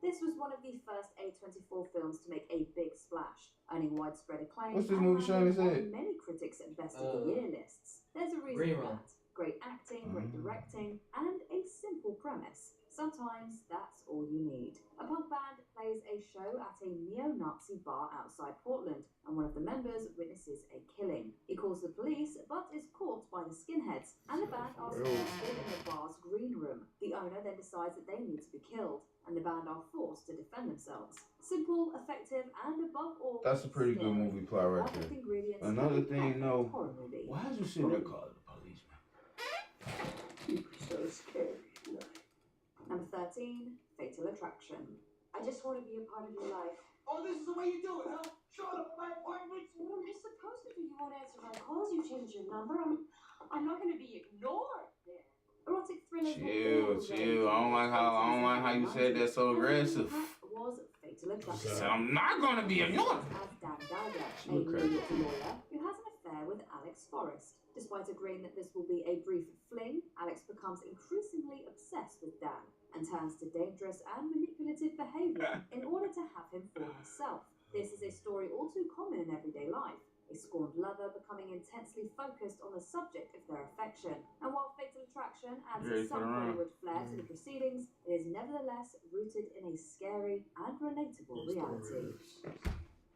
This was one of the first A24 films to make a big splash, earning widespread acclaim. What's this and movie landing Shiny on said? Many critics at Best of the Year lists. There's a reason Green for Room. that. Great acting, great directing, and a simple premise. Sometimes that's all you need. A punk band plays a show at a neo-Nazi bar outside Portland, and one of the members witnesses a killing. He calls the police, but is caught by the skinheads, and the band are arrested in the bar's green room. The owner then decides that they need to be killed, and the band are forced to defend themselves. Simple, effective, and above all, That's a pretty good scary. movie plot right Perfect there. ingredients Another for a thing, perfect no. horror movie. Why is you sitting there calling the police, man? So scary. Number 13, Fatal Attraction. I just want to be a part of your life. Oh, this is the way you do it, huh? Showing up at my appointments. What am I supposed to do? You won't answer my calls. You changed your number. I'm not going to be ignored. There. Erotic thrillers. Chill. I don't like how you said that so aggressive. Was Fatal Attraction. So I'm not gonna be annoyed. As Dan Gallagher, a look New crazy. York lawyer who has an affair with Alex Forrest. Despite agreeing that this will be a brief fling, Alex becomes increasingly obsessed with Dan and turns to dangerous and manipulative behavior in order to have him for herself. This is a story all too common in everyday life. A scorned lover becoming intensely focused on the subject of their affection. And while Fatal Attraction adds You ready for some the round? Hollywood flair to the proceedings, it is nevertheless rooted in a scary and relatable reality.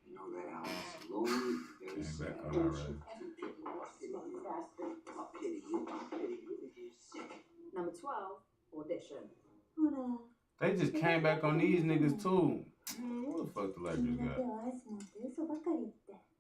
You know that I was lonely, very sad. back on already. I pity you. You're sick. Number 12, Audition. They just came back on these niggas too. What the fuck the actors got?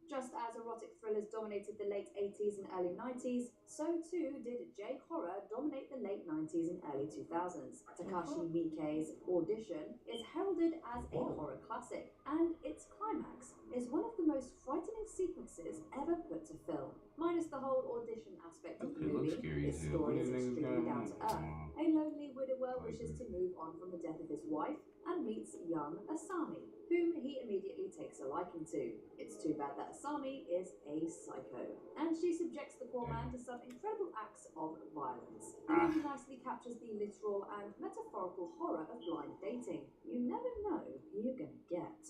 Just as erotic thrillers dominated the late 80s and early 90s, so too did J-horror dominate the late 90s and early 2000s. Takashi Miike's Audition is heralded as a horror classic, and its climax is one of the most frightening sequences ever put to film. Minus the whole audition aspect of the It looks movie, scary as its hell. What story is these niggas extremely got down to earth. A lonely widower wishes to move on from the death of his wife and meets young Asami, whom he immediately takes a liking to. It's too bad that Asami is a psycho, and she subjects the poor man to some incredible acts of violence. The movie nicely captures the literal and metaphorical horror of blind dating. You never know who you're gonna get.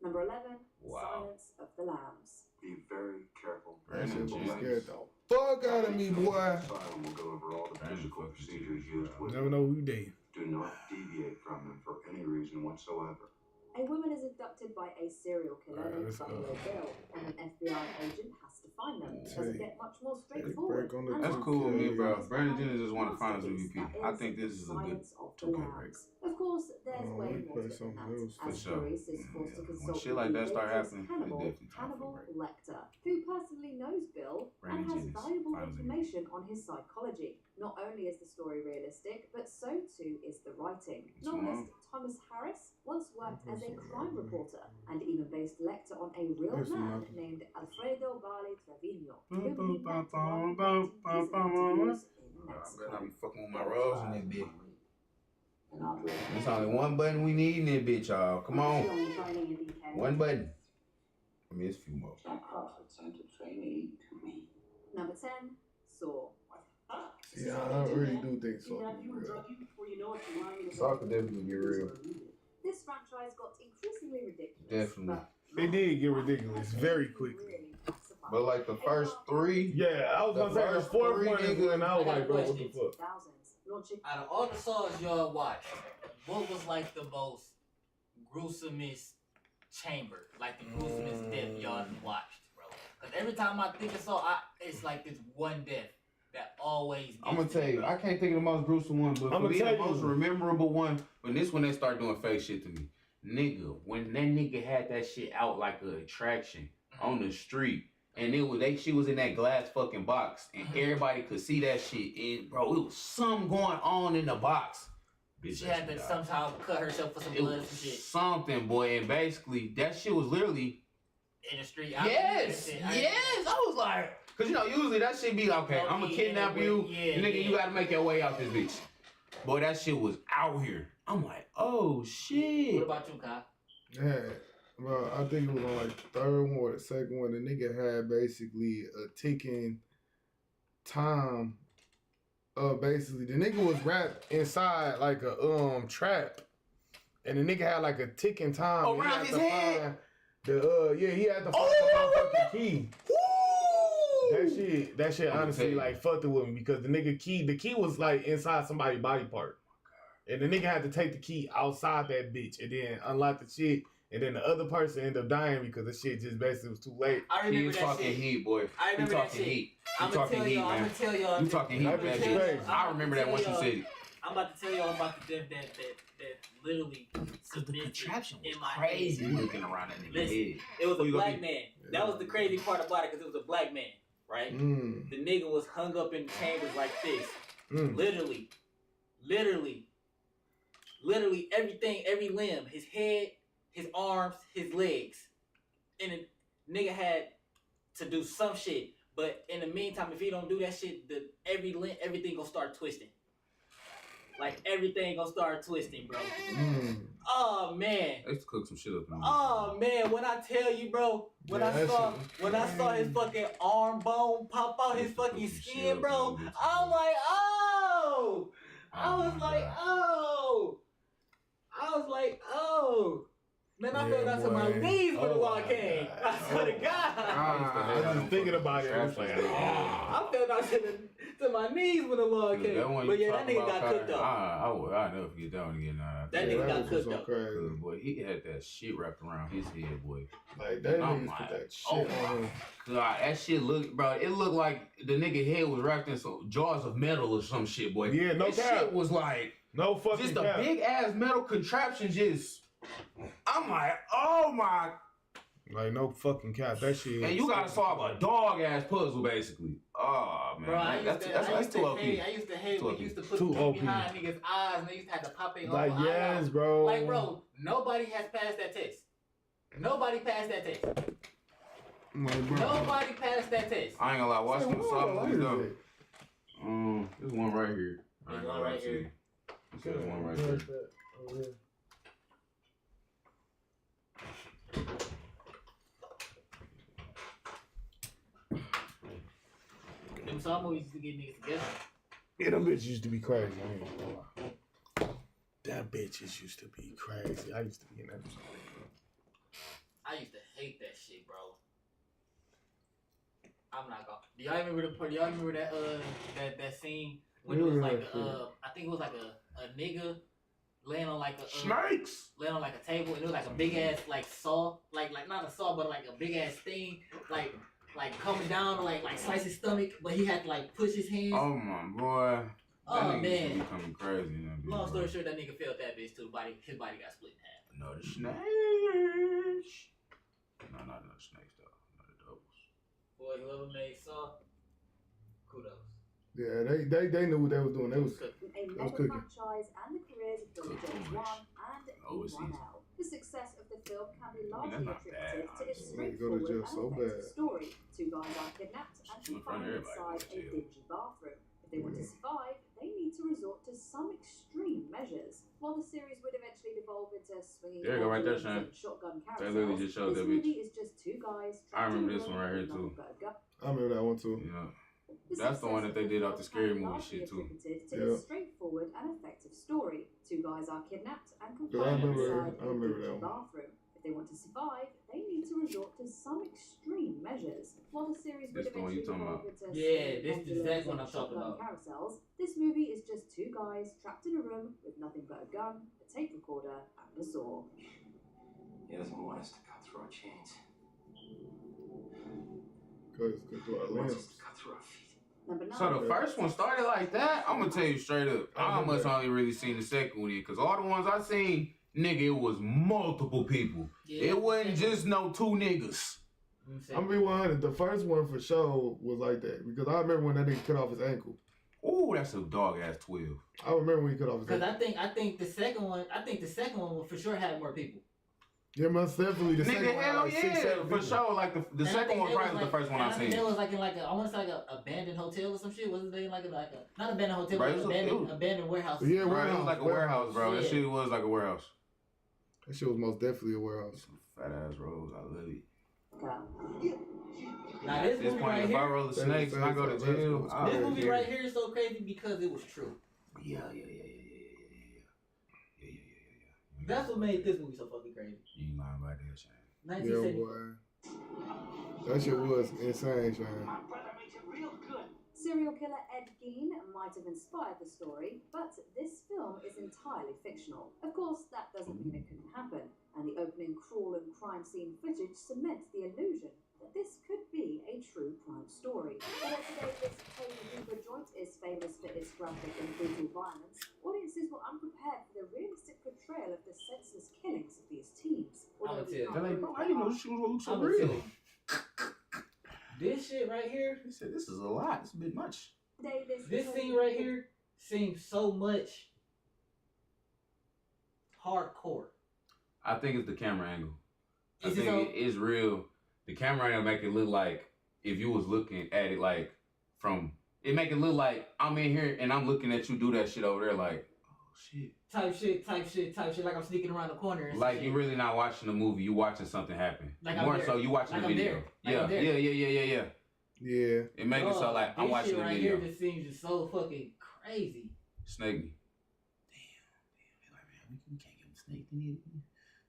Number 11, Silence of the Lambs. Be very careful. That shit was scared the fuck out of me, boy. Asylum will go over all the physical procedures used with Never know who they. Do not deviate from them for any reason whatsoever. A woman is abducted by a serial killer named let's go. Buffalo Bill, and an FBI agent has to find them. It doesn't get much more break straightforward. on the- And That's that's cool with me, the bro. most Brandon Jennings is one of the masterpiece finals MVP. that I is think this is a good Silence of the 2K break. Lambs. Of course, there's Oh, way we more play to it than something that. else. As sure. Maurice is forced to When consult shit like that start happening, it's Hannibal definitely time for a break. Lecter, who personally knows Bill Randy and has Jennings, valuable finally. information on his psychology. Not only is the story realistic, but so too is the writing. Novelist Thomas Harris once worked as a crime reporter and even based Lecter on a real man named Alfredo Vale Trevino, whom he met while conducting interviews in I Mexico. better not be fucking with my rolls in this bitch. There's only one button we need in this bitch, y'all. Come on. One button. I mean, it's a few more. Jack Crawford sent a trainee to me. Number 10, Saw. Yeah, I really do think so. Saw could definitely get real. This franchise got increasingly ridiculous. Definitely. They did get ridiculous very quickly. But like the first three. Yeah, I was gonna say the fourth one is when I was like, bro, what the fuck? Out of all the Saws y'all watched, what was like the most gruesomest chamber? Like the gruesomest death y'all watched, bro? Because every time I think of Saw, it's like this one death that always gets I'm gonna tell you, I can't think of the most gruesome one, but for me, the most memorable one, when this one they start doing fake shit to me. Nigga, when that nigga had that shit out like an attraction on the street, and she was in that glass fucking box, and everybody could see that shit, and bro, it was something going on in the box. Bitch, She had to somehow cut herself for some it blood was and shit. something, boy, and basically, that shit was literally In the street. Yes, I was like, cause you know usually that shit be okay. I'm gonna kidnap you, nigga. You gotta make your way out this bitch. Boy, that shit was out here. I'm like, oh shit. What about you, Kai? Yeah, bro, I think it was on like the third one or the second one. The nigga had basically a ticking time. Basically, the nigga was wrapped inside like a trap, and the nigga had like a ticking time. Oh, around his head. He had to find the motherfucking key. That shit honestly like fucked it with me because the key was like inside somebody's body part. And the nigga had to take the key outside that bitch and then unlock the shit. And then the other person ended up dying because the shit just basically was too late. I remember He talking heat, boy. I remember that shit. Heat. I'm gonna tell y'all. You talking heat for that shit. I remember that once you said it. I'm about to tell y'all about the death that literally Cause the contraption was in my crazy head. looking around that nigga Listen, head. it was Who a you gonna black be? man. That was the crazy part about it because it was a black man, right? The nigga was hung up in chambers like this. Literally everything, every limb, his head, his arms, his legs. And the nigga had to do some shit. But in the meantime, if he don't do that shit, everything gonna start twisting. Like everything gonna start twisting, bro. Oh man. I used to cook some shit up in there. Oh man, when I tell you, bro, when I saw his fucking arm bone pop out his fucking skin, bro, I'm like, oh. I was like, man, I fell down to my knees when the wall came. I swear to God. I was just thinking about it. I was like, I fell down to my knees when the wall came. But yeah, that nigga got cooked up. I never forget that one again. That nigga got cooked up. Boy, he had that shit wrapped around his head, boy. Like that nigga put that shit on him. God, that shit looked, bro. It looked like the nigga head was wrapped in some jars of metal or some shit, boy. Yeah, no that cap. shit was like no fucking just cap. a big ass metal contraption. Just, I'm like, oh my. Like no fucking cap. That shit. And you gotta solve a dog ass puzzle, basically. Oh man, Bro, I used too OP. I used to hate when you used to put Too the OP. behind niggas' eyes and they used to have to pop their Like whole eye yes, out. bro. Like, bro, nobody has passed that test. Nobody passed that test. Like, bro. Nobody passed that test. I ain't gonna lie, watch Say, them what solve line movies is though. it? There's one right here. There's one right here. There's one right here. Them Saw movies used to get niggas together. Yeah, them bitches used to be crazy. I ain't gonna lie. That bitches used to be crazy. I used to be in that. I used to hate that shit, bro. I'm not gonna. Do y'all remember the part? Do y'all remember that scene when it was like I think it was like a nigga laying on like a snakes laying on like a table and it was like a big ass like saw like not a saw but like a big ass thing like coming down to like slice his stomach, but he had to like push his hands. Oh my boy. Oh That nigga used to man. be coming crazy. You know, Long story short, that nigga felt that bitch too. His body got split in half. No, the snakes. No, not the snakes though. No, the doubles. Boy, whoever made Saw, kudos. Yeah, they knew what they was doing. They was A mega cooking. franchise and the careers of Billy James 1 and E1L. The success of the film can be largely attributed to its straightforward and effective story. Two guys are kidnapped and confined inside a dingy bathroom. If they want to survive, they need to resort to some extreme measures. While the series would eventually devolve into swinging There you go, right there, Shane. and shotgun That literally carousels, just showed this that bitch. movie is just two guys I trapped in remember a this room one right here with too. nothing but a gun. I remember that one too. Yeah. That's the one that they did off the scary movie shit too. To a straightforward and effective story. Two guys are kidnapped and Yeah, I confined remember inside a that dingy one. bathroom. If they want to survive, they need to resort to some extreme measures. While the series would This the one you eventually talking devolve about? into Yeah, swinging this is pendulums exactly what and I'm talking shotgun about. carousels, this movie is just two guys trapped in a room with nothing but a gun, a tape recorder, and a saw. He doesn't want us to cut through our chains. Cause through our He wants us limbs. to cut through our feet. Number 9. So the first one started like that. I'm gonna tell you straight up. I almost only really seen the second one because all the ones I seen, nigga, it was multiple people. Yeah. It wasn't just no two niggas. I'm gonna be 100. The first one for sure was like that because I remember when that nigga cut off his ankle. Ooh, that's a dog ass 12. I remember when he cut off his Because ankle. I think the second one will for sure have more people. Yeah, most definitely the second Nigga, one. hell Like yeah, 6, 7 for people. sure. Like the And I second think one they probably was was the first one I and I think seen. they was like in like I want to say like a abandoned hotel or some shit. Wasn't they like a not abandoned hotel, Bro, but it was abandoned warehouse? Yeah, Bro, it was like a warehouse, bro. That Yeah. shit was like a warehouse. That shit was most definitely a warehouse. Fat ass rolls, I love it. Now this movie right If I here, roll the snakes and I go to jail, this movie right here is so crazy because it was true. Yeah. That's what made this movie so fucking crazy. You ain't lying about that, Shane. Yeah, 1970. boy. That shit was insane, Shane. Serial killer Ed Gein might have inspired the story, but this film is entirely fictional. Of course, that doesn't mean it couldn't happen, and the opening crawl and crime scene footage cements the illusion that this could be a true crime story. Although today this Toby Hooper joint is famous for its graphic and brutal violence, audiences were unprepared for the realistic portrayal of the senseless killings of these teens. I'ma Although tell you. we can't prove How you know she was gonna look so I'ma real? tell you. This shit right here, He said, this is a lot. It's a bit much. today this scene right here seems so much hardcore. I think it's the camera angle. I Is it think so? it is real. The camera angle make it look like if you was looking at it like from, it make it look like I'm in here and I'm looking at you do that shit over there like, oh shit. Type shit, like I'm sneaking around the corner. And Like shit. you really not watching the movie, you watching something happen. Like I'm More there. so you watching Like the I'm video. there. Like Yeah, I'm there. yeah. Yeah. It make it so like I'm this watching shit the right video. here just seems just so fucking crazy. Snake me. Damn. Like, man, we can't get him snaked in here.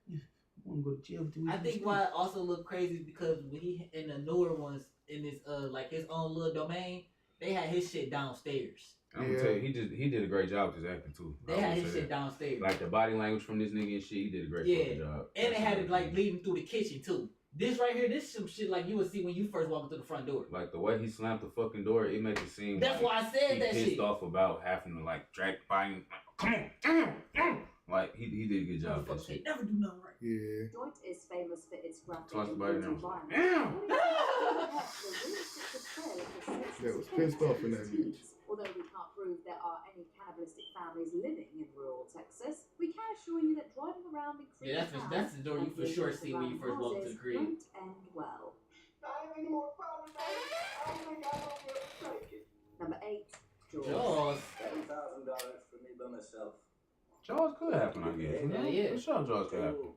We want to go to jail. I think why it also look crazy is because when he in the newer ones in this like his own little domain, they had his shit downstairs. I'm gonna tell you, he did a great job with his acting too. They had his shit downstairs. Like the body language from this nigga and shit, he did a great fucking job. And they had it like leading through the kitchen too. This right here, this some shit like you would see when you first walk into the front door. Like the way he slammed the fucking door, it makes it seem That's like why I said he that pissed shit. off about having to like drag by him. Like, come on, like he did a good job with that shit. Never do nothing right. Yeah. Joint is famous for its graphic Toss the and body brutal down. violence. They was pissed off in that bitch. Although we can't prove there are any cannibalistic families living in rural Texas, we can assure you that driving around in creepy Yeah, that's the door you for sure see when you first walk into the crib. won't end well. Number 8, Jaws. Jaws. $7,000 for me by myself. Jaws could happen, I guess. Yeah, yeah. For sure, Jaws could happen.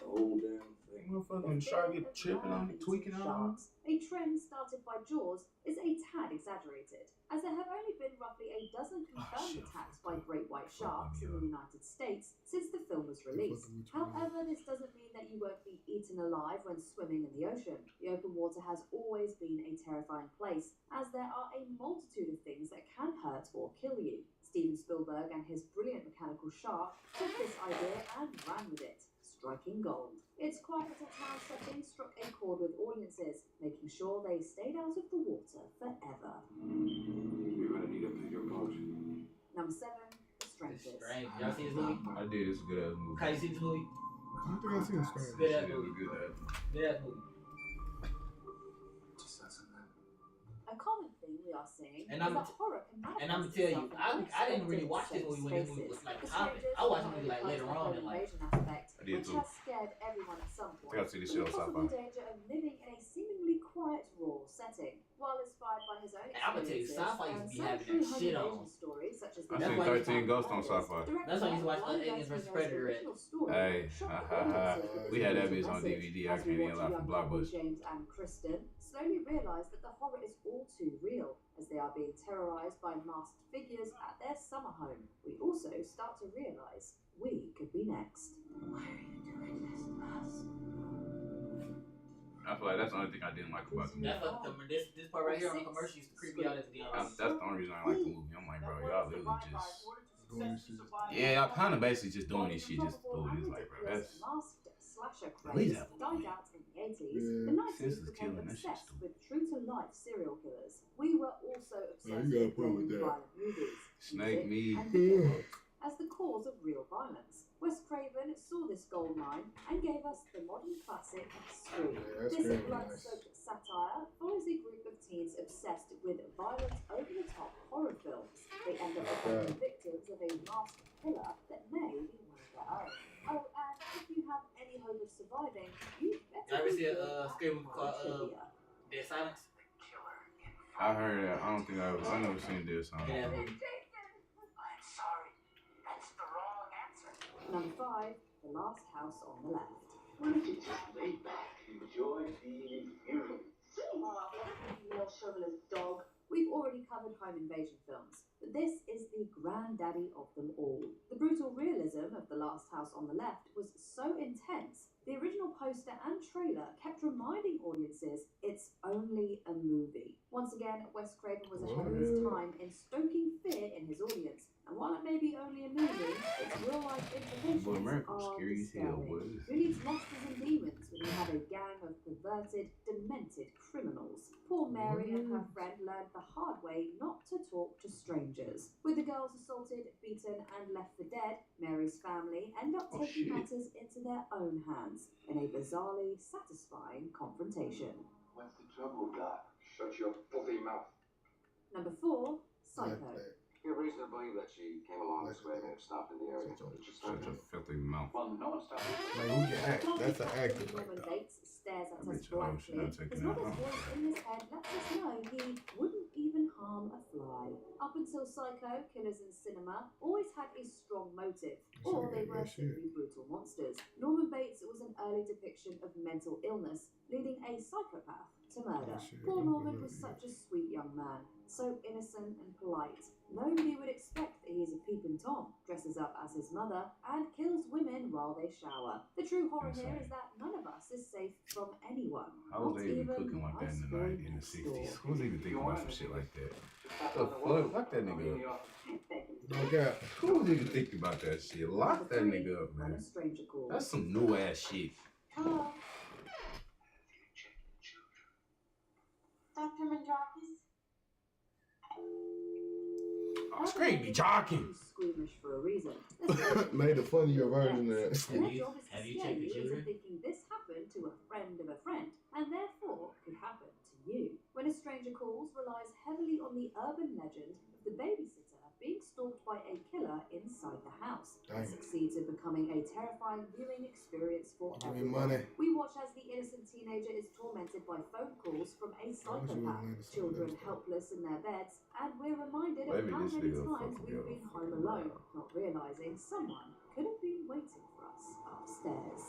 The whole damn thing. Motherfucking shark get tripping on it, tweaking on it. Sharks. A trend started by Jaws is a tad exaggerated, as there have only been roughly a dozen confirmed attacks by great white sharks in the United States since the film was released. However, this doesn't mean that you won't be eaten alive when swimming in the ocean. The open water has always been a terrifying place, as there are a multitude of things that can hurt or kill you. Steven Spielberg and his brilliant mechanical shark took this idea and ran with it, striking gold. Its quiet little town setting struck a chord with audiences, making sure they stayed out of the water forever. You're gonna need a bigger boat. Number 7, The Strangers. Strange. Y'all seen this movie? I did. It's a good ass movie. How you seen this movie? I don't think I've seen Strange. Good ass It was movie. a good ass movie. Good ass movie. Just that's enough. A common thing we are seeing And is I'm that horror can manifest And I'm gonna tell you, itself in I didn't really watch this unexpected movie when this movie spaces. was like The popping. Strangers I watched the has movie like later the on home in life. invasion aspect, I did which too. has scared everyone at some point. I gotta see this With shit the on possible Sci-Fi. danger of living in a seemingly quiet, raw setting. While inspired by his own And I'ma tell you, experiences Sci-Fi used and to be some having true that home shit invasion on. stories, such as I the seen why 13 Ghosts on Murders, Sci-Fi. director That's why I used to watch Ryan Aliens vs. Gosling Predator at. original story Hey, shocked ha ha ha. audiences with We had that its bitch on message. DVD. I As we can't even watch lie young from couple Blockbuster. James and Kristen slowly realise that the horror is all too real, as they are being terrorised by masked figures at their summer home. We also start to realise we could be next. Why are you doing this to us? I feel like that's the only thing I didn't like about the movie. That's like this part right here on the commercial used to creep me out at the end. That's the only reason I like the movie. I'm like, bro, y'all literally just yeah, y'all kind of basically just doing this shit just to do it. It's like, bro, that's Masked slasher At least craze have a died out in the 80s. Yeah. The 90s Senseless became killing, that shit's obsessed stupid. with true-to-life serial killers. We were also obsessed you got a with point with blaming that. violent movies, Snake music, meat. and video games as the cause of real violence. Wes Craven saw this gold mine and gave us the modern classic Scream. Yeah, that's This very blood-soaked satire follows a group of teens obsessed with violent, over-the-top horror films. They end up becoming victims of a masked killer that may be one of their own. Oh, and if you have any hope of surviving, you better Y'all ever see be a scary movie called trivia. Dead Silence? I heard that. I don't think I never seen this. Yeah, that movie. I'm sorry. That's the wrong answer. Number 5, The Last House on the Left. Why don't you just lay back and enjoy being human? Male chauvinist dog. We've already covered home invasion films, but this is the granddaddy of them all. The brutal realism of The Last House on the Left was so intense, the original poster and trailer kept reminding audiences it's only a movie. Once again, Wes Craven was ahead of his time in stoking fear in his audience, and while it may be only a movie, its real-life implications Boy, America's are scary as hell, disturbing. boy. Who needs monsters and demons when you have a gang of perverted, demented criminals? Poor Mary and her friend learned the hard way not to talk to strangers. With the girls assaulted, beaten, and left for dead, Mary's family end up taking matters into their own hands in a bizarrely satisfying confrontation. What's the trouble, Doc? Shut your filthy mouth. Number 4, Psycho. You have reason to believe that she came along this way and may have stopped in the area. Did you Shut your filthy mouth. Well, no one stopped. Like, who can act? That's an actor. Norman Bates stares at I us bet you all should blankly. not take His that mother's off. voice in his head lets us know he wouldn't even harm a fly. Up until Psycho, killers in cinema always had a strong motive, or they were simply brutal monsters. Norman Bates was an early depiction of mental illness, leading a psychopath to murder. Poor Norman was such a sweet young man, so innocent and polite. Nobody would expect that he's a peeping Tom, dresses up as his mother, and kills women while they shower. The true horror here is that none of us is safe from anyone. How was not they even even cooking like that in the nice 90s, in the boy next 60s? door. Who was even thinking about some shit like that? The fuck? Lock that nigga up. Okay. Who was even thinking about that shit? Lock that nigga up, man. That's some new ass shit. Hello. Dr. Mandrakis? Oh, Scream be jogging. Squeamish for a reason. Made a funnier version of that. Their job is to have you scare checked the you into children? thinking this happened to a friend of a friend, and therefore could happen to you. When a Stranger Calls relies heavily on the urban legend of the babysitter being stalked by a killer inside the house. It Dang. succeeds in becoming a terrifying viewing experience for Give me everyone. money. We watch as the innocent teenager is tormented by phone calls from a psychopath, children helpless in their beds, and we're reminded of Maybe how this many nigga times fucking we've go been home alone, not realizing someone could have been waiting for us upstairs.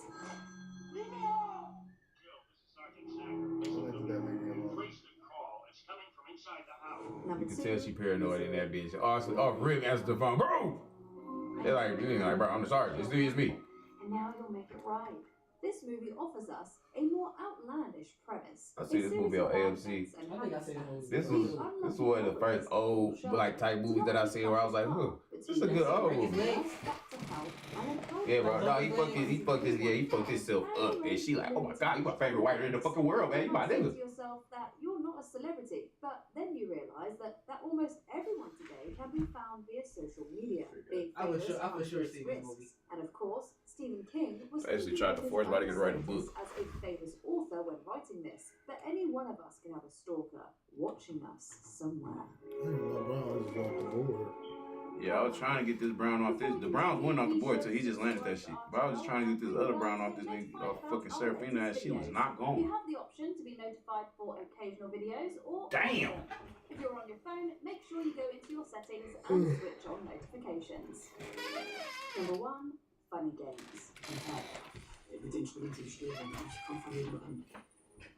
You can tell she paranoid in that bitch. Oh, really answer the phone, bro. They're like, bro, I'm sorry. It's me. And now you'll make it right. This movie offers us a more outlandish premise. I see this movie on AMC. I think I seen this movie. This was one of the first old like type movies that I seen where I was like, huh, this is a good old movie. Yeah, bro. No, he fucked himself up, and she like, oh my god, you my favorite white in the fucking world, man. You my Say nigga. to yourself that you're not a celebrity, but then you realize that almost everyone today can be found via social I would sure comes see with this risks. movie. And of course, Stephen King was Basically thinking tried of to his force Buddy own to write a status book. as a famous author when writing this. But any one of us can have a stalker watching us somewhere. Yeah, I was trying to get this brown off this. The Browns went off the board till he just landed that shit. But I was just trying to get this other brown off this nigga, off fucking Serafina ass. She was not You going. have the option to be notified for occasional videos or Damn. If you're on your phone, make sure you go into your settings and switch on notifications. Number 1, funny games.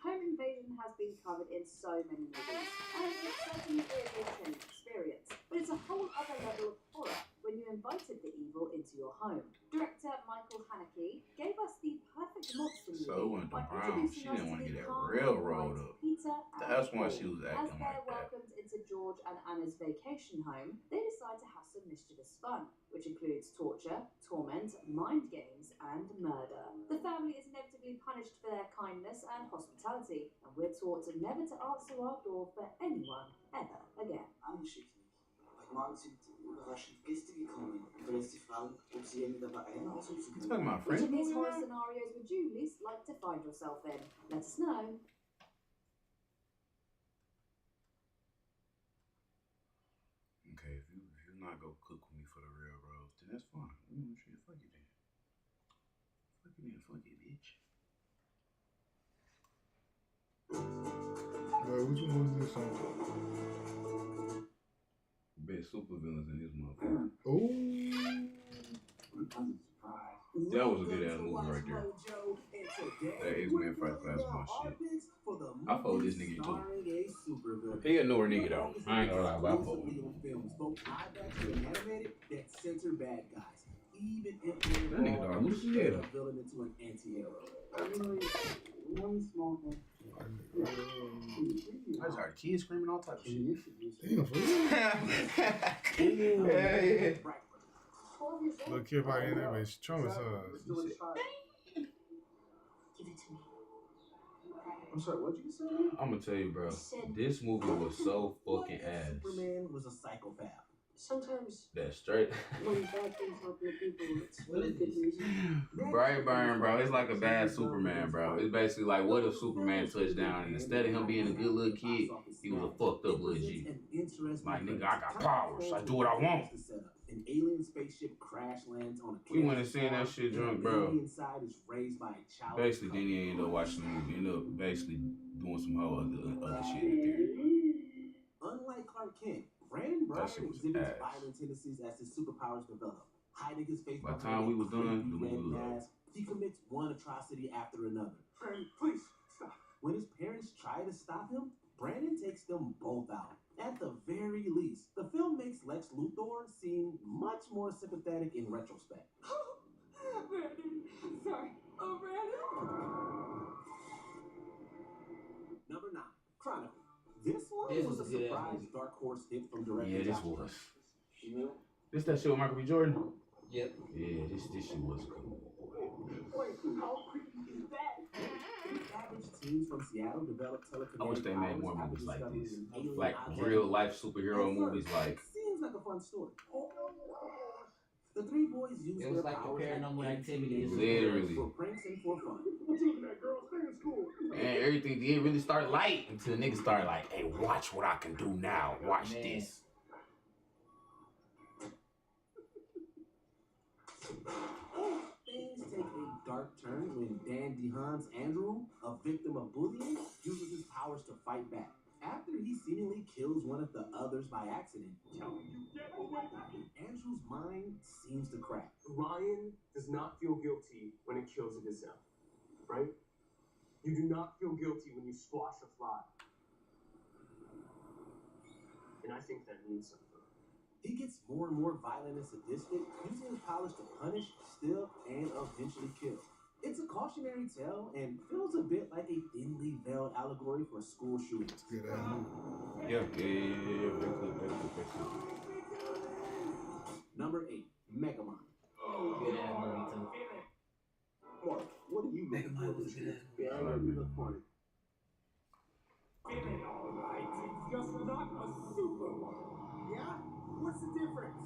Home invasion has been covered in so many movies, and it certainly is a chilling experience. But it's a whole other level of horror when you invited the evil into your home. Director Michael Haneke gave us the perfect monster movie. So it wasn't the by Browns. She introducing didn't us want to to get the that calm railroad and up. Peter That's and why Paul. she was As acting they're like that. welcomed into George and Anna's vacation home, they decide to have some mischievous fun, which includes torture, torment, mind games, and murder. The family is inevitably punished for their kindness and hospitality, and we're taught never to answer our door for anyone ever again. You talking about Which French of these movie, horror man? scenarios would you least like to find yourself in? Let us know. Okay, if you're not gonna cook with me for the railroads, then that's fine. Shit, fuck it then. Fuck it then, fuck it, bitch. Which one was this song? Best supervillains in this motherfucker. Ooh. That was a good ass movie right there. That X-Men First Class is my shit. I fuck with this nigga too. He a newer nigga though. I ain't gonna lie, but I fuck with him. That nigga dog loose as hell. I just heard kids screaming all type of shit. Yeah. Little kid right in there, bitch. Traumatized. Give it to me. I'm sorry, what'd you say? I'm gonna tell you, bro. This movie was so fucking ass. Superman was a psychopath. Sometimes That straight. when bad things happen to people, it's for a good reason. Brightburn, bro. It's like a bad Superman, bro. It's basically like, what if Superman touched down and instead of him being a good little kid, he was a fucked up little G. Like, nigga, I got powers. I do what I want. An alien spaceship crash lands on a We went and seen that shit drunk, bro. inside is raised by a child. Basically, then he ended up watching the movie. Ended up basically doing some whole other shit at there. Unlike Clark Kent, Brandon That Bryan shit was exhibits ass. violent tendencies as his superpowers develop. Hiding his face By the behind time we a was done, creepy the movie red was over. mask, he commits one atrocity after another. Brandon, please stop. When his parents try to stop him, Brandon takes them both out. At the very least, the film makes Lex Luthor seem much more sympathetic in retrospect. Brandon, sorry. Oh, Brandon. Number 9, Chronicle. This one This was was a a good ass surprise movie. dark horse hit from director Yeah, this Josh was. Trank. This that shit with Michael B. Jordan? Yep. Yeah, this shit was cool. Wait, how creepy is that? Average teams from Seattle developed telekinetic I wish they made powers more after movies like discovering this. an alien Like object. real life superhero At movies, first, like it seems like a fun story. The three boys used It was their like the powers Paranormal at Activity. Literally. for pranks and for fun. What's up with that girl? Stay in school. and everything didn't really start light until the niggas started like, hey, watch what I can do now. Watch Man. this. Things take a dark turn when Dan DeHaan's Andrew, a victim of bullying, uses his powers to fight back. After he seemingly kills one of the others by accident, Andrew's mind seems to crack. Ryan does not feel guilty when it kills a gazelle, right? You do not feel guilty when you squash a fly. And I think that means something. He gets more and more violent and sadistic, using his powers to punish, steal, and eventually kill. It's a cautionary tale and feels a bit like a thinly veiled allegory for school shootings. Yeah. Number 8, Megamind. Good ass movie too. Mark, what do you looking for this year? Yeah, I know you look for it. Feeling alright. It's just not a superwoman. Yeah? What's the difference?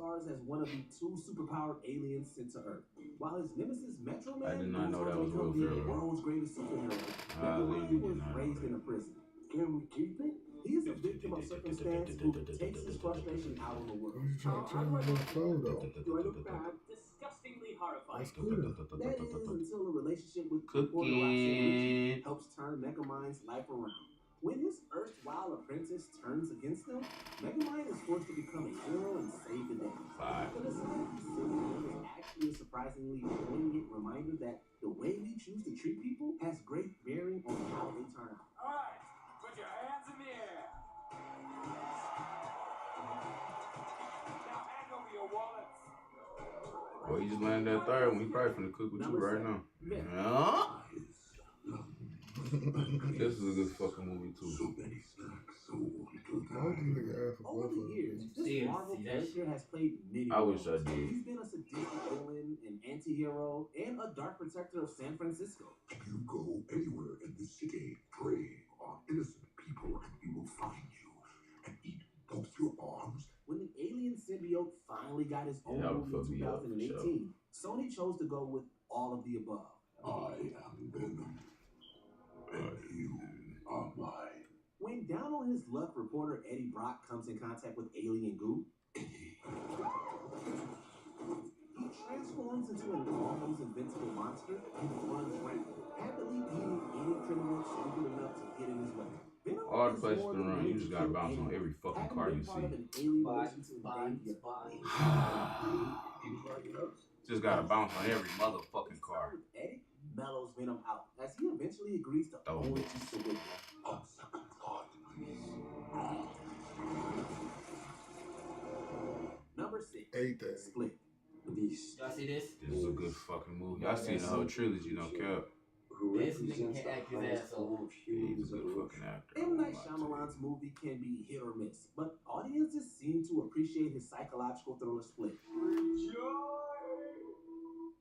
stars as one of the 2 superpowered aliens sent to Earth. While his nemesis Metro Man I did not know that was become real the filler. world's greatest superhero, Legally Megamind did was not know raised that. in a prison. Can we keep it? He is a victim of circumstance who takes his frustration out on the world. You trying to turn me on the photo? Do I look bad? Disgustingly horrifying. That's cool. That is until a relationship with reporter Cooking. IG-SlimeRichiee helps turn Megamind's life around. When his erstwhile apprentice turns against him, Megamind is forced to become a hero and save the day. But aside from saving him is actually a surprisingly poignant reminder that the way we choose to treat people has great bearing on how they turn out. Alright, put your hands in the air. Now hand over your wallets. Boy, you just landed that third one. He probably finna cook with you right now. Yeah. This is a good fucking movie too. Over the years, this Marvel character has played many I wish roles. I did. He's been a sadistic villain, an anti-hero, and a dark protector of San Francisco. If you go anywhere in this city, prey on innocent people, and we will find you and eat both your arms. When the alien symbiote finally got his own movie in 2018, Sony chose to go with all of the above. I am Venom, and you are mine. When down on his luck, reporter Eddie Brock comes in contact with alien goo, he transforms into an almost invincible monster and runs rampant, happily eating any criminal stupid enough to get in his way. Venom All the is places more to than run, an you just gotta entertainment bounce on alien. every fucking Having car been you part of see. an alien relation to invade your Just gotta bounce on every motherfucking car. Eddie mellows Venom out as he eventually agrees to own it to win. Number 6, Split. Y'all see this? This is a good fucking movie. I seen the whole trilogy, no cap. This nigga can act his ass off. He's a good fucking actor. M. Night Shyamalan's movie can be hit or miss, but audiences seem to appreciate his psychological thriller Split.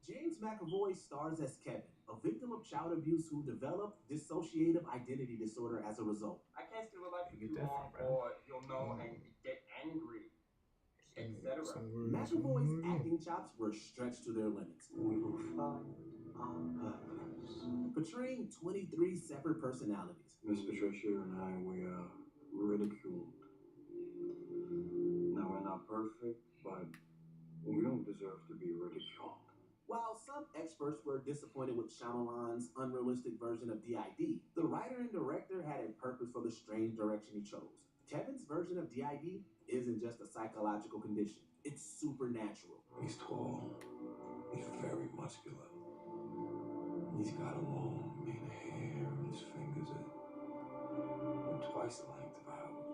James McAvoy stars as Kevin, a victim of child abuse who developed dissociative identity disorder as a result. I can't stay with life for too long, or you'll know and get angry, etc. McAvoy's acting chops were stretched to their limits. We will find our purpose. Portraying 23 separate personalities. Miss Patricia and I, we are ridiculed. Now, we're not perfect, but we don't deserve to be ridiculed. While some experts were disappointed with Shyamalan's unrealistic version of DID, the writer and director had a purpose for the strange direction he chose. Kevin's version of DID isn't just a psychological condition, it's supernatural. He's tall. He's very muscular. He's got a long mane of hair, and his fingers are twice the length of ours.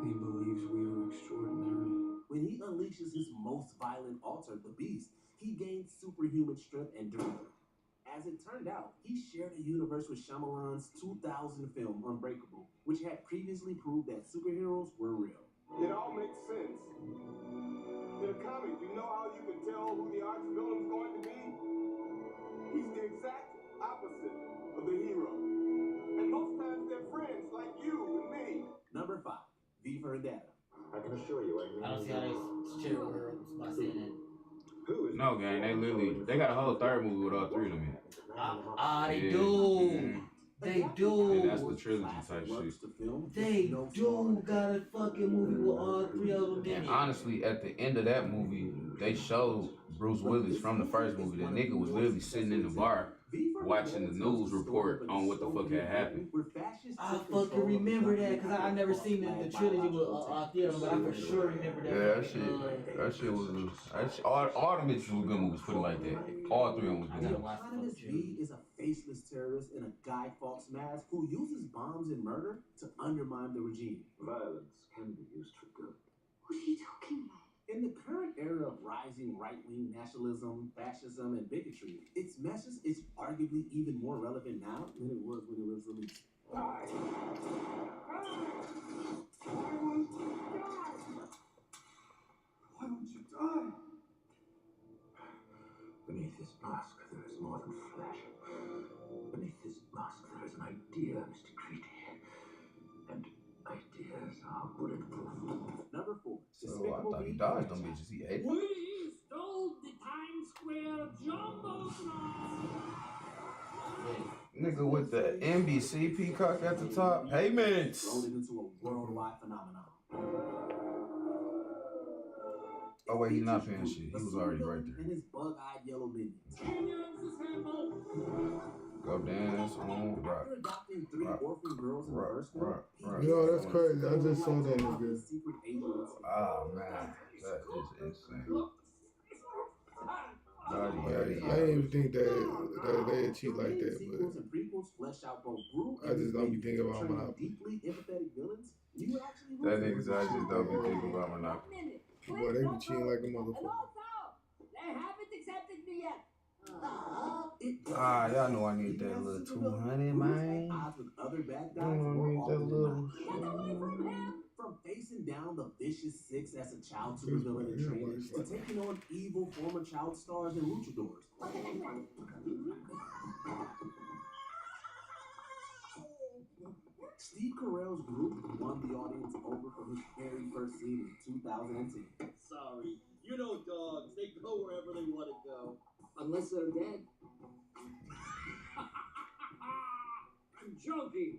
He believes we are extraordinary. When he unleashes his most violent alter, the Beast, he gains superhuman strength and durability. As it turned out, he shared a universe with Shyamalan's 2000 film Unbreakable, which had previously proved that superheroes were real. It all makes sense. In a comic, you know how you can tell who the arch villain's going to be? He's the exact opposite of the hero. And most times they're friends like you and me. Number 5, V for Vendetta. I can assure you, I don't see how they share worlds by saying that. No, gang, they got a whole third movie with all three of them in it. They do. They do. And that's the trilogy type shit. They do got a fucking movie with all 3 of them in And it. honestly, at the end of that movie, they showed Bruce Willis from the first movie. The nigga was literally sitting in the bar watching the news report on what the fuck had happened. I fucking remember that because I never seen the trilogy with theater, but I for sure remember that. Yeah, that shit was all the bitches was good movies. Put it like that. All 3 of them was good movies. Autonomous V is a faceless terrorist in a Guy Fawkes mask who uses bombs and murder to undermine the regime. Violence can be used for good. What are you talking about? In the current era of rising right-wing nationalism, fascism, and bigotry, its message is arguably even more relevant now than it was when it was released. Why won't you die? Beneath this mask, there is more than flesh. Beneath this mask, there is an idea, Mr. Creedy. And ideas are bulletproof. Number 4, So I thought he dodged them bitches. He ate them. We stole the Times Square Jumbotron. Nigga with the NBC peacock at the top. Payments. Rolled it into a worldwide phenomenon. Oh wait, he not paying shit. He was already right there. And his bug-eyed yellow minions. Go dance on rock. After adopting 3 orphan girls in the first one, Yo, that's crazy. I just saw that nigga. secret agents. Ah man, that is insane. I didn't even think that they'd cheat like that, Sequels and prequels flesh out both brutal but I just don't be thinking about Monopoly. deeply empathetic villains. You would actually That nigga said I just don't be thinking about Monopoly. Boy, they be cheating like a motherfucker. They haven't accepted me yet. Ah, y'all know I need that little 200, man. Odds with other bad I guys need more that often than little. not. From facing down the vicious 6 as a child supervillain in training to taking on evil former child stars and luchadors. Steve Carell's group won the audience over for his very first scene in 2010. Sorry. You know dogs. They go wherever they want to go. Unless they're dead. I'm joking.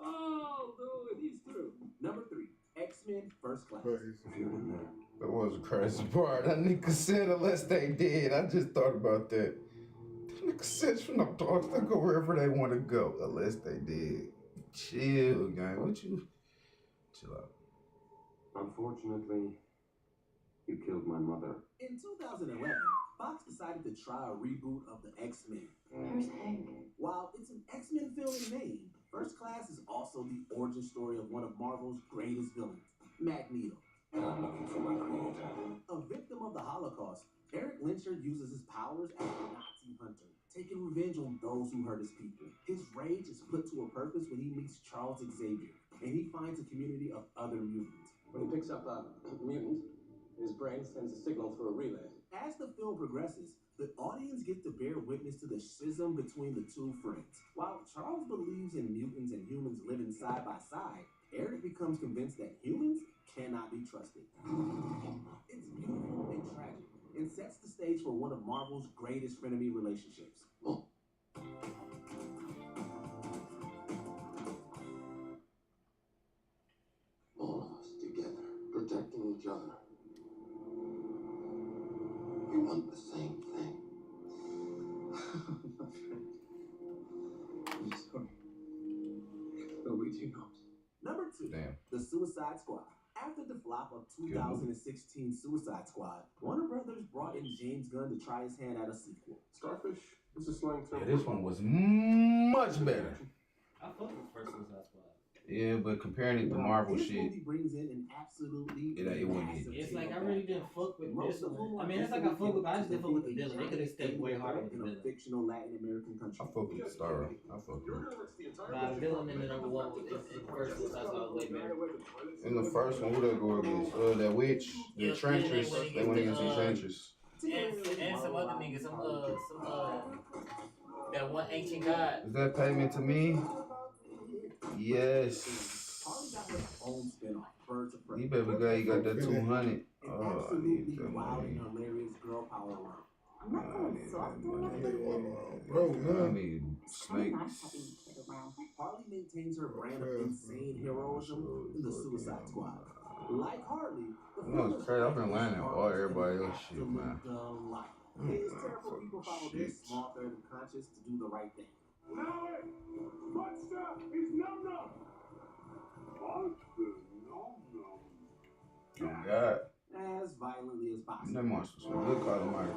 Oh, no, it is true. Number 3, X-Men First Class. That was the crazy part. That nigga said unless they did. I just thought about that. That nigga said you know dogs, they go wherever they want to go unless they did. Chill, gang. What you? Chill out. Unfortunately, you killed my mother. In 2011, Fox decided to try a reboot of the X-Men. Where's Hank? While it's an X-Men film in name, First Class is also the origin story of one of Marvel's greatest villains, Magneto. I'm looking for my creator. A victim of the Holocaust, Eric Lyncher uses his powers as a Nazi hunter, taking revenge on those who hurt his people. His rage is put to a purpose when he meets Charles Xavier, and he finds a community of other mutants. When he picks up a mutant, his brain sends a signal through a relay. As the film progresses, the audience gets to bear witness to the schism between the two friends. While Charles believes in mutants and humans living side by side, Eric becomes convinced that humans cannot be trusted. It's beautiful and tragic, and sets the stage for one of Marvel's greatest frenemy relationships. All of us together, protecting each other. We want the same thing. I'm sorry. But we do not. Number 2, The Suicide Squad. After the flop of 2016 Suicide Squad, Warner Brothers brought in James Gunn to try his hand at a sequel. Starfish is a slang term. Yeah, this one was much better. I fuck with first Suicide Squad. Yeah, but comparing it to Marvel This shit, movie brings in an absolutely it wouldn't hit. It's like I really didn't fuck with this one. I mean, it's like I fuck with, but I just didn't fuck with the villain. They could have stepped way harder with the in a villain. fictional Latin American country. I fuck with the star. I fuck with it. Nah, the villain in the number 1 was in first Suicide Squad was way better. In the first one, who they go against? That witch, the Enchantress. They went against the Enchantress. And some other niggas, that one ancient god. Is that payment to me? Yes. Harley got her own spin-off, Birds of Prey. You baby girl, you got that 200. An Oh, I need absolutely that wild money. and hilarious girl power run. I'm not going soft on I need snakes. Harley maintains her brand of insane heroism in the Suicide Squad. Like Harley, the You know what's crazy? I've been landing all everybody else shit, man. These terrible people follow their small third of conscience to do the right thing. Now it! Monster is num-num! Monster num-num. Oh, God. As violently as possible. That monster was some good calamari.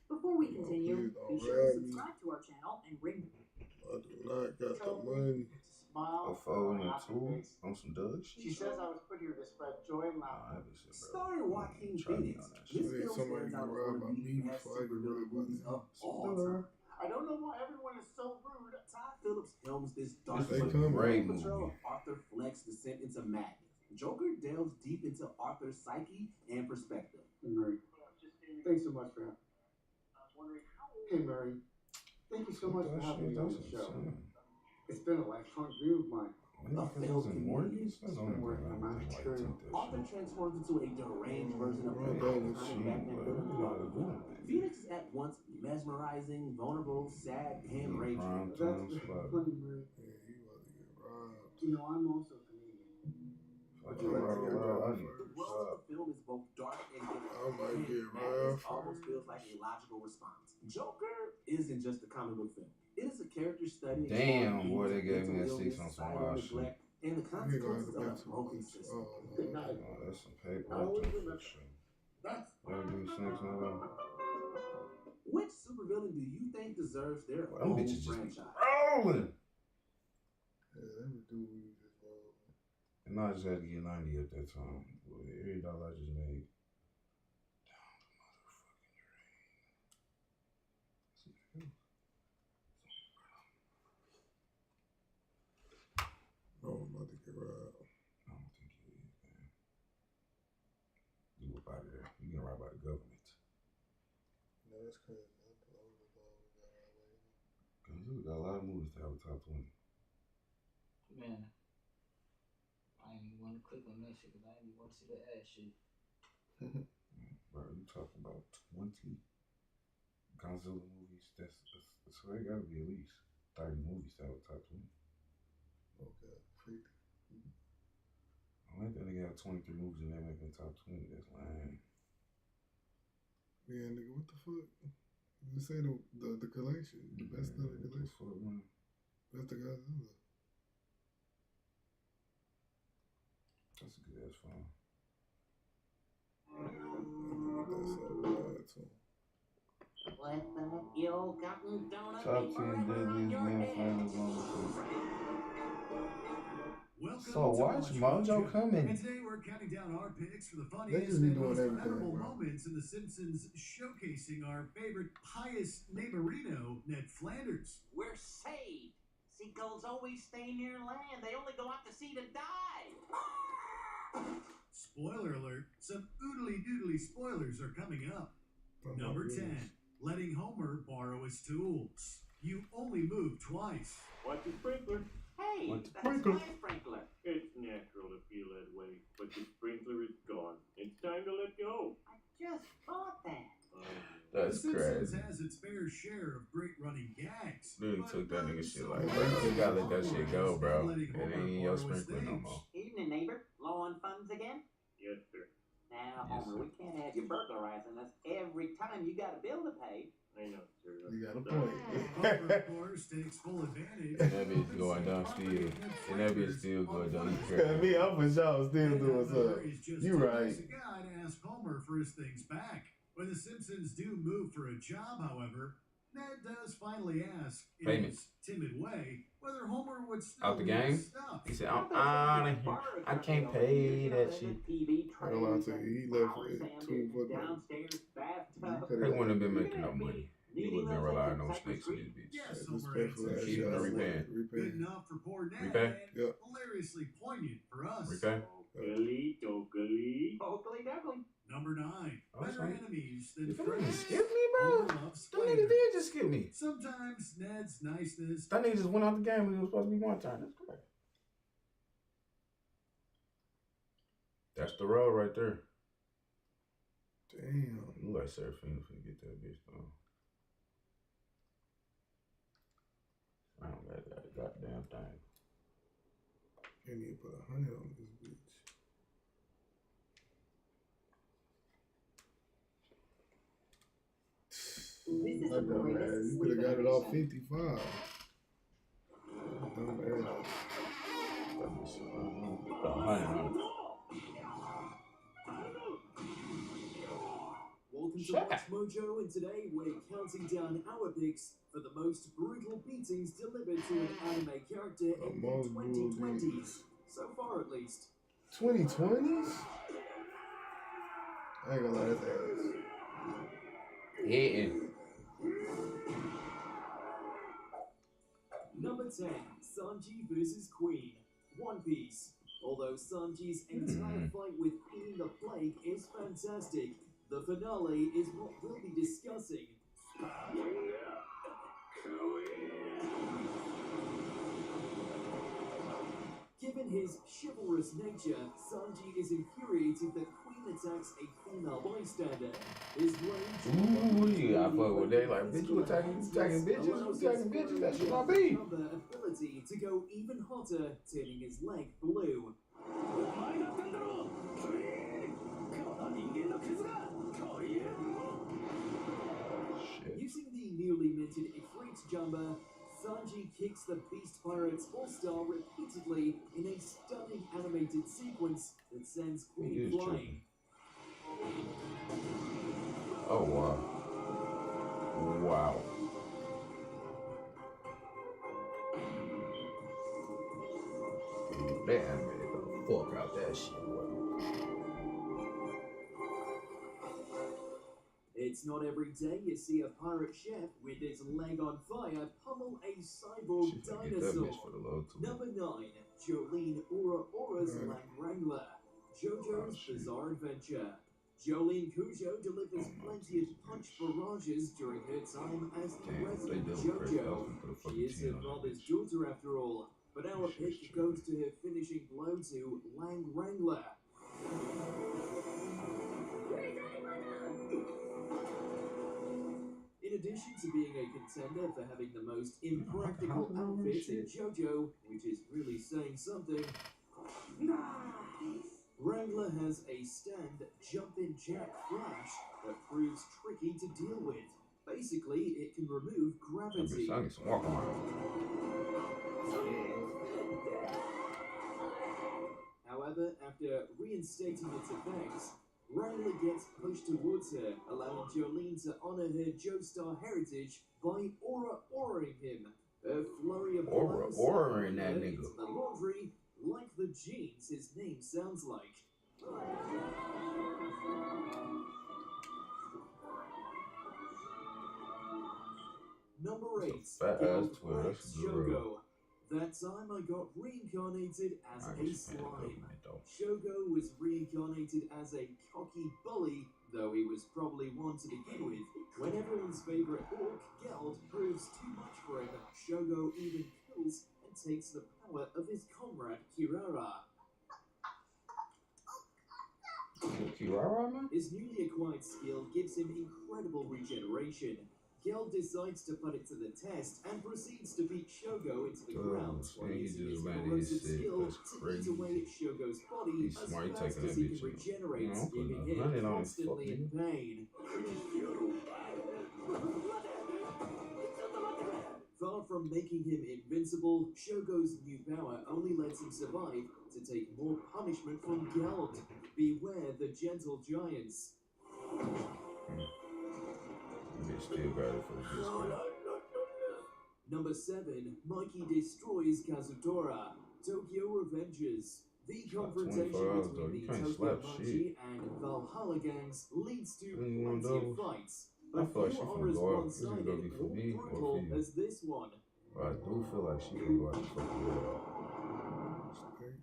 Before we continue, be sure to subscribe to our channel and ring. I do not got the money. A 4 and a 2 on some dog shit. She says I was put here to spread joy and laughter. Starring Joaquin Phoenix, this film stands out as one of the best superhero movies of all time. I don't know why everyone is so rude. Todd Phillips helms this dark great portrayal movie. of Arthur Fleck's descent into madness. Joker delves deep into Arthur's psyche and perspective. Hey, Mary. Thanks so much for having me. Hey, Mary. Thank you so much for having me on the show. It's been a lifelong dream of mine. A failed community working on my material often transforms into a deranged version of the Batman villain. Phoenix is at once mesmerizing, vulnerable, sad, and raging. That's funny, man. Yeah, he about to get robbed. You know, I'm also Canadian. Would you like to get robbed The first? world of the film is both dark and gritty. I might get Madness robbed almost feels like a logical response. Joker isn't just a comic book film. It is a character study. Damn, boy, they gave me a 6 on some wild shit. And the consequences of a broken system. Good night. Oh, that's some paper. Y'all do 6 on that? Which supervillain do you think deserves their Well, them own bitches just be franchise? rolling. Yeah, let me do what you just rolled. And I just had to get 90 at that time. Boy, every dollar I just made. Oh, I'm about to get robbed. I don't think you is, man. You up out of there. You getting robbed by the government. No, that's crazy. Cause we got a lot of movies to have a top 20. Man, I ain't even want to click on that shit because I ain't even want to see the ass shit. Bro, you talking about 20 Godzilla movies? So there gotta be at least 30 movies to have a top 20. Okay, 50. I like that nigga have 23 movies and they make the top 20. That's lame. Yeah, nigga, what the fuck? You say the collection, the best of the collection. Fuck, man. Best of Godzilla. That's a good ass film. Top 10 deadliest manslaughter movies. So watch Mojo coming. And today we're counting down our picks for the They funniest just be and doing most everything, memorable bro. moments in The Simpsons, showcasing our favorite pious neighborino, Ned Flanders. We're saved. Seagulls always stay near land. They only go out to sea to die. Spoiler alert, some oodly doodly spoilers are coming up. Number 10, letting Homer borrow his tools. You only move twice. Watch the sprinkler. Hey, What's that's sprinkler? my sprinkler. It's natural to feel that way, but the sprinkler is gone. It's time to let go. I just bought that. That's The Simpsons crazy. has its fair share of great running gags. Dude took that nigga shit like, bro, you just gotta let that shit go, bro. It ain't in your sprinkler no more. Evening, neighbor. Low on funds again? Yes, sir. Now, Yes, Homer, we can't have you burglarizing us every time you got a bill to pay. I know, sir. You got a point. Homer, of course, takes full advantage. And that bitch going down still. And that bitch still going down. Yeah, me, I'm for sure still doing Homer something. is just You too right. nice a guy to ask Homer for his things back. When the Simpsons do move for a job, however, Ned does finally ask, in Payment. his timid way, whether Homer would still Out the need game? stuff. He said, I'm out of here. I can't pay that shit. I don't lie to you. He left with 2 footballs. They wouldn't have been making no money. He would have been relying on snakes in this bitch. Yes, Just Homer pay for answers. that Keep shit. repaying. Good enough for poor Ned, Repay? and Yep. hilariously poignant for us. Repay? Oakley, dokley. Oakley dokley. Number 9, Oh, better sorry. enemies than Them friends. niggas skipped me, bro. Homer loves Them niggas Flanders. did just skip me. Sometimes Ned's niceness That nigga just went out the game when he was supposed to be one time. That's correct. That's the road right there. Damn. You like Seraphina finna get that bitch though. I don't got that goddamn thing. Can't even put 100 on this bitch. This is I the know, man. greatest You could have got it off sleep 55. Dumb ass. Let me see. Put 100 on it. Welcome to Shut Watch Mojo, and today we're counting down our picks for the most brutal beatings delivered to an anime character in the most 2020s. So far, at least. 2020s? I ain't gonna lie, that's ass. Hitting. Number 10, Sanji vs. Queen. One Piece. Although Sanji's entire fight with Queen the Plague is fantastic, the finale is what we'll be discussing. chivalrous nature, Sanji is infuriated that Queen attacks a female bystander. His rage... Ooh, yeah, I fuck with that. Like, bitch, you attacking bitches? You attacking bitches? That should not be. Ability to go even hotter, turning his leg blue. Using the newly minted Ifrit Jumper, Sanji kicks the Beast Pirate's All-Star repeatedly in a stunning animated sequence that sends Queen flying. Oh, wow. Wow. That animated the fuck out that shit, boy. It's not every day you see a pirate chef with his leg on fire pummel a cyborg dinosaur. Number 9, Jolene Ora's Land Wrangler. JoJo's Bizarre Adventure. Jolene Cujo delivers plenty of punch barrages during her time as the resident JoJo. She is her father's daughter after all, but our pick goes to her finishing blow to Land Wrangler. In addition to being a contender for having the most impractical outfit in JoJo, which is really saying something, Wrangler has a stand jumping jack flash that proves tricky to deal with. Basically, it can remove gravity. However, after reinstating its effects, Wrangler gets pushed towards her, allowing Jolene to honor her Joestar heritage by aura-oraing him. A flurry of blows Aura-oraing that nigga. into the laundry, like the jeans his name sounds like. Number 8, Shogo. That time I got reincarnated as a slime. Shogo was reincarnated as a cocky bully, though he was probably one to begin with. When everyone's favorite orc, Geld, proves too much for him, Shogo even kills and takes the power of his comrade Kirara. His newly acquired skill gives him incredible regeneration. Geld decides to put it to the test and proceeds to beat Shogo into the ground while using his corrosive skill to eat away at Shogo's body as fast as he can regenerate, leaving him constantly in pain. Far from making him invincible, Shogo's new power only lets him survive to take more punishment from Geld. Beware the gentle giants. Still got it for this one. Number 7, Mikey destroys Kazutora. Tokyo Revengers. The confrontation between the Tokyo Manji and Valhalla gangs leads to plenty of fights. But few are as one-sided or brutal as this one. But I do feel like she can go out and fuck me up.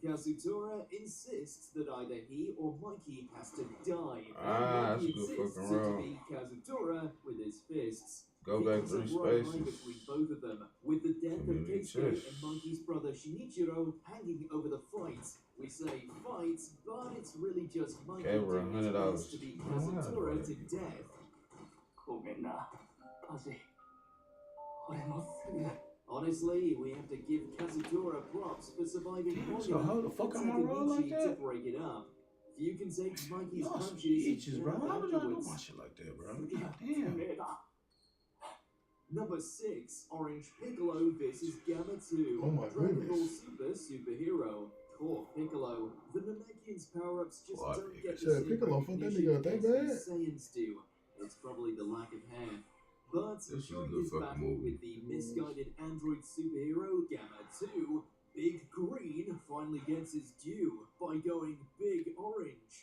Kazutora insists that either he or Mikey has to die. That's a good insists fucking to round. beat Kazutora with his fists. Go back 3 spaces. Between both of them, with the death of Keisuke and Monkey's brother Shinichiro hanging over the fight. We say fight, but it's really just Mikey doing his best to beat Kazutora to death. Honestly, we have to give Kazutora props for surviving long So how the fuck am I wrong like to that? break it up. If you can take Mikey's Y'all some punches bitches, bro. How would I know afterwards. my shit like that, bro? God damn. Number 6, Orange Piccolo vs. Gamma 2. Oh my Dragon Ball goodness. Super Superhero. Poor Piccolo. The Namekian's power-ups just Well, don't get the Shit, same Piccolo fucked that recognition nigga up that as the bad? Saiyans do. It's probably the lack of hair. But This is a during good his fucking battle movie. with the misguided android superhero Gamma 2, Big Green finally gets his due by going Big Orange.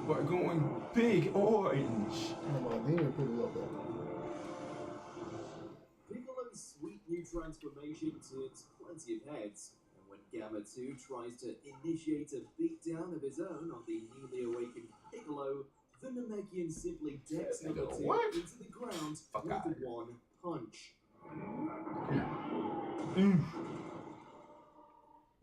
By going big orange. Piccolo's sweet new transformation turns plenty of heads, and when Gamma 2 tries to initiate a beatdown of his own on the newly awakened Piccolo, the Namekian simply decks number 2 into the ground with one punch.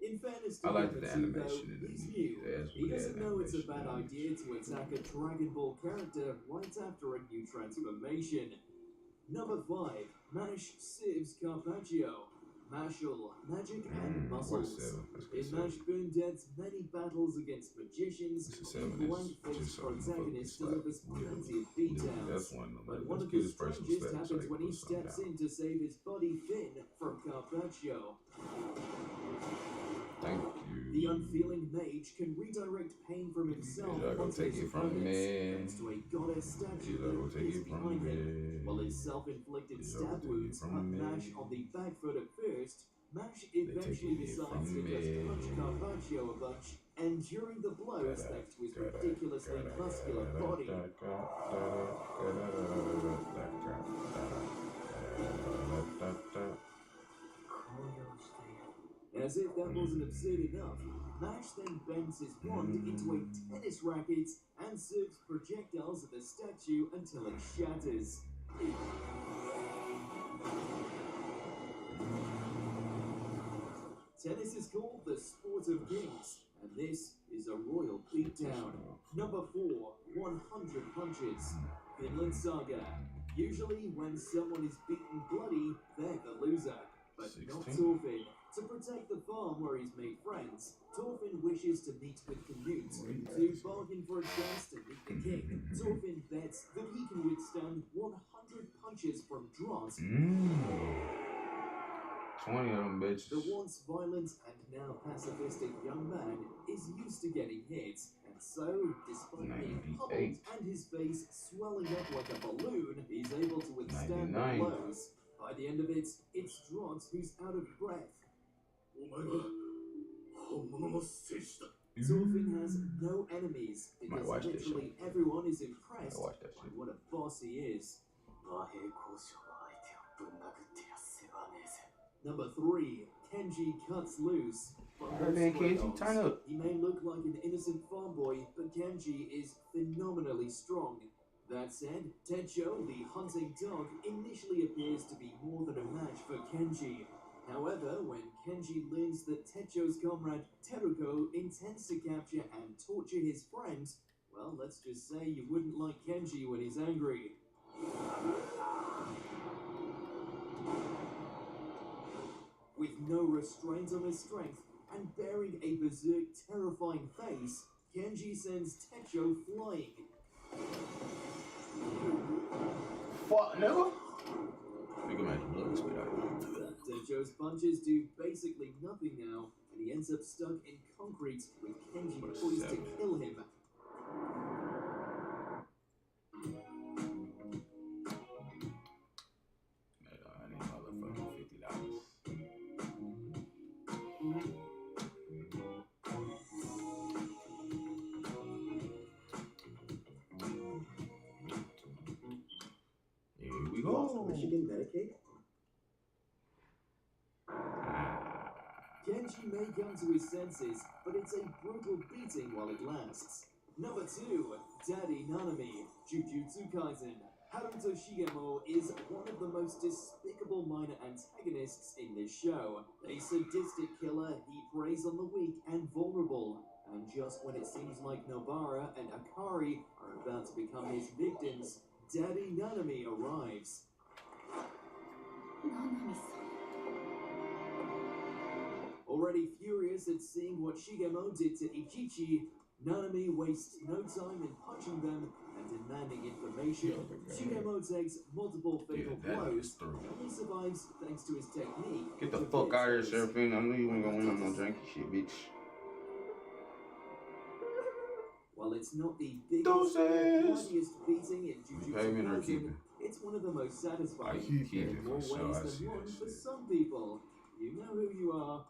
In fairness to I liked the Yamato, animation though, in the he's movie. new. That's He what they doesn't had know it's a animation bad in it. idea to attack a Dragon Ball character right after a new transformation. Number 5. Mash Siv's Carpaccio. Martial, magic, and muscles. In Mash Bundet's many battles against magicians, the blank-faced protagonist delivers plenty of beatdowns. But one of the strangest happens when he steps in to save his buddy Finn from Carpaccio. Thank you. The unfeeling mage can redirect pain from himself onto his opponents, thanks to a goddess statue that is behind him. While his self-inflicted stab wounds put Mash on the back foot at first, Mash eventually decides to just punch Carpaccio a bunch, enduring the blows thanks to his ridiculously muscular body. As if that wasn't absurd enough, Mash then bends his wand into a tennis racket and serves projectiles at the statue until it shatters. Tennis is called the sport of kings, and this is a royal beatdown. Number 4, 100 punches. Vinland Saga. Usually when someone is beaten bloody, they're the loser. But not Thorfinn. To protect the farm where he's made friends, Thorfinn wishes to meet with Canute. To bargain for a chance to meet the king, Thorfinn bets that he can withstand 100 punches from Drought. 20 of them bitches. The once violent and now pacifistic young man is used to getting hit, and so, despite being pummeled and his face swelling up like a balloon, he's able to withstand the blows. By the end of it, it's Drought who's out of breath. Thorfinn has no enemies because literally everyone is impressed by what a boss he is. Number 3, Kenji cuts loose. Man, Kenji, turn up. He may look like an innocent farm boy, but Kenji is phenomenally strong. That said, Techo, the hunting dog, initially appears to be more than a match for Kenji. However, when Kenji learns that Techo's comrade Teruko intends to capture and torture his friend, well, let's just say you wouldn't like Kenji when he's angry. With no restraint on his strength and bearing a berserk, terrifying face, Kenji sends Techo flying. Fuck, nigga. Make him make blood spit out. Techo's punches do basically nothing now, and he ends up stuck in concrete with Kenji poised to kill him. I need motherfucking $50. Here we go. Michigan Medicaid? Kenji may come to his senses, but it's a brutal beating while it lasts. Number 2, Daddy Nanami, Jujutsu Kaisen. Haruto Shigemo is one of the most despicable minor antagonists in this show. A sadistic killer, he preys on the weak and vulnerable. And just when it seems like Nobara and Akari are about to become his victims, Daddy Nanami arrives. Already furious at seeing what Shigemo did to Ichichi, Nanami wastes no time in punching them and demanding information. Shigemo takes multiple fatal blows, but only survives thanks to his technique. Get the fuck out of here, Seraphine. I knew you weren't gonna win on no janky shit, bitch. While it's not the biggest or bloodiest beating in Jujutsu Kaisen, it's one of the most satisfying in more ways than one for some people. You know who you are.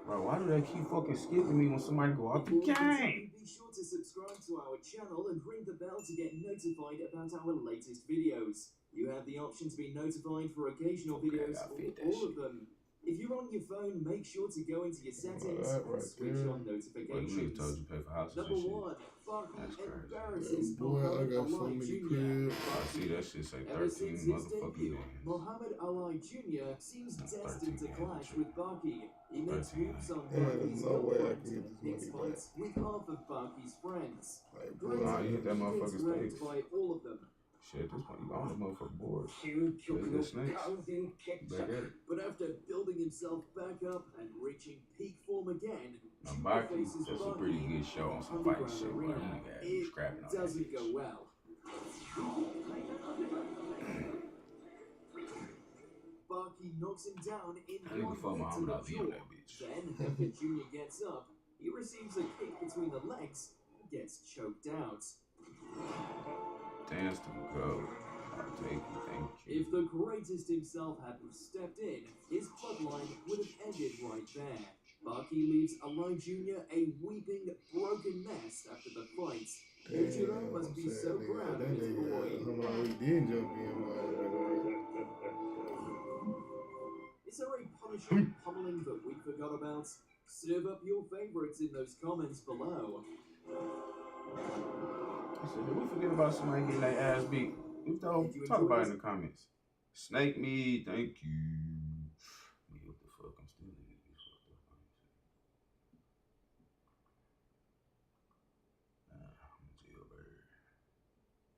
Bro, why do they keep fucking skipping me when somebody go off the game? Be sure to subscribe to our channel and ring the bell to get notified about our latest videos. You have the option to be notified for occasional videos or all of them. If you're on your phone, make sure to go into your settings and switch on notifications. Number 1, Baki embarrasses boy, I got so many cribs. I see that shit say Ever 13 since his motherfucking debut, names. Muhammad Ali Jr. seems destined to clash with Barky. He makes 13 moves on Yeah, there's Barky's no way I girlfriend, can get this picks money back. fights with half of Barky's friends. Like, Nah, you hit that He gets motherfucking wrecked stakes. by all of them. Shit, this one, you on the motherfucking board. You There's the snakes. kicked Back at it. But after building himself back up and reaching peak form again, Now, Jr. Baki, faces that's a Barky pretty good in show on an some fighting underground shit, but arena. that nigga had me scrapping on that Doesn't bitch. go well. Barky knocks him down in That nigga one fuck hit to Muhammad the Ali jaw. on that bitch. Then, after Jr. gets up, he receives a kick between the legs and gets choked out. Dance to go. I'll take you, thank you. If the greatest himself hadn't stepped in, his bloodline would have ended right there. Barky leaves Ali Jr. a weeping, broken mess after the fight. Ichiro must be so proud of his boy. He did jump in, Is there a punishing pummeling that we forgot about? Serve up your favorites in those comments below. I said, did we forget about somebody getting their ass beat? If though, talk about it in the comments. Snake me, thank you. What the fuck? I'm still in this fucked up. I'm a jailbird.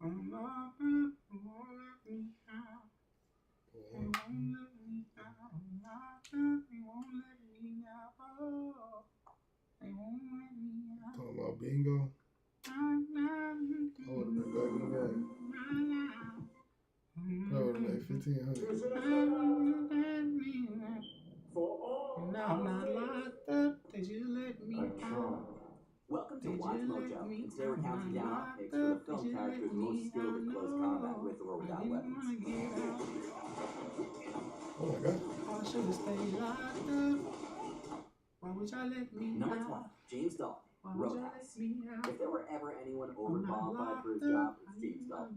I'm not good, they won't let me out. They won't let me out. I'm not good, they won't let me out. Oh, they won't let me out. Talking about bingo. I would have been back in the game. That would have made 1,500. Now I'm not locked up, they just let me out. Welcome to Watch Mojo, and today we're counting down our picks for the film characters most skilled at close combat with or without weapons. Oh my god. I should have stayed locked up. Why would y'all let me Number out? 20, James Dalton, Why would y'all Roadhouse. let me out? If there were ever anyone overqualified for his job, it's James Dalton.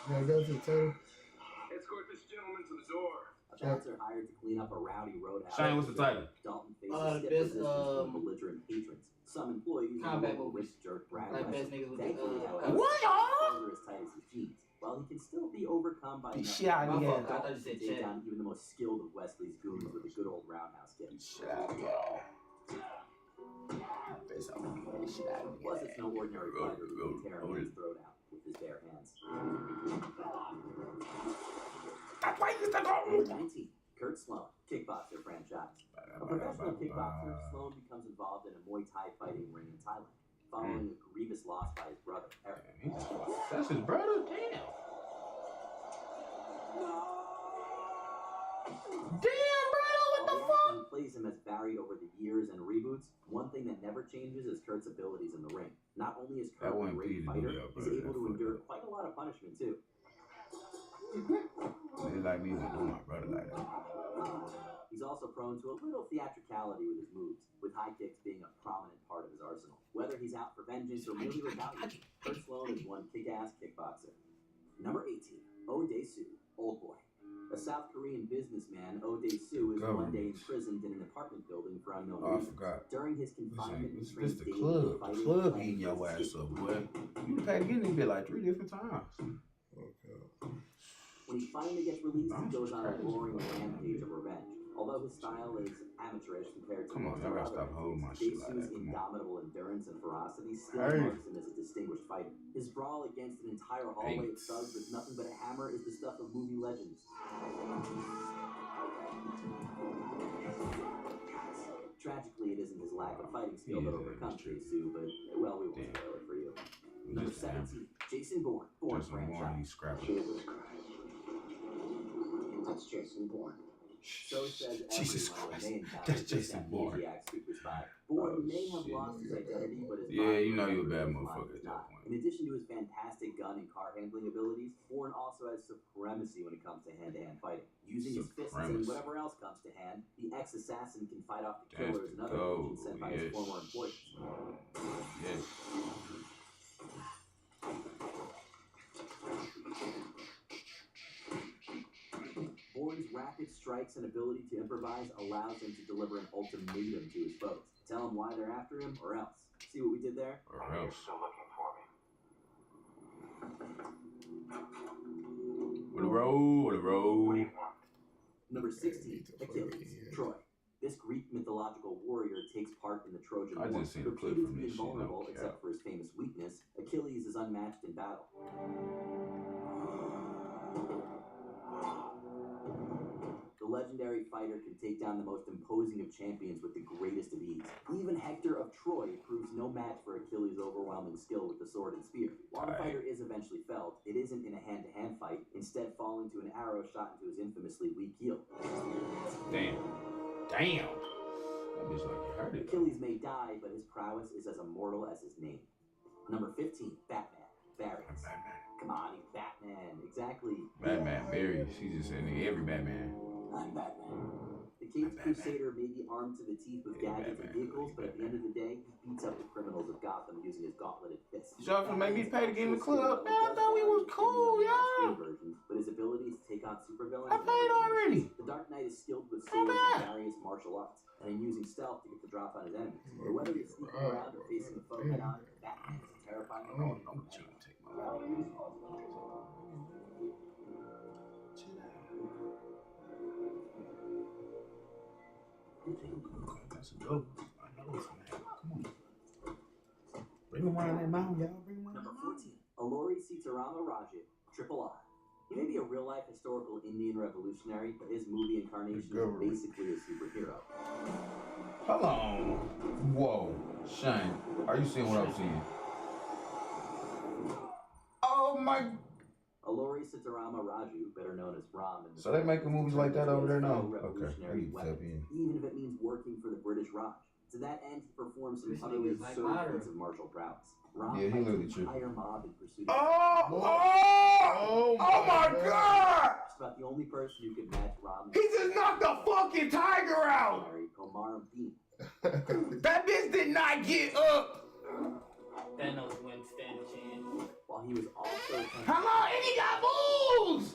Yeah, go to the table. Escort this gentleman to the door. A bouncer hired to clean up a rowdy roadhouse. Shane, what's the title? Dalton faces The stiff best, resistance from belligerent patrons. Some employees combat will movies. risk jerk Brad Like West. best niggas with the, Thankfully, however, what? his as tight as his jeans. While he can still be overcome by enough shit out of here. I thought you said to take Chad. down even the most skilled of Wesley's goons with a good old roundhouse kick. Shit out of y'all. Face out of here. Shit out of Plus, it's no ordinary fighter who can tear a man's throat out with his bare hands. Number 19, Kurt Sloan, kickboxer franchise. A professional kickboxer, Sloan becomes involved in a Muay Thai fighting ring in Thailand, following a grievous loss by his brother, Eric. That's his brother? Damn. Damn, bro, what the fuck? Who plays him has varied over the years and reboots. One thing that never changes is Kurt's abilities in the ring. Not only is Kurt a great fighter, he's able to endure quite a lot of punishment too. They like me when do my brother like that. He's also prone to a little theatricality with his moves, with high kicks being a prominent part of his arsenal. Whether he's out for vengeance or merely retaliation, Kurt Sloan is one kick-ass kickboxer. Number 18, Oh Dae-soo, Old Boy. A South Korean businessman, Oh Dae-soo is one day imprisoned in an apartment building for unknown Oh, I reasons. forgot. During his confinement, he This trains the daily club. in fighting, The club planning, eating your and ass up, boy. You had to get in there like 3 different times. When he finally gets released, he goes on a roaring rampage of revenge. Although his style is amateurish compared to Come on, most y'all of gotta other stop holding my shit like Dae-soo's that. Come on. indomitable endurance and ferocity still Hey. marks him as a distinguished fighter. His brawl against an entire hallway of thugs with nothing but a hammer is the stuff of movie legends. Tragically, it isn't his lack of fighting skill that overcomes Dae-soo, but, well, we won't spoil it for you. Number 17, Jason Bourne, Bourne franchise. He's scrapping. Jesus Christ. That's Jason Bourne. So says Jesus everyone Christ. when they encounter That's this Jason Bourne. amnesiac super spy. Bourne may have lost his identity, but his Yeah, body you know you're a bad remains motherfucker at that not. point. In addition to his fantastic gun and car handling abilities, Bourne also has supremacy when it comes to hand-to-hand fighting. Using his fists and whatever else comes to hand, the ex-assassin can fight off the killers and other agents sent by his former employers. Yes. Bourne's rapid strikes and ability to improvise allows him to deliver an ultimatum to his foes. Tell him why they're after him, or else. See what we did there? Or else. Still looking for me. road. Number 16, Achilles, Troy. This Greek mythological warrior takes part in the Trojan I War. just seen a clip from this shit. Invulnerable except for his famous weakness, Achilles is unmatched in battle. The legendary fighter can take down the most imposing of champions with the greatest of ease. Even Hector of Troy proves no match for Achilles' overwhelming skill with the sword and spear. While the fighter is eventually felled, it isn't in a hand-to-hand fight, instead falling to an arrow shot into his infamously weak heel. Damn. That bitch like you heard it. Achilles may die, but his prowess is as immortal as his name. Number 15, Batman. Variants. Come on, he's Batman. Exactly. Batman, Barry. She's just saying every Batman. I'm Batman. The King's Crusader may be armed to the teeth with gadgets and vehicles, but at the end of the day, he beats up the criminals of Gotham using his gauntleted fists. Y'all finna make me pay to get in the club. Man, I thought we was cool, y'all. But his abilities to take on supervillains. I paid already. The Dark Knight is skilled with swords and various martial arts, and in using stealth to get the drop on his enemies. But whether he's sneaking around or facing the foe head on, Batman is a terrifying opponent. I'm trying to take my life. That's a go. I know it's gonna happen. Come on. Bring him around that mountain, y'all. Bring him around. Number 14, Alori Sitaram-Rajah, Triple R. He may be a real-life historical Indian revolutionary, but his movie incarnation is basically a superhero. Hold on. Whoa. Shane, are you seeing what I'm seeing? Oh my. Alori Sitaram-Rajah, better known as Ram. So they making movies like that over there now? Okay. Revolutionary weapons, even if it means working for the British Raj. To that end, he performs some utterly absurd feats of martial prowess. Ram Yeah, he fights literally an tripping. entire mob in pursuit of Oh my God! Just about the only person who could match Ram. He just knocked the fucking tiger out! Omar Bean. That bitch did not get up! Thanos wouldn't stand a chance. While he was also... Hello, and he got moves!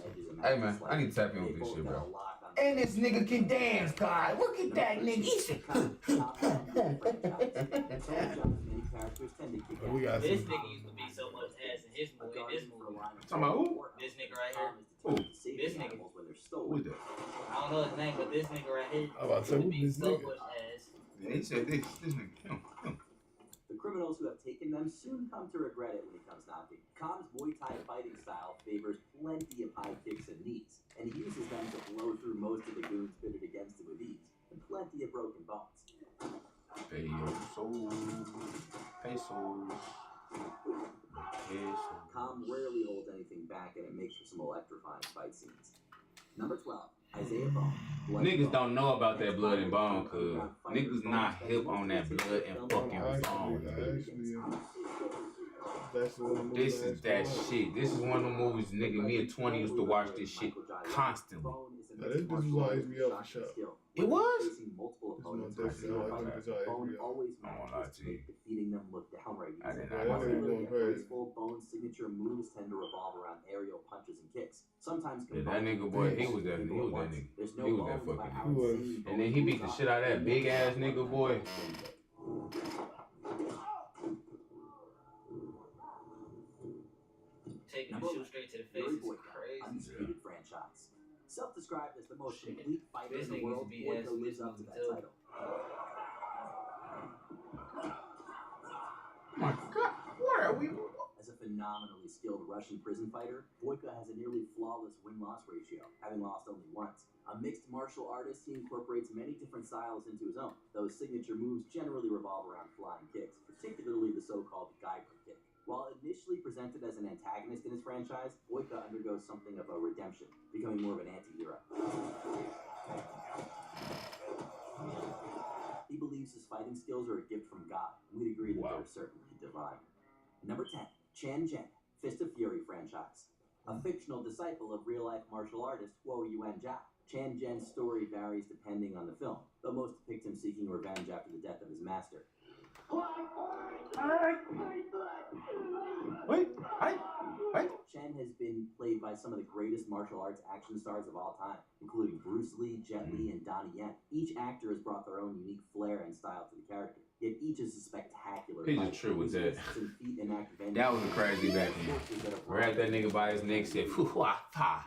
Hey man, I need to tap in with this shit, bro. And this nigga can dance, God. Look at that nigga. He's we got this nigga used to be so much ass in his movie. This movie. Talking about who? This nigga right here. Who? This nigga. Who's that? I don't know his name, but this nigga right here. I'm about to say, used to who be this so nigga? much ass. Yeah, he said this nigga. The criminals who have taken them soon come to regret it when he comes knocking. Khan's Muay Thai fighting style favors plenty of high kicks and knees, and he uses them to blow through most of the goons pitted against him with ease, and plenty of broken bones. Khan rarely holds anything back, and it makes for some electrifying fight scenes. Number 12, Isaiah Bone. Niggas don't know about that blood and bone, cause niggas not hip on that blood and fucking bone. This is that shit. This is one of the movies, nigga. Me and 20 used to watch this shit constantly. This was on HBO for sure. It was? Bone always manages to make defeating them look downright easy. I did not know that. Graceful Bone's signature moves tend to revolve around aerial punches and kicks. Sometimes Yeah, that nigga boy, he was that nigga. He was that fucking nigga. And then he beat the shit out of that big ass nigga boy. Taking the shoe straight to the face is crazy. Undisputed franchise. Self-described as the most complete fighter This in the nigga world, used to be ass Boyko lives up to that title. My God, what are we? As a phenomenally skilled Russian prison fighter, Boyko has a nearly flawless win-loss ratio, having lost only once. A mixed martial artist, he incorporates many different styles into his own. Those signature moves generally revolve around flying kicks, particularly the so-called Geiger kick. While initially presented as an antagonist in his franchise, Boyka undergoes something of a redemption, becoming more of an anti-hero. He believes his fighting skills are a gift from God, and we'd agree that they're certainly divine. Number 10, Chan Jen, Fist of Fury franchise. A fictional disciple of real-life martial artist Huo Yuanjia, Chan Jen's story varies depending on the film, though most depict him seeking revenge after the death of his master. Wait. Chen has been played by some of the greatest martial arts action stars of all time, including Bruce Lee, Jet Li, and Donnie Yen. Each actor has brought their own unique flair and style to the character, yet each is a spectacular He's fighter. just true with that. Some feat enact vengeance. That was a crazy back then. Grabbed that nigga by his neck, said, "Foo-wah-fa."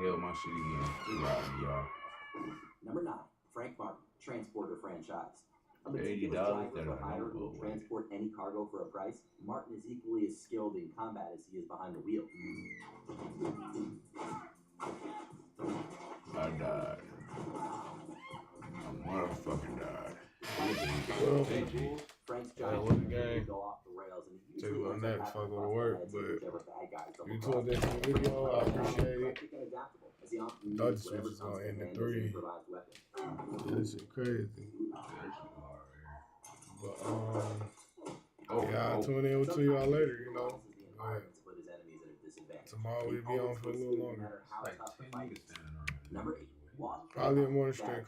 held my shit again. Just riding, y'all. Number 9, Frank Martin, Transporter franchise. A $80 meticulous driver that for I hire know who will of. transport any cargo for a price, Martin is equally as skilled in combat as he is behind the wheel. I died. I motherfucking died. Frank's That giant was the game. go off the rails, and he Take usually a ends nap up before I having go to to work, bust the but heads of whichever bad guys come you across. told that in the video, I appreciate it. Quick and adaptable, as he often Thought uses this whatever was comes gonna to end in hand as an 3. improvised weapon. This shit crazy. But yeah, I'll tune in to y'all later, you know. Tomorrow we'll be on for a little longer. Number 8, Probably a morning stream.